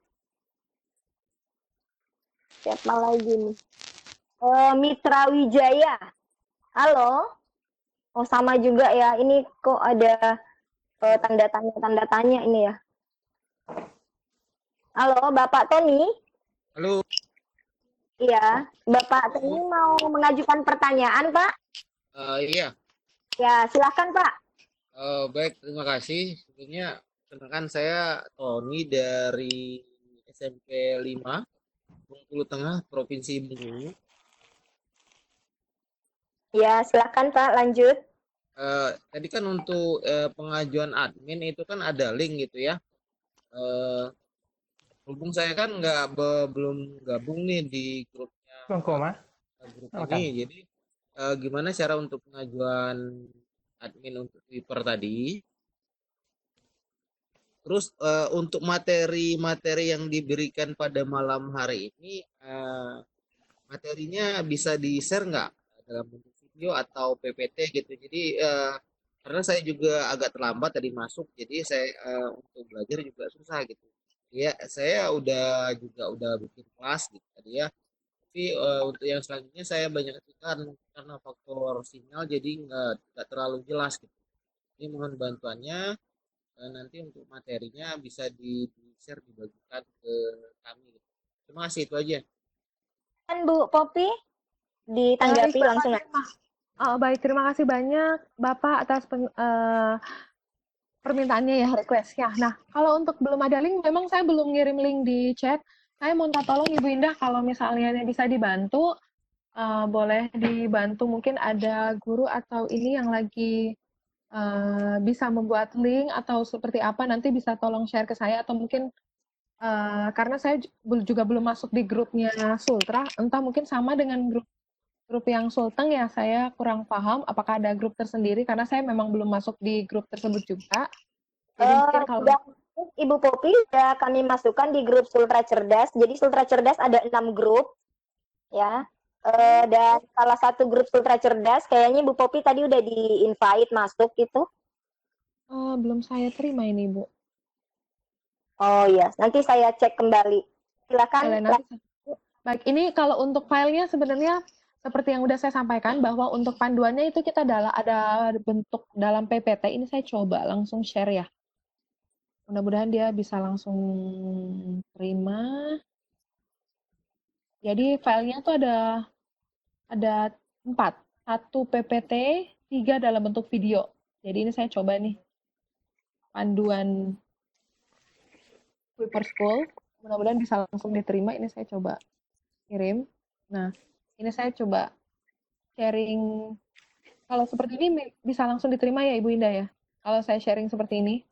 siapa lagi nih? Mitra Wijaya. Halo. Oh, sama juga ya. Ini kok ada tanda tanya ini ya. Halo, Bapak Tony. Halo. Iya, Bapak Tony mau mengajukan pertanyaan, Pak? Iya. Ya, silakan, Pak. Baik, terima kasih. Sebelumnya kenalkan saya Tony dari SMP 5 Bengkulu Tengah, Provinsi Bengkulu. Ya, silakan Pak, lanjut. Tadi kan untuk pengajuan admin itu kan ada link gitu ya. Hubung saya kan belum gabung nih di grupnya grup ini, jadi gimana cara untuk pengajuan admin untuk Kuiper tadi? Terus untuk materi-materi yang diberikan pada malam hari ini, materinya bisa di-share nggak dalam bentuk video atau PPT gitu? Jadi karena saya juga agak terlambat tadi masuk, jadi saya untuk belajar juga susah gitu. Ya, saya udah bikin kelas gitu tadi ya. Tapi untuk yang selanjutnya saya banyak ketikkan karena faktor sinyal, jadi nggak terlalu jelas gitu. Ini mohon bantuannya. Nanti untuk materinya bisa di-share, dibagikan ke kami. Terima kasih, itu aja. Dan Bu Popi, ditanggapi langsung. Baik, terima kasih banyak Bapak atas permintaannya ya, request-nya. Nah, kalau untuk belum ada link, memang saya belum ngirim link di chat. Saya mau minta tolong Ibu Indah kalau misalnya bisa dibantu, boleh dibantu mungkin ada guru atau ini yang lagi bisa membuat link atau seperti apa, nanti bisa tolong share ke saya atau mungkin karena saya juga belum masuk di grupnya Sultra, entah mungkin sama dengan grup yang Sulteng ya, saya kurang paham apakah ada grup tersendiri karena saya memang belum masuk di grup tersebut juga. Jadi mungkin kalau Sudah, Ibu Popi sudah kami masukkan di grup Sultra Cerdas. Jadi Sultra Cerdas ada 6 grup, ya. Dan salah satu grup Sultra Cerdas, kayaknya Ibu Popi tadi udah di-invite masuk itu. Belum saya terima ini, Bu. Oh iya, nanti saya cek kembali. Silakan. Baik, ini kalau untuk filenya sebenarnya seperti yang udah saya sampaikan bahwa untuk panduannya itu kita ada bentuk dalam PPT. Ini saya coba langsung share ya. Mudah-mudahan dia bisa langsung terima. Jadi filenya tuh ada 4. 1 PPT, 3 dalam bentuk video. Jadi ini saya coba nih. Panduan Kuiper School. Mudah-mudahan bisa langsung diterima. Ini saya coba kirim. Nah, ini saya coba sharing. Kalau seperti ini bisa langsung diterima ya Ibu Indah ya? Kalau saya sharing seperti ini.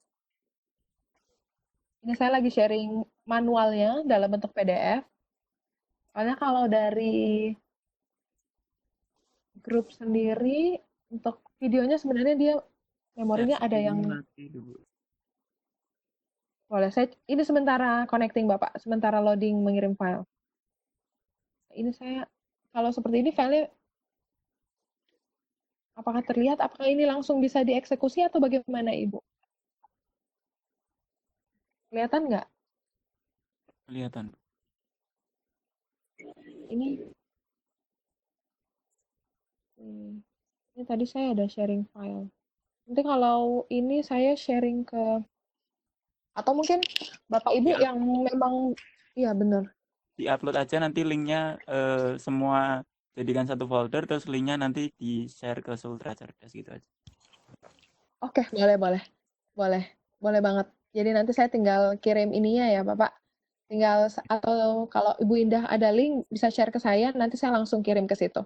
Ini saya lagi sharing manualnya dalam bentuk PDF. Soalnya kalau dari grup sendiri, untuk videonya sebenarnya dia memorinya ada yang... Boleh, ini sementara connecting Bapak, sementara loading mengirim file. Ini saya, kalau seperti ini filenya, apakah terlihat, apakah ini langsung bisa dieksekusi atau bagaimana Ibu? Kelihatan nggak? Kelihatan. Ini tadi saya ada sharing file. Nanti kalau ini saya sharing ke, atau mungkin Bapak Ibu yang memang, iya benar. Di-upload aja nanti linknya semua jadikan satu folder, terus linknya nanti di-share ke Sultra Cerdas gitu aja. Oke, boleh banget. Jadi nanti saya tinggal kirim ininya ya Bapak. Tinggal, atau kalau Ibu Indah ada link bisa share ke saya, nanti saya langsung kirim ke situ.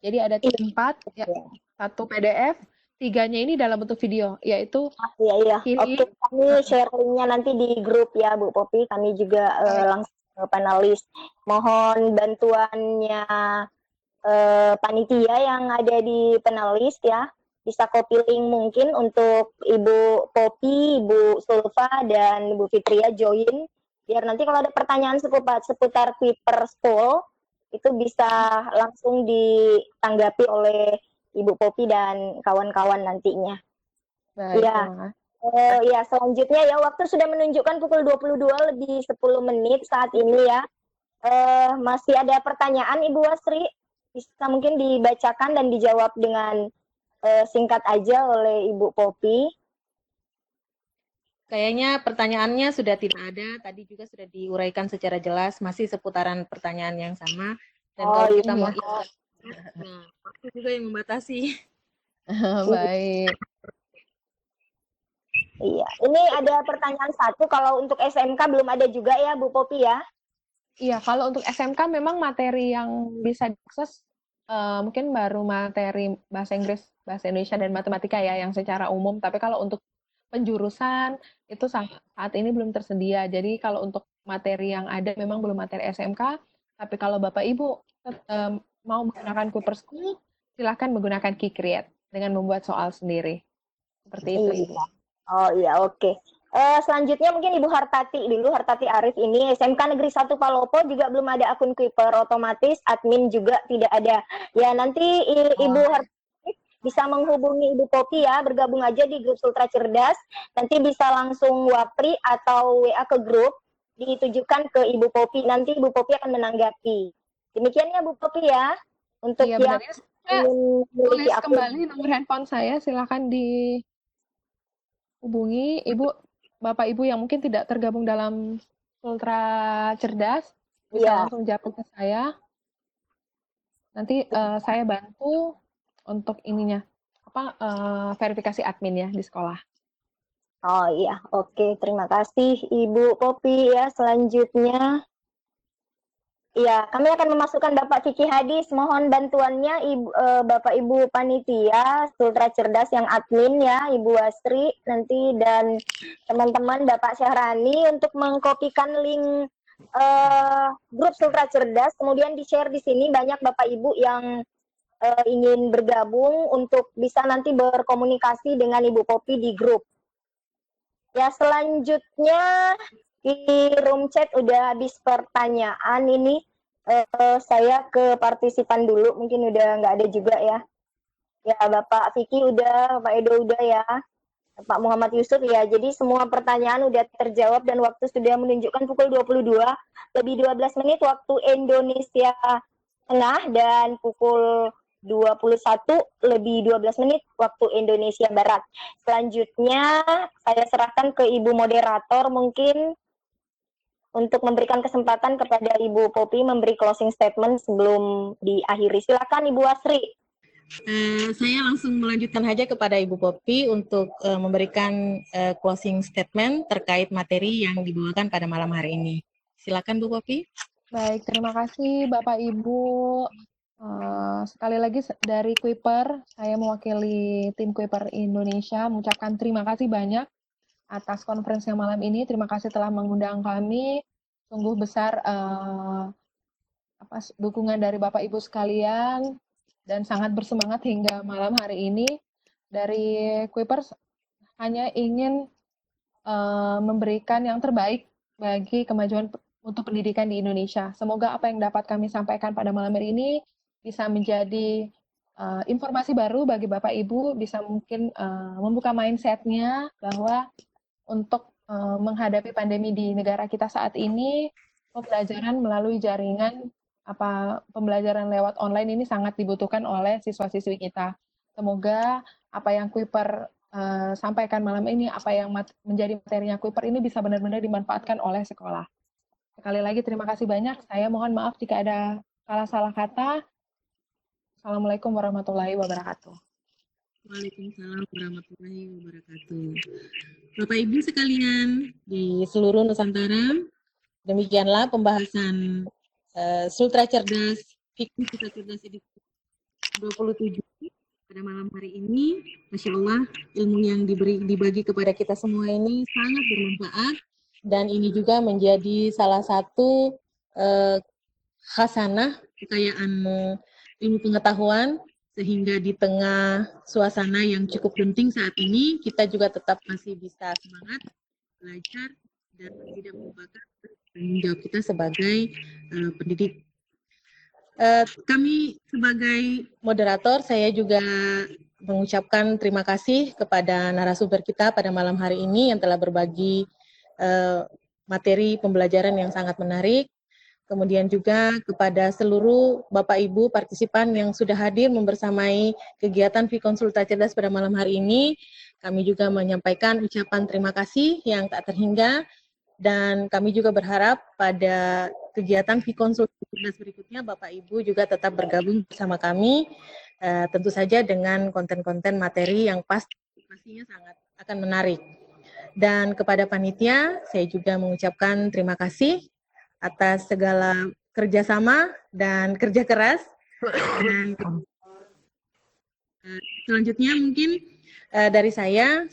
Jadi ada 4, ya, 1 PDF, 3-nya ini dalam bentuk video, yaitu Iya. Oke, kami share linknya nanti di grup ya Bu Popi. Kami juga langsung ke panelis. Mohon bantuannya panitia yang ada di panelis ya. Bisa copy link mungkin untuk Ibu Popi, Ibu Sulfa, dan Ibu Fitria join. Biar nanti kalau ada pertanyaan seputar Kuiper School, itu bisa langsung ditanggapi oleh Ibu Popi dan kawan-kawan nantinya. Baik, ya, selanjutnya ya, waktu sudah menunjukkan pukul 22 lebih 10 menit saat ini ya. Masih ada pertanyaan Ibu Wasri? Bisa mungkin dibacakan dan dijawab dengan singkat aja oleh Ibu Popi. Kayaknya pertanyaannya sudah tidak ada, tadi juga sudah diuraikan secara jelas, masih seputaran pertanyaan yang sama. Dan kalau kita mau nah, waktu juga yang membatasi. Baik. Iya, ini ada pertanyaan satu, kalau untuk SMK belum ada juga ya Bu Popi ya? Iya, kalau untuk SMK memang materi yang bisa diakses mungkin baru materi bahasa Inggris, bahasa Indonesia, dan matematika ya, yang secara umum. Tapi kalau untuk penjurusan itu saat ini belum tersedia. Jadi kalau untuk materi yang ada memang belum materi SMK. Tapi kalau Bapak Ibu mau menggunakan Kuiper School, silahkan menggunakan Key-Create dengan membuat soal sendiri. Seperti itu, Ibu. Oh iya, oke. Selanjutnya mungkin Ibu Hartati dulu, Hartati Arif ini SMK Negeri 1 Palopo juga belum ada akun Kuiper, otomatis admin juga tidak ada. Ya nanti Ibu Hartati bisa menghubungi Ibu Popi ya, bergabung aja di grup Sultra Cerdas. Nanti bisa langsung wapri atau WA ke grup, ditujukan ke Ibu Popi. Nanti Ibu Popi akan menanggapi. Demikian ya Bu Popi ya. Untuk yang tulis kembali nomor handphone saya, silakan dihubungi Bapak Ibu yang mungkin tidak tergabung dalam Sultra Cerdas, bisa langsung japri ke saya. Nanti saya bantu untuk ininya, verifikasi admin ya di sekolah. Oh iya, oke. Terima kasih Ibu Popi ya. Selanjutnya, ya kami akan memasukkan Bapak Kiki Hadis. Mohon bantuannya Bapak Ibu Panitia, Sultra Cerdas yang admin ya, Ibu Asri nanti dan teman-teman Bapak Syahrani untuk mengkopikan link grup Sultra Cerdas, kemudian di-share di sini. Banyak Bapak Ibu yang ingin bergabung untuk bisa nanti berkomunikasi dengan Ibu Popi di grup. Ya, selanjutnya di room chat udah habis pertanyaan ini. Saya ke partisipan dulu, mungkin udah nggak ada juga ya. Ya, Bapak Vicky udah, Pak Edo udah ya. Pak Muhammad Yusuf ya. Jadi semua pertanyaan udah terjawab dan waktu sudah menunjukkan pukul 22:12 waktu Indonesia Tengah dan pukul 21:12 waktu Indonesia Barat. Selanjutnya saya serahkan ke Ibu moderator mungkin untuk memberikan kesempatan kepada Ibu Popi memberi closing statement sebelum diakhiri. Silakan Ibu Asri. Saya langsung melanjutkan saja kepada Ibu Popi untuk memberikan closing statement terkait materi yang dibawakan pada malam hari ini. Silakan Bu Popi. Baik, terima kasih Bapak Ibu. Sekali lagi dari Kuiper, saya mewakili tim Kuiper Indonesia mengucapkan terima kasih banyak atas konferensi malam ini. Terima kasih telah mengundang kami. Sungguh besar dukungan dari Bapak Ibu sekalian dan sangat bersemangat hingga malam hari ini. Dari Kuiper hanya ingin memberikan yang terbaik bagi kemajuan untuk pendidikan di Indonesia. Semoga apa yang dapat kami sampaikan pada malam hari ini bisa menjadi informasi baru bagi Bapak Ibu, bisa mungkin membuka mindset-nya bahwa untuk menghadapi pandemi di negara kita saat ini, pembelajaran melalui jaringan pembelajaran lewat online ini sangat dibutuhkan oleh siswa-siswi kita. Semoga apa yang Kuiper sampaikan malam ini, apa yang menjadi materinya Kuiper ini bisa benar-benar dimanfaatkan oleh sekolah. Sekali lagi terima kasih banyak. Saya mohon maaf jika ada salah-salah kata. Assalamualaikum warahmatullahi wabarakatuh. Waalaikumsalam warahmatullahi wabarakatuh. Bapak Ibu sekalian di seluruh Nusantara, demikianlah pembahasan Sultra Cerdas, Fikih Sultra Cerdas edisi 27 pada malam hari ini. Masya Allah, ilmu yang dibagi kepada kita semua ini sangat bermanfaat dan ini juga menjadi salah satu khasanah kekayaan ilmu pengetahuan, sehingga di tengah suasana yang cukup genting saat ini, kita juga tetap masih bisa semangat belajar dan tidak melupakan tanggung jawab kita sebagai pendidik. Kami sebagai moderator, saya juga mengucapkan terima kasih kepada narasumber kita pada malam hari ini yang telah berbagi materi pembelajaran yang sangat menarik. Kemudian juga kepada seluruh Bapak Ibu partisipan yang sudah hadir membersamai kegiatan Fikonsulta Cerdas pada malam hari ini. Kami juga menyampaikan ucapan terima kasih yang tak terhingga dan kami juga berharap pada kegiatan Fikonsulta Cerdas berikutnya Bapak Ibu juga tetap bergabung bersama kami, tentu saja dengan konten-konten materi yang pastinya sangat akan menarik. Dan kepada panitia, saya juga mengucapkan terima kasih atas segala kerjasama dan kerja keras. Dan selanjutnya mungkin dari saya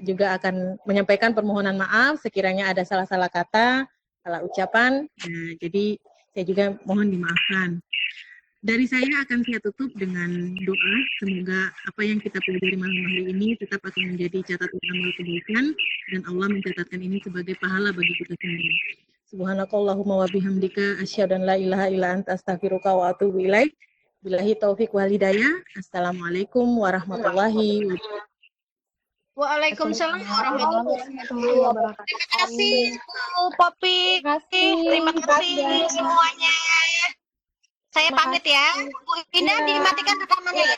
juga akan menyampaikan permohonan maaf sekiranya ada salah-salah kata, salah ucapan. Jadi saya juga mohon dimaafkan. Dari saya akan saya tutup dengan doa, semoga apa yang kita pelajari malam hari ini tetap akan menjadi catatan amal kebaikan dan Allah mencatatkan ini sebagai pahala bagi kita sendiri. Subhanakallahumma wa bihamdika asyhadu an la ilaha illa anta astaghfiruka wa atubu ilaik. Billahi taufik wal hidayah. Assalamualaikum warahmatullahi wabarakatuh. Waalaikumsalam warahmatullahi wabarakatuh. Terima kasih Bu Popi. Terima kasih semuanya. Saya pamit ya. Bu Indah, dimatikan rekamannya ya.